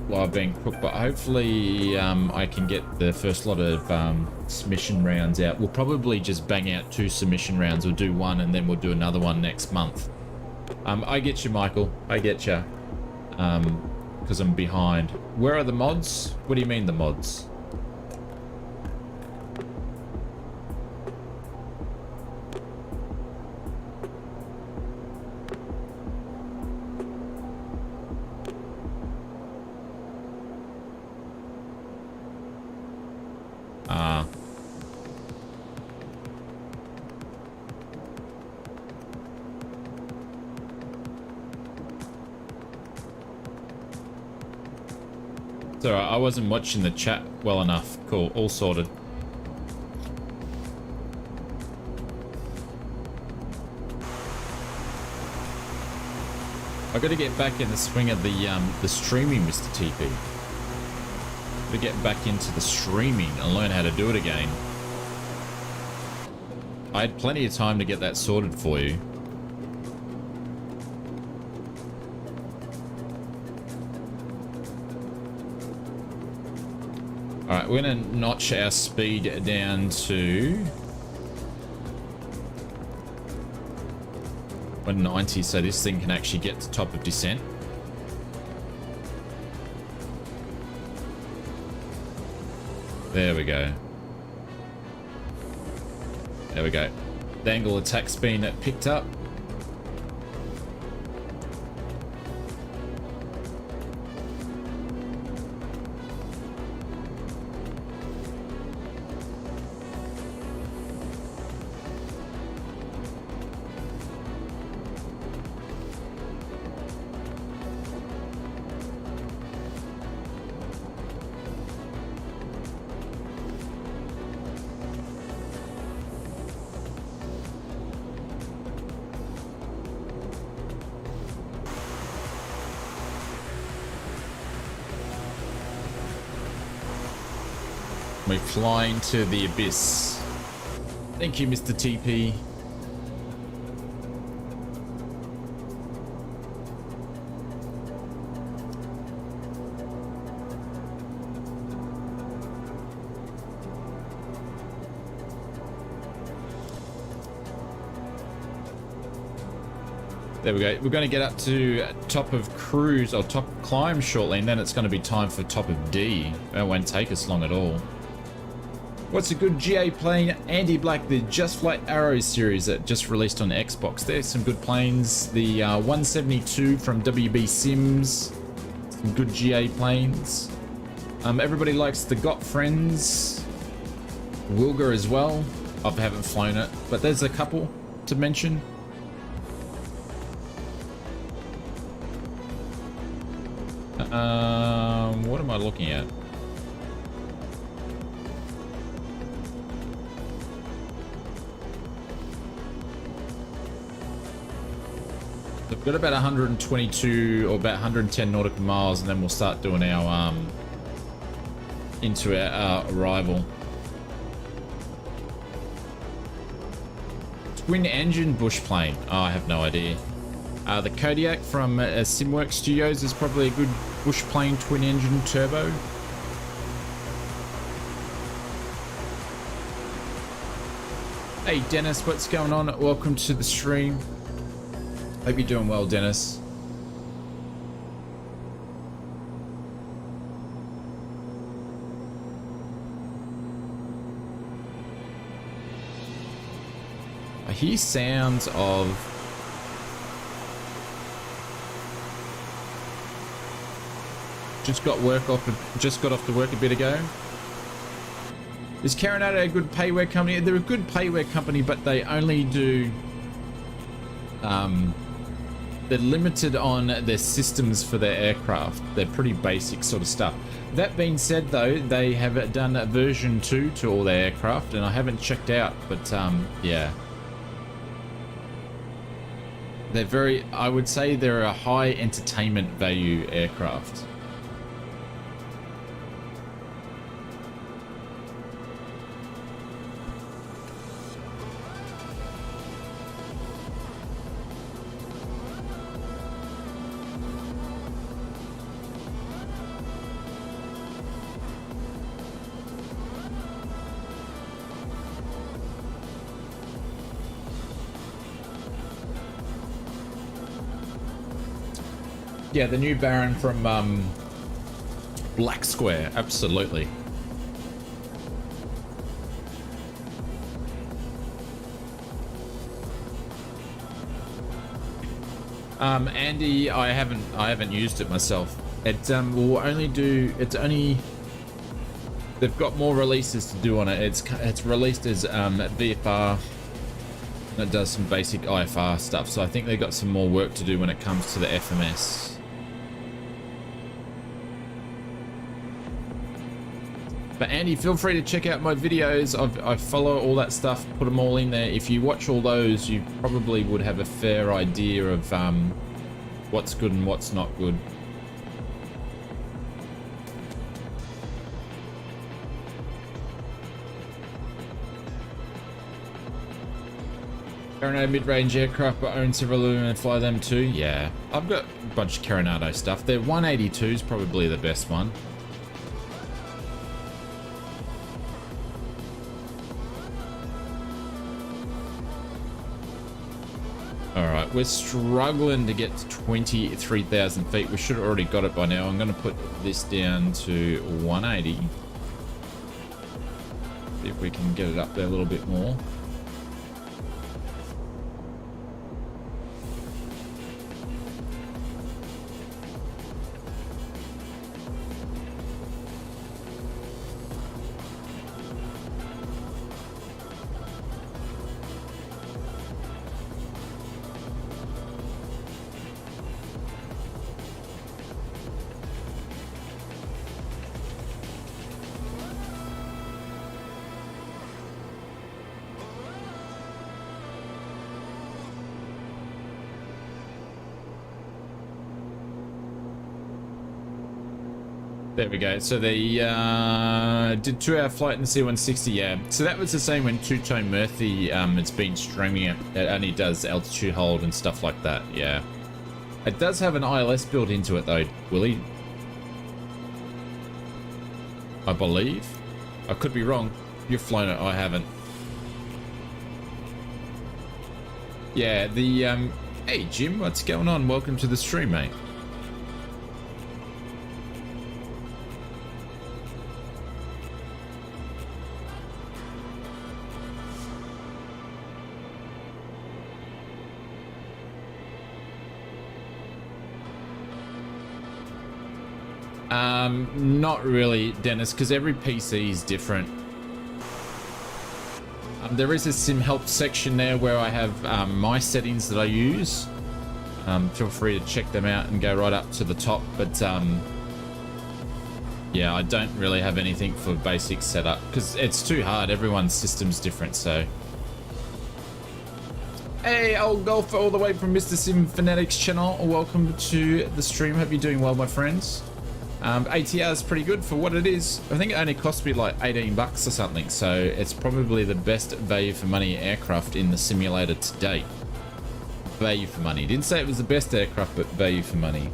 while I've been cooked, but hopefully I can get the first lot of submission rounds out. We'll probably just bang out 2 submission rounds. We'll do 1 and then we'll do another one next month. I get you, Michael. I get you. Because I'm behind. Where are the mods? What do you mean the mods? It's alright, I wasn't watching the chat well enough. Cool, all sorted. I gotta get back in the swing of the streaming, Mr. TP. Gotta get back into the streaming and learn how to do it again. I had plenty of time to get that sorted for you. Alright, we're going to notch our speed down to 190 so this thing can actually get to top of descent. There we go. There we go. The angle attack's been picked up. We're flying to the abyss. Thank you, Mr. TP. There we go. We're going to get up to top of cruise or top climb shortly, and then it's going to be time for top of D. It won't take us long at all. What's a good GA plane? Andy Black, the Just Flight Arrows series that just released on Xbox. There's some good planes. The 172 from WB Sims. Some good GA planes. Everybody likes the Got Friends. Wilga as well. I haven't flown it, but there's a couple to mention. What am I looking at? We've got about 122 or about 110 nautical miles, and then we'll start doing our into our arrival. Twin engine bush plane. Oh, I have no idea. The Kodiak from Simworks Studios is probably a good bush plane twin engine turbo. Hey Dennis, what's going on? Welcome to the stream. Hope you're doing well, Dennis. I hear sounds of just got off to work a bit ago. Is KARNU a good payware company? They're a good payware company, but they only do they're limited on their systems for their aircraft. They're pretty basic sort of stuff. That being said, though, they have done a version 2 to all their aircraft, and I haven't checked out, but yeah. They're very, I would say they're a high entertainment value aircraft. Yeah, the new Baron from Black Square, absolutely. Andy, I haven't used it myself. It will only do. It's only. They've got more releases to do on it. It's released as VFR. It does some basic IFR stuff, so I think they've got some more work to do when it comes to the FMS. But Andy, feel free to check out my videos. I follow all that stuff, put them all in there. If you watch all those, you probably would have a fair idea of what's good and what's not good. KARNU mid-range aircraft, but own several of them and fly them too. Yeah, I've got a bunch of KARNU stuff. Their 182 is probably the best one. Alright, we're struggling to get to 23,000 feet. We should have already got it by now. I'm going to put this down to 180. See if we can get it up there a little bit more. There we go. So they did 2-hour flight in the C-160. Yeah. So that was the same when Two-Tone Murphy it's been streaming it. It only does altitude hold and stuff like that. Yeah. It does have an ILS built into it though, Willie. I believe. I could be wrong. You've flown it. I haven't. Yeah. The hey Jim, what's going on? Welcome to the stream, mate. Not really, Dennis, because every PC is different. There is a sim help section there where I have my settings that I use. Feel free to check them out and go right up to the top. But yeah, I don't really have anything for basic setup because it's too hard. Everyone's system's different, so. Hey, old golfer all the way from Mr. Sim Fanatics channel. Welcome to the stream. Hope you're doing well, my friends. ATR is pretty good for what it is. I think it only cost me like 18 bucks or something, so it's probably the best value for money aircraft in the simulator to date. Value for money. Didn't say it was the best aircraft, but value for money.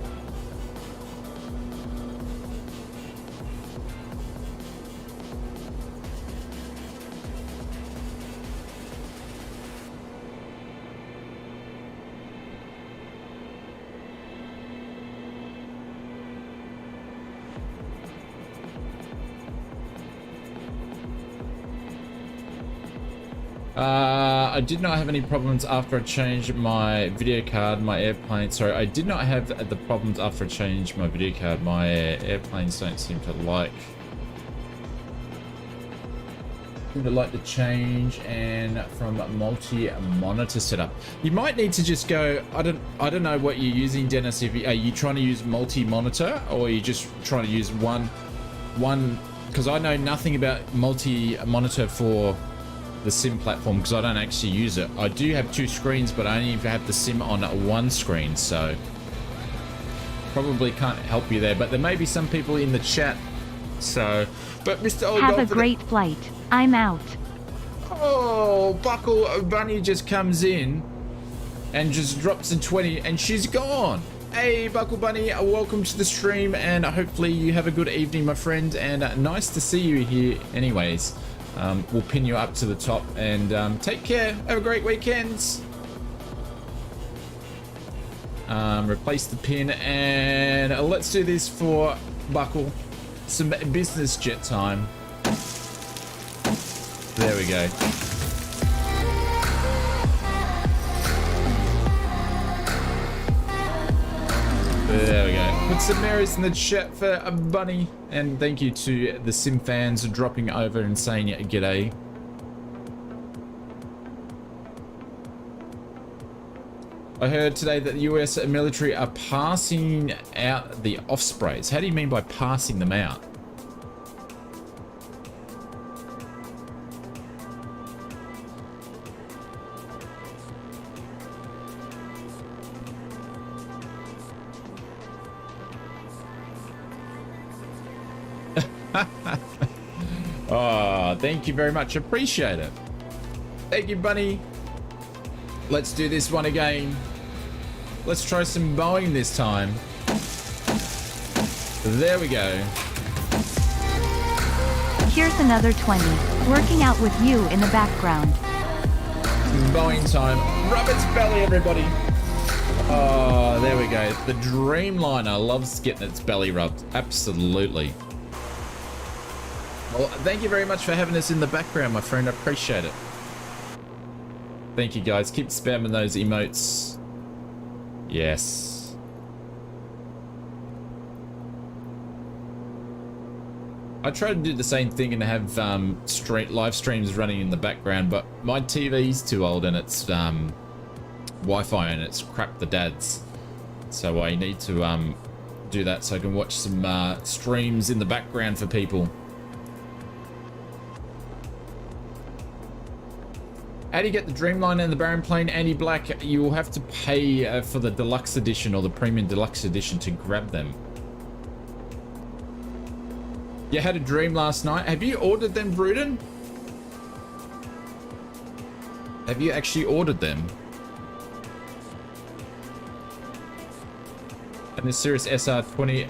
I did not have any problems after I changed my video card, my airplane. Sorry, I did not have the problems after I changed my video card. My airplanes don't seem to like the change and from multi-monitor setup. You might need to just go. I don't know what you're using, Dennis. If are you trying to use multi-monitor or are you just trying to use one? Because I know nothing about multi-monitor for the sim platform because I don't actually use it. I do have two screens, but I only have the sim on one screen, so probably can't help you there. But there may be some people in the chat. So, but Mr. Old Have a great flight. I'm out. Oh, Buckle Bunny just comes in and just drops a 20 and she's gone. Hey, Buckle Bunny, welcome to the stream and hopefully you have a good evening, my friend, and nice to see you here anyways. We'll pin you up to the top and take care. Have a great weekend. Replace the pin and let's do this for Buckle. Some business jet time. There we go. There we go. Put some Marys in the chat for a bunny. And thank you to the sim fans dropping over and saying g'day. I heard today that the US military are passing out the Ospreys. How do you mean by passing them out? Oh, thank you very much. Appreciate it. Thank you, Bunny. Let's do this one again. Let's try some Boeing this time. There we go. Here's another 20. Working out with you in the background. Boeing time. Rub its belly, everybody. Oh, there we go. The Dreamliner loves getting its belly rubbed. Absolutely. Well, thank you very much for having us in the background, my friend. I appreciate it. Thank you, guys. Keep spamming those emotes. Yes. I try to do the same thing and have live streams running in the background, but my TV's too old and it's Wi-Fi and it's crap the dads. So I need to do that so I can watch some streams in the background for people. How do you get the Dreamliner and the Baron plane, Andy Black? You will have to pay for the deluxe edition or the premium deluxe edition to grab them. You had a dream last night. Have you ordered them, Bruden? Have you actually ordered them? And the Cirrus SR20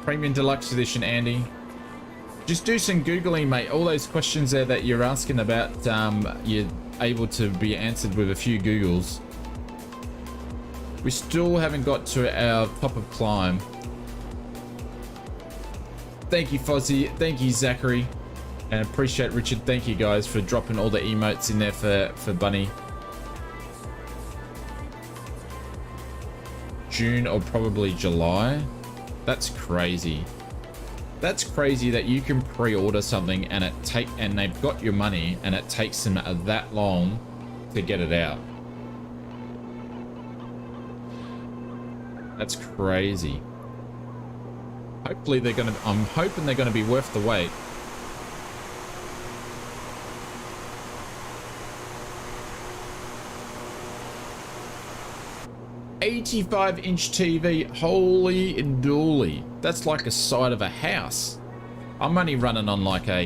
premium deluxe edition, Andy. Just do some Googling, mate. All those questions there that you're asking about, you're able to be answered with a few Googles. We still haven't got to our top of climb. Thank you, Fozzie. Thank you, Zachary. And appreciate Richard. Thank you, guys, for dropping all the emotes in there for Bunny. June or probably July. That's crazy. That's crazy that you can pre-order something and they've got your money and it takes them that long to get it out. That's crazy. Hopefully I'm hoping they're gonna be worth the wait. "85-inch TV, holy dooly. That's like a side of a house. I'm only running on like a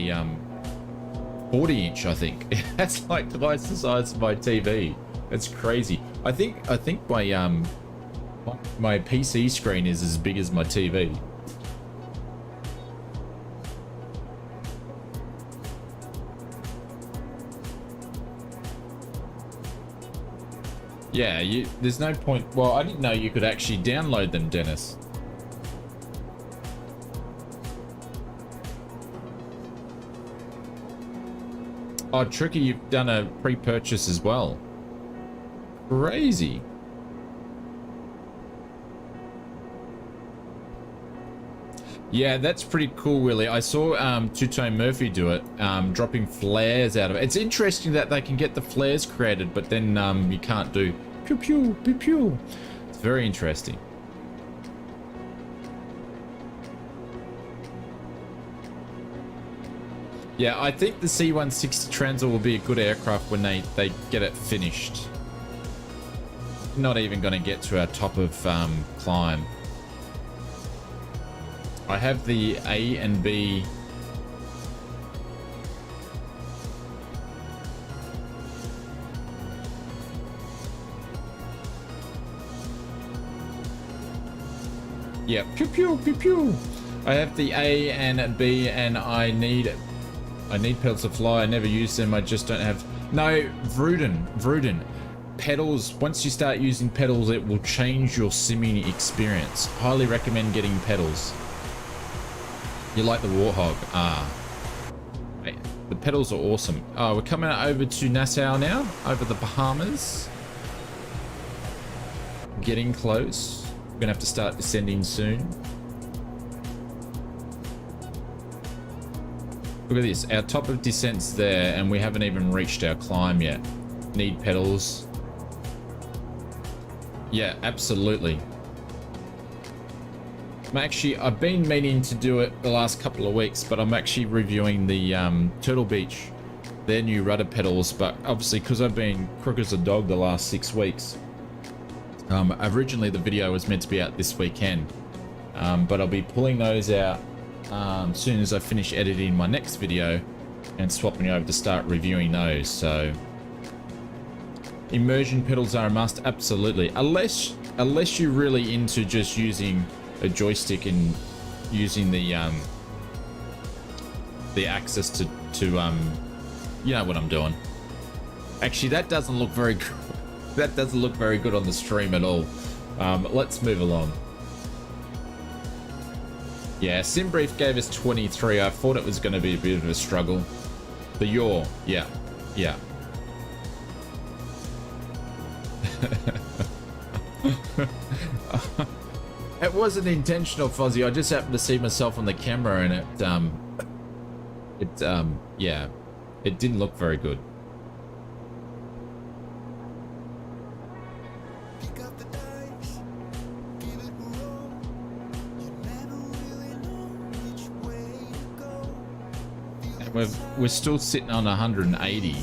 40-inch, I think. That's like twice the size of my TV. That's crazy. I think my PC screen is as big as my TV. Yeah, there's no point. Well, I didn't know you could actually download them, Dennis. Oh, Tricky, you've done a pre-purchase as well. Crazy. Yeah, that's pretty cool, Willie. I saw Two-Tone Murphy do it, dropping flares out of it. It's interesting that they can get the flares created, but then you can't do pew pew pew pew. It's very interesting. Yeah, I think the C-160 Transit will be a good aircraft when they get it finished. Not even going to get to our top of climb. I have the A and B. Yeah, pew pew pew pew. I have the A and B, and I need pedals to fly. I never use them. I just don't have. No, Vruden. Pedals. Once you start using pedals, it will change your simming experience. Highly recommend getting pedals. You like the Warthog? Ah. The pedals are awesome. Oh, we're coming over to Nassau now, over the Bahamas. Getting close. We're gonna have to start descending soon. Look at this. Our top of descent's there, and we haven't even reached our climb yet. Need pedals. Yeah, absolutely. I've been meaning to do it the last couple of weeks, but I'm actually reviewing the Turtle Beach, their new rudder pedals, but obviously because I've been crook as a dog the last 6 weeks, originally the video was meant to be out this weekend, but I'll be pulling those out as soon as I finish editing my next video and swapping over to start reviewing those. So immersion pedals are a must, absolutely, unless you're really into just using a joystick and using the access to you know what I'm doing. Actually, that doesn't look very good. That doesn't look very good on the stream at all. Let's move along. Yeah, SimBrief gave us 23. I thought it was going to be a bit of a struggle. The yaw, yeah. It wasn't intentional, Fozzie. I just happened to see myself on the camera, and yeah, it didn't look very good. And we're still sitting on 180.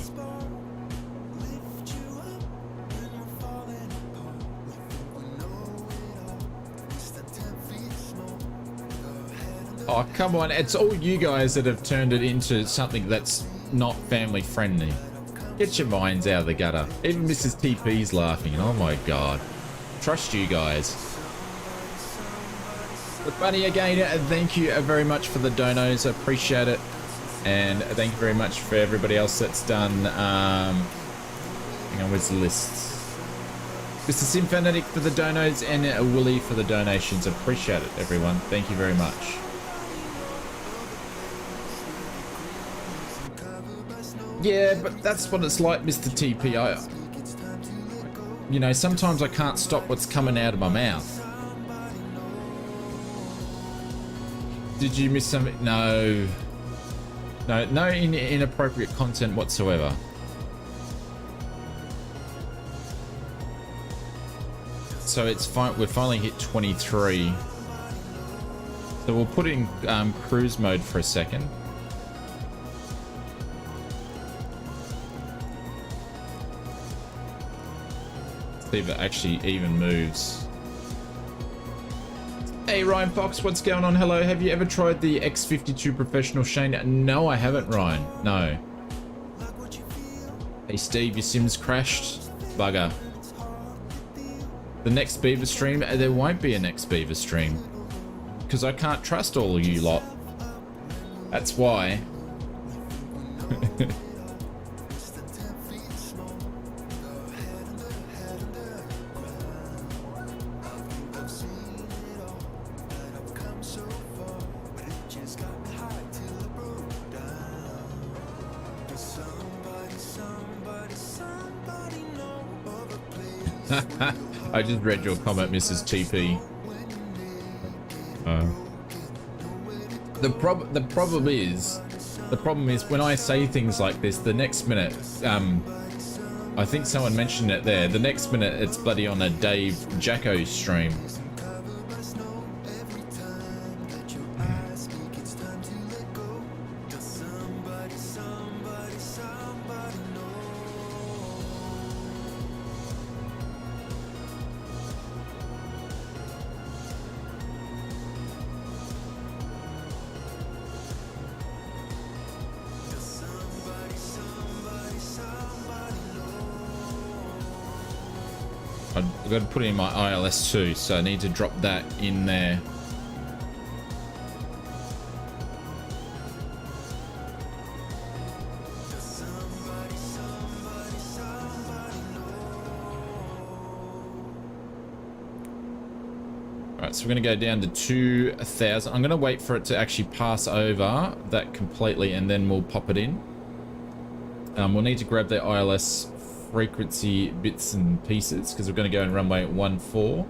Oh, come on. It's all you guys that have turned it into something that's not family friendly. Get your minds out of the gutter. Even Mrs. TP's laughing. Oh my god. Trust you guys. But Bunny, again, thank you very much for the donos. I appreciate it. And thank you very much for everybody else that's done. Hang on, where's the list? Mr. Simfanatic for the donos and Willie for the donations. Appreciate it, everyone. Thank you very much. Yeah, but that's what it's like, Mr. TP. You know, sometimes I can't stop what's coming out of my mouth. Did you miss some? No. No inappropriate content whatsoever. So it's fine. We've finally hit 23. So we'll put in cruise mode for a second. See if it actually even moves. Hey Ryan Fox, what's going on? Hello, have you ever tried the X52 Professional Shane? No, I haven't, Ryan. No. Hey Steve, your Sims crashed? Bugger. The next Beaver stream? There won't be a next Beaver stream. Because I can't trust all of you lot. That's why. I just read your comment, Mrs. TP. The problem is when I say things like this, the next minute, I think someone mentioned it there. The next minute, it's bloody on a Dave Jacko stream. I've got to put it in my ILS too, so I need to drop that in there. Alright, so we're going to go down to 2,000. I'm going to wait for it to actually pass over that completely and then we'll pop it in. We'll need to grab the ILS frequency bits and pieces because we're going to go in runway 14.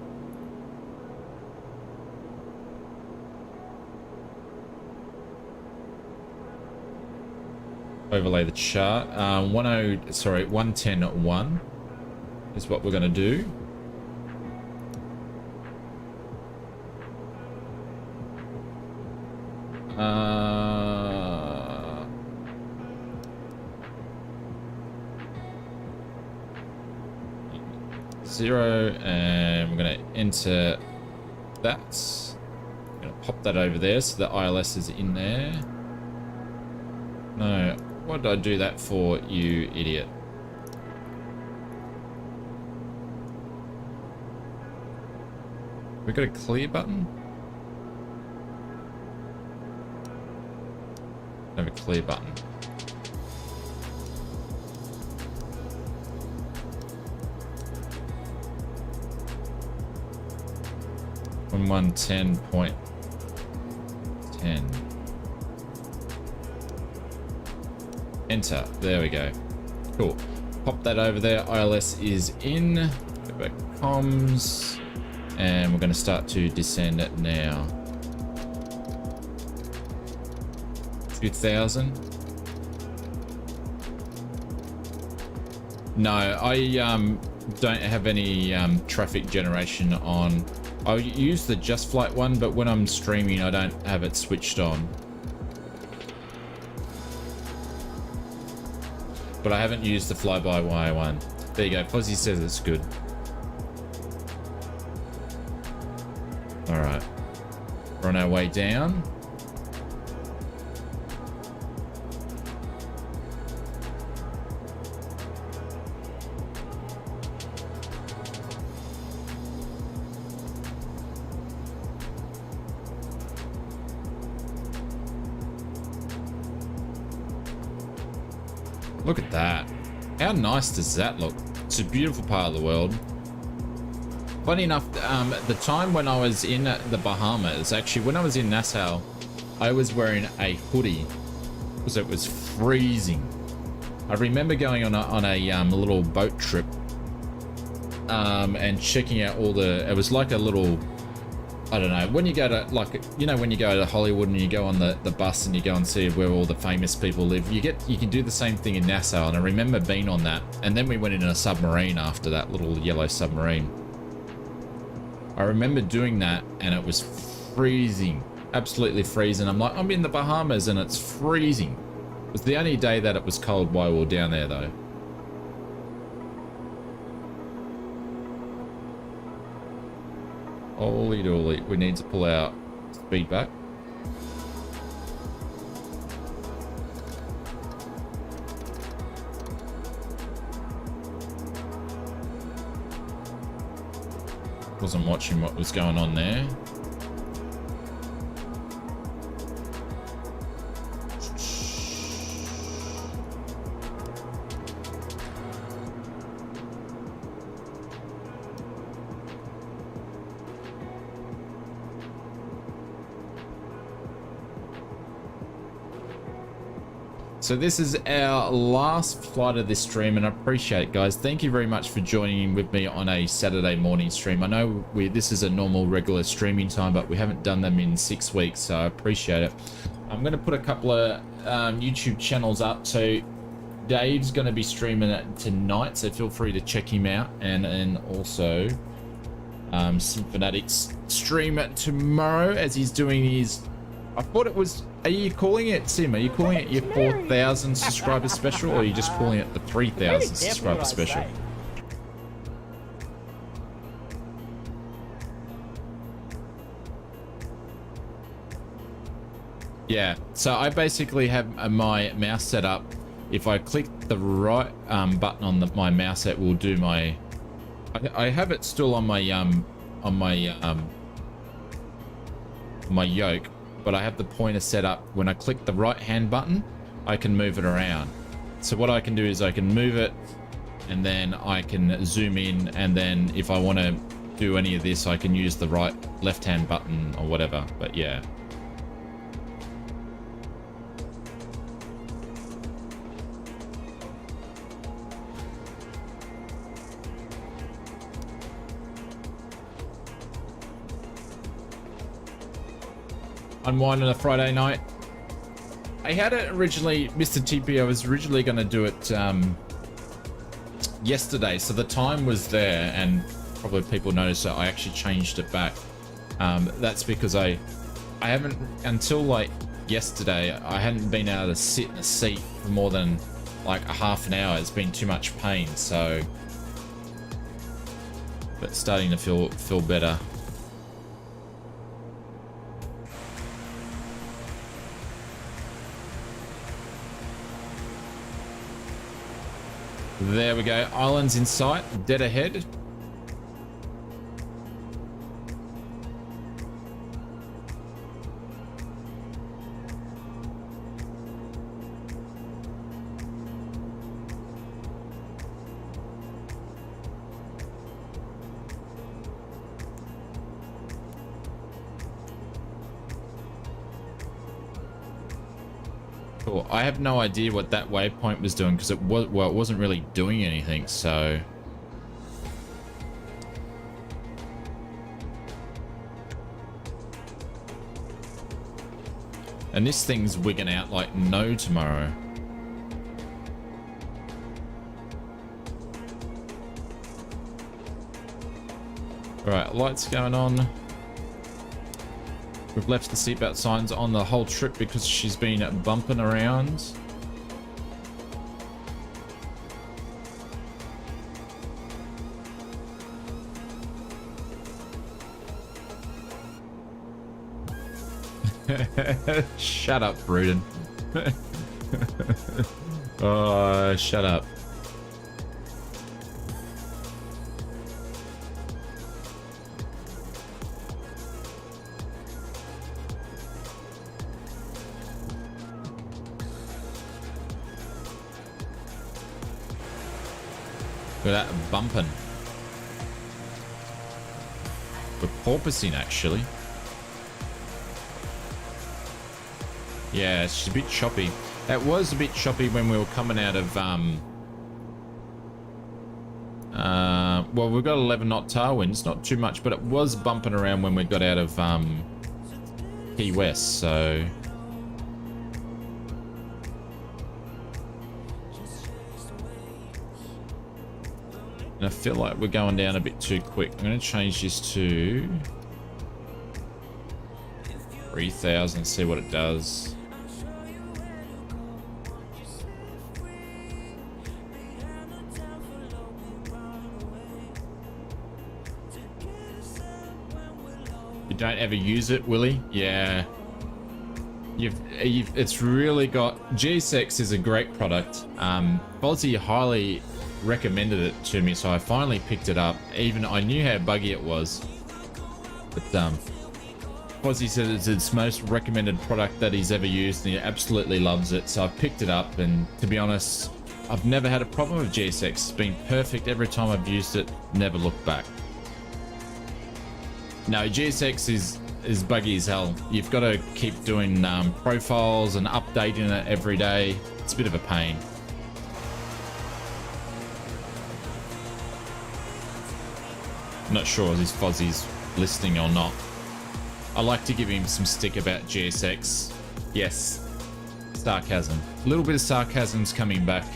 Overlay the chart. 110.1 is what we're going to do. Zero, and we're going to enter that. I'm going to pop that over there so the ILS is in there. No, what did I do that for, you idiot? We got a clear button? Have a clear button. On 110.10. Enter. There we go. Cool. Pop that over there. ILS is in. Go back to comms. And we're going to start to descend it now. 2,000. No, I don't have any traffic generation on. I use the Just Flight one, but when I'm streaming, I don't have it switched on. But I haven't used the fly-by-wire one. There you go. Fozzie says it's good. All right. We're on our way down. Look at that. How nice does that look? It's a beautiful part of the world. Funny enough, the time when I was in the Bahamas, actually when I was in Nassau, I was wearing a hoodie because it was freezing. I remember going on a little boat trip and checking out all the, it was like a little I don't know, when you go to, like, you know, when you go to Hollywood and you go on the bus and you go and see where all the famous people live, you can do the same thing in Nassau. And I remember being on that, and then we went in a submarine after that, little yellow submarine. I remember doing that, and it was freezing, absolutely freezing. I'm like, I'm in the Bahamas and it's freezing. It was the only day that it was cold while we were down there, though. Holy dooly, we need to pull our speed back. Wasn't watching what was going on there. So this is our last flight of this stream, and I appreciate it, guys. Thank you very much for joining in with me on a Saturday morning stream. I know this is a normal regular streaming time, but we haven't done them in 6 weeks, so I appreciate it. I'm going to put a couple of YouTube channels up. So Dave's going to be streaming it tonight, so feel free to check him out, and also some Fanatics stream it tomorrow as he's doing his, I thought it was, are you calling it, Sim? Are you calling it your 4,000 subscriber special, or are you just calling it the 3,000 subscriber special? Yeah, so I basically have my mouse set up. If I click the right button on my mouse, it will do my. I have it still on my my yoke, but I have the pointer set up. When I click the right hand button, I can move it around. So what I can do is I can move it, and then I can zoom in, and then if I want to do any of this, I can use the left hand button or whatever. But yeah. Unwind on a Friday night. I had it originally, Mr. TP, I was originally going to do it yesterday, so the time was there, and probably people noticed that I actually changed it back. That's because I haven't, until like yesterday, I hadn't been able to sit in a seat for more than like a half an hour. It's been too much pain, so, but starting to feel better. There we go. Islands in sight. Dead ahead. Cool. I have no idea what that waypoint was doing, because it wasn't really doing anything, so and this thing's wigging out like no tomorrow. All right, lights going on. We've left the seatbelt signs on the whole trip because she's been bumping around. Shut up, Bruden. Oh, shut up. Look at that bumping. We're porpoising, actually. Yeah, it's a bit choppy. It was a bit choppy when we were coming out of Well, we've got 11 knot tailwinds, not too much, but it was bumping around when we got out of Key West, so... And I feel like we're going down a bit too quick. I'm going to change this to 3,000 and see what it does. You don't ever use it, Willie? Yeah. It's really got... GSX is a great product. Fozzie highly recommended it to me, so I finally picked it up. Even I knew how buggy it was. But Fozzie said it's its most recommended product that he's ever used, and he absolutely loves it. So I picked it up, and to be honest, I've never had a problem with GSX. It's been perfect every time I've used it. Never looked back. No, GSX is buggy as hell. You've got to keep doing profiles and updating it every day. It's a bit of a pain. I'm not sure if Fozzie's listening or not. I like to give him some stick about GSX. Yes, sarcasm. A little bit of sarcasm's coming back.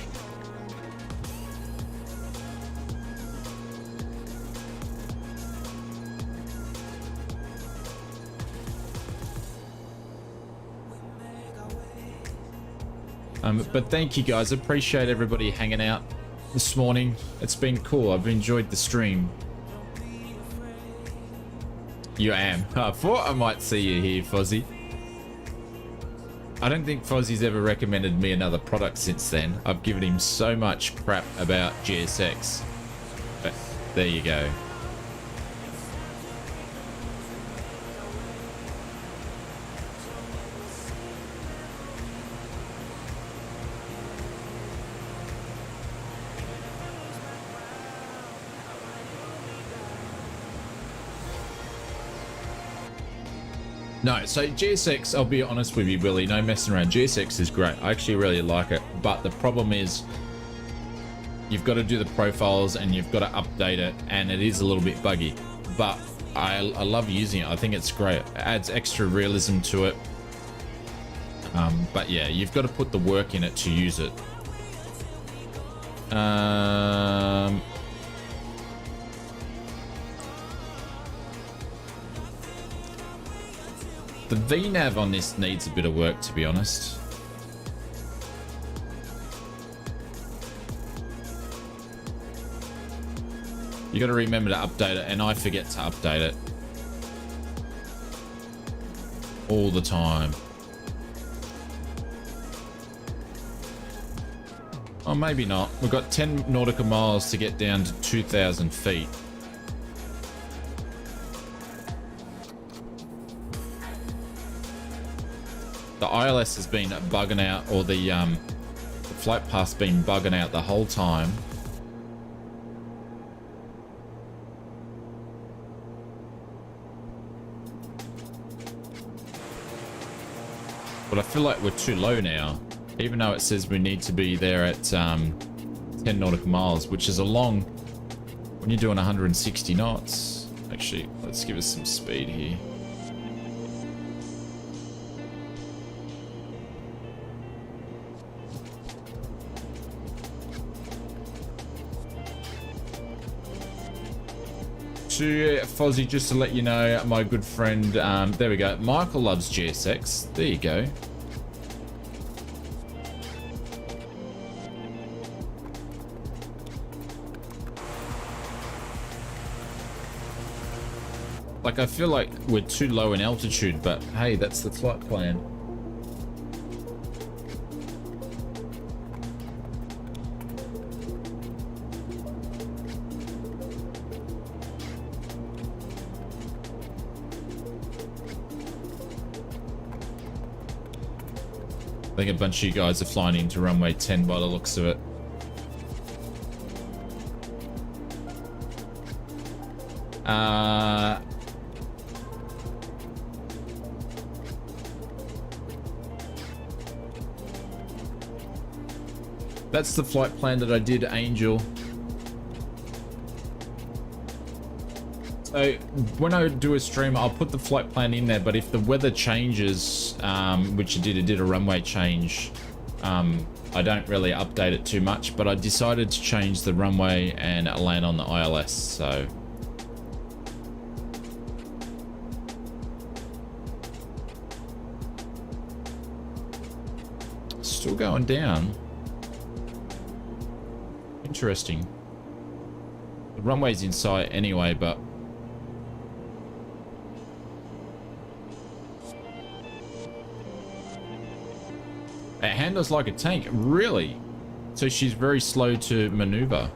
But thank you guys. Appreciate everybody hanging out this morning. It's been cool. I've enjoyed the stream. You am. I thought I might see you here, Fozzie. I don't think Fozzie's ever recommended me another product since then. I've given him so much crap about GSX. But there you go. No, so GSX, I'll be honest with you, Billy, no messing around. GSX is great. I actually really like it. But the problem is you've got to do the profiles and you've got to update it, and it is a little bit buggy. But I love using it. I think it's great. It adds extra realism to it. But yeah, you've got to put the work in it to use it. The VNav on this needs a bit of work, to be honest. You got to remember to update it, and I forget to update it all the time. Oh, maybe not. We've got 10 nautical miles to get down to 2,000 feet. The ILS has been bugging out, or the flight path's been bugging out the whole time. But I feel like we're too low now, even though it says we need to be there at 10 nautical miles, which is a long, when you're doing 160 knots. Actually, let's give us some speed here. To Fozzie, just to let you know, my good friend, there we go, Michael loves GSX. There you go. Like, I feel like we're too low in altitude, but hey, that's the flight plan. I think a bunch of you guys are flying into runway 10 by the looks of it. That's the flight plan that I did, Angel. So when I do a stream, I'll put the flight plan in there, but if the weather changes, which it did a runway change, I don't really update it too much, but I decided to change the runway and land on the ILS, so. Still going down. Interesting. The runway's in sight anyway, but it handles like a tank, really? So she's very slow to maneuver.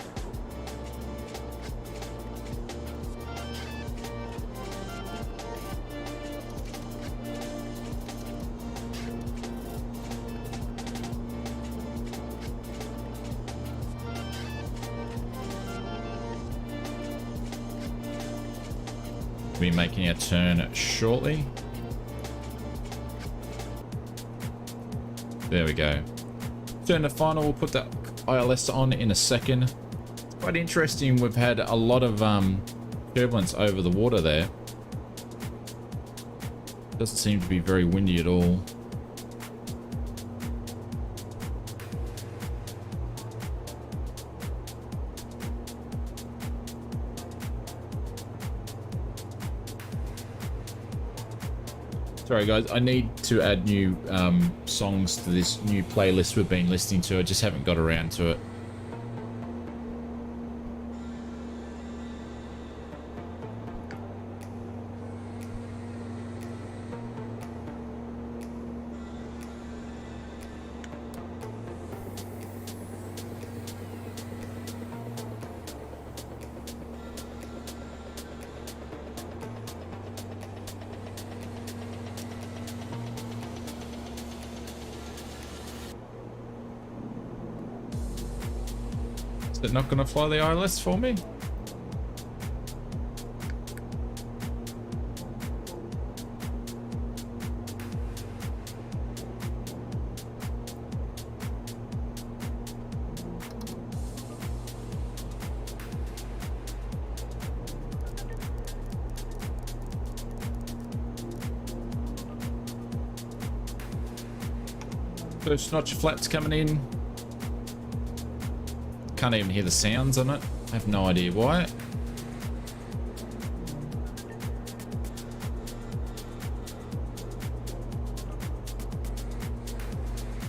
Be making our turn shortly. There we go. Turn to final. We'll put that ILS on in a second. It's quite interesting. We've had a lot of turbulence over the water there. Doesn't seem to be very windy at all. Sorry guys, I need to add new songs to this new playlist we've been listening to. I just haven't got around to it. Is it not going to fly the ILS for me? First notch flaps coming in. Can't even hear the sounds on it. I have no idea why.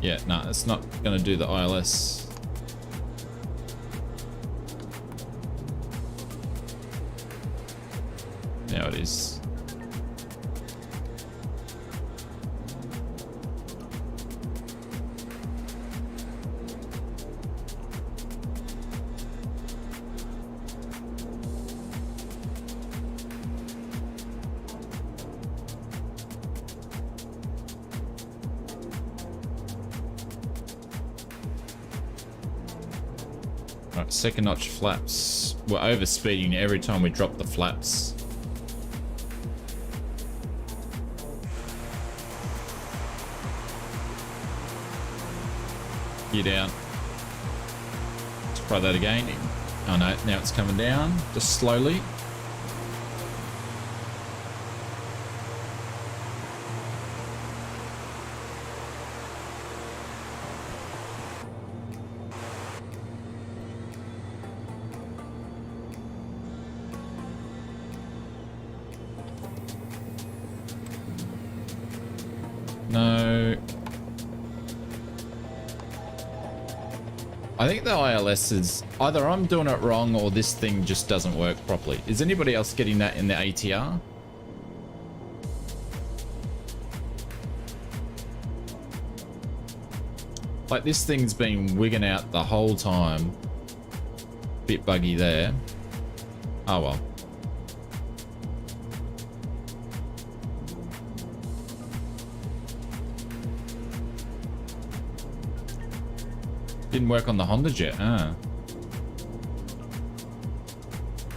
Yeah, no, it's not going to do the ILS. Now it is. Second notch flaps. We're overspeeding every time we drop the flaps. Gear down. Let's try that again. Oh no, now it's coming down. Just slowly. No. I think the ILS is either I'm doing it wrong or this thing just doesn't work properly. Is anybody else getting that in the ATR? Like this thing's been wigging out the whole time. Bit buggy there. Oh well. Didn't work on the Honda Jet.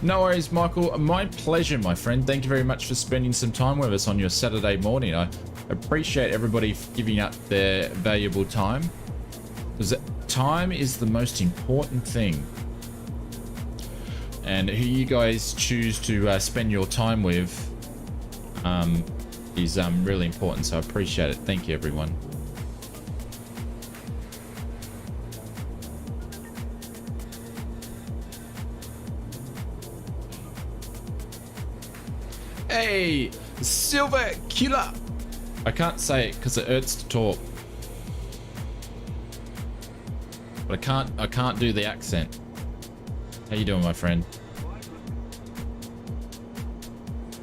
No worries, Michael. My pleasure, my friend. Thank you very much for spending some time with us on your Saturday morning. I appreciate everybody giving up their valuable time, because time is the most important thing. and who you guys choose to spend your time with is really important, so I appreciate it. Thank you, everyone. Hey, Silver Killer. I can't say it because it hurts to talk. But I can't do the accent. How you doing, my friend?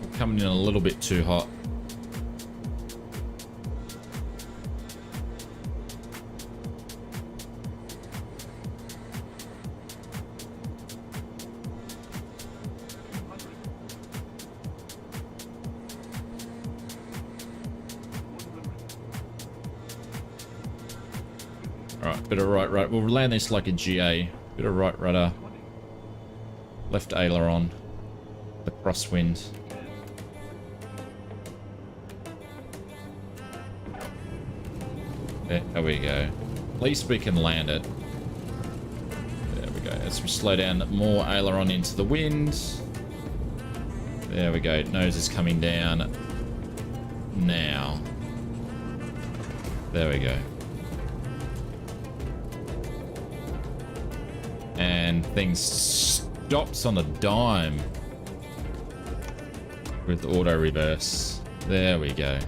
I'm coming in a little bit too hot. Alright, bit of right. We'll land this like a GA. Bit of right rudder. Left aileron. The crosswind. There we go. At least we can land it. There we go. As we slow down, more aileron into the wind. There we go. Nose is coming down. Now. There we go. And things stops on a dime with auto reverse. There we go.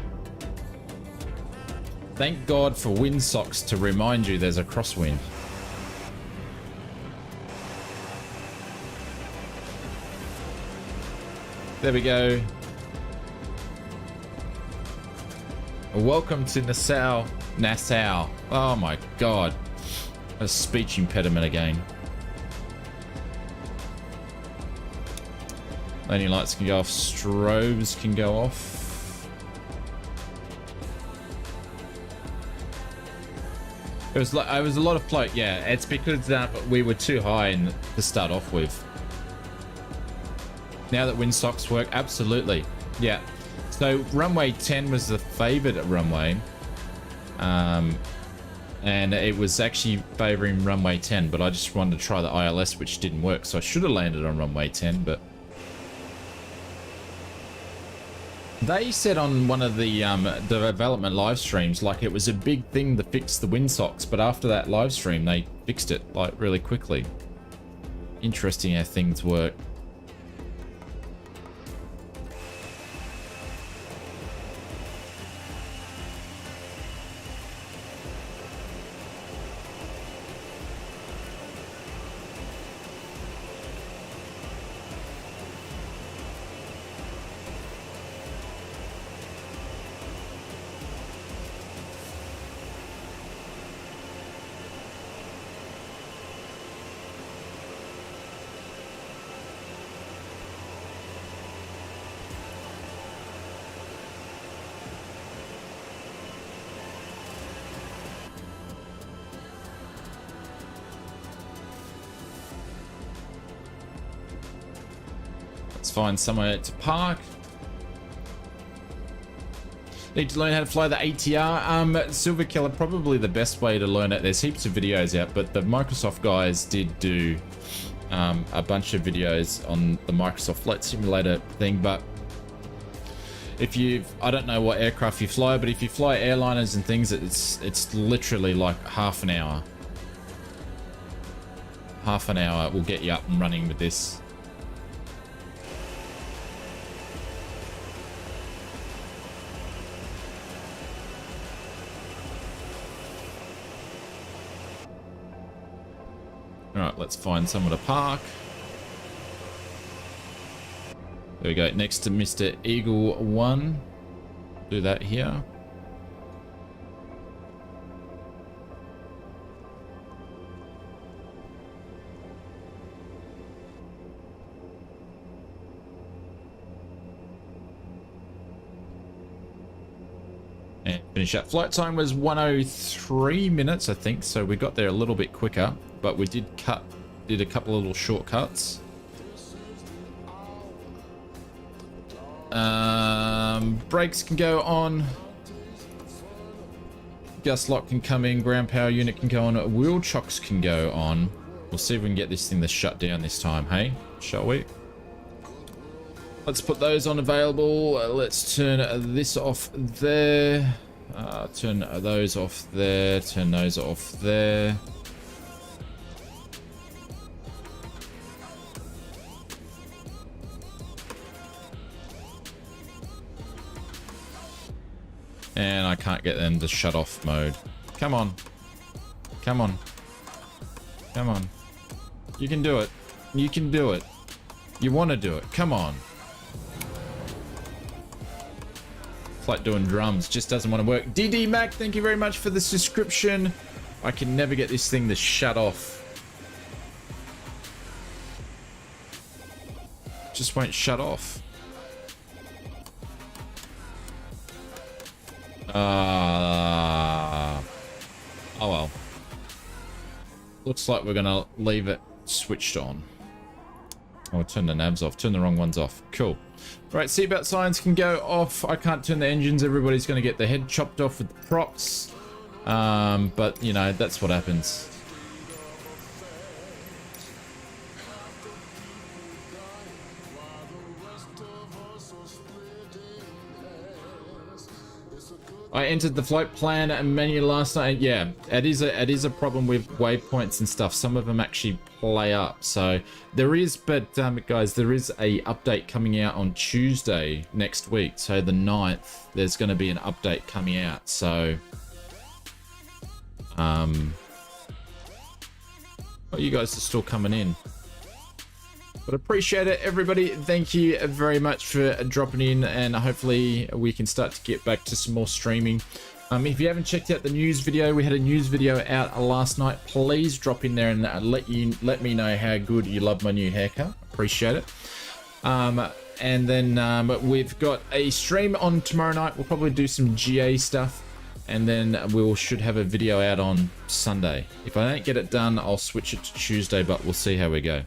Thank God for windsocks to remind you there's a crosswind. There we go. Welcome to Nassau. Nassau. Oh my God. A speech impediment again. Landing lights can go off, strobes can go off. It was a lot of float, yeah. It's because we were too high to start off with. Now that windstocks work, absolutely, yeah. So runway 10 was the favored runway, and it was actually favoring runway 10. But I just wanted to try the ILS, which didn't work, so I should have landed on runway 10, but. They said on one of the development live streams, like it was a big thing to fix the windsocks, but after that live stream, they fixed it like really quickly. Interesting how things work. Find somewhere to park. Need to learn how to fly the ATR. Silver Killer, probably the best way to learn it. There's heaps of videos out, but the Microsoft guys did do a bunch of videos on the Microsoft Flight Simulator thing. But if I don't know what aircraft you fly, but if you fly airliners and things, it's literally like half an hour. Half an hour will get you up and running with this. Alright, let's find somewhere to park. There we go, next to Mr. Eagle 1. Do that here. And finish up. Flight time was 103 minutes, I think, so we got there a little bit quicker, but we did a couple of little shortcuts. Brakes can go on. Gust lock can come in. Ground power unit can go on. Wheel chocks can go on. We'll see if we can get this thing to shut down this time, hey? Shall we? Let's put those on available. Let's turn this off there. Turn those off there. Turn those off there. And I can't get them to shut off mode. Come on. Come on. Come on. You can do it. You can do it. You want to do it. Come on. It's like doing drums. Just doesn't want to work. DD Mac, thank you very much for the subscription. I can never get this thing to shut off. Just won't shut off. Oh well. Looks like we're gonna leave it switched on. Oh, turn the nabs off. Turn the wrong ones off. Cool. Right, seatbelt signs can go off. I can't turn the engines. Everybody's gonna get their head chopped off with the props. But you know, that's what happens. I entered the flight plan menu last night. Yeah, it is a problem with waypoints and stuff. Some of them actually play up. So there is, but guys, there is a update coming out on Tuesday next week. So the 9th, there's going to be an update coming out. So, oh, you guys are still coming in. But appreciate it, everybody. Thank you very much for dropping in, and hopefully we can start to get back to some more streaming. If you haven't checked out the news video, we had a news video out last night. Please drop in there and let me know how good you love my new haircut. Appreciate it. And then we've got a stream on tomorrow night. We'll probably do some GA stuff, and then we should have a video out on Sunday. If I don't get it done, I'll switch it to Tuesday, but we'll see how we go.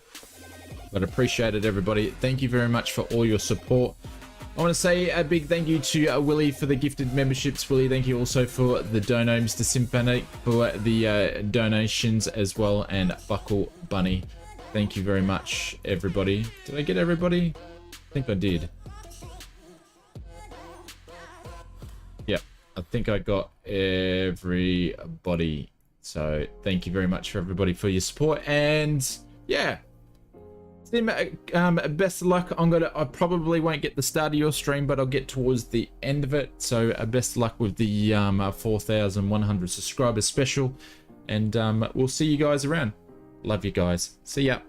But appreciate it, everybody. Thank you very much for all your support. I want to say a big thank you to Willie for the gifted memberships. Willie, thank you also for the dono. Mr. Symphonic for the donations as well. And Buckle Bunny, thank you very much, everybody. Did I get everybody? I think I did. Yep, I think I got everybody. So thank you very much for everybody for your support. And yeah. Best of luck. I probably won't get the start of your stream, but I'll get towards the end of it. So best of luck with the 4,100 subscribers special, and we'll see you guys around. Love you guys. See ya.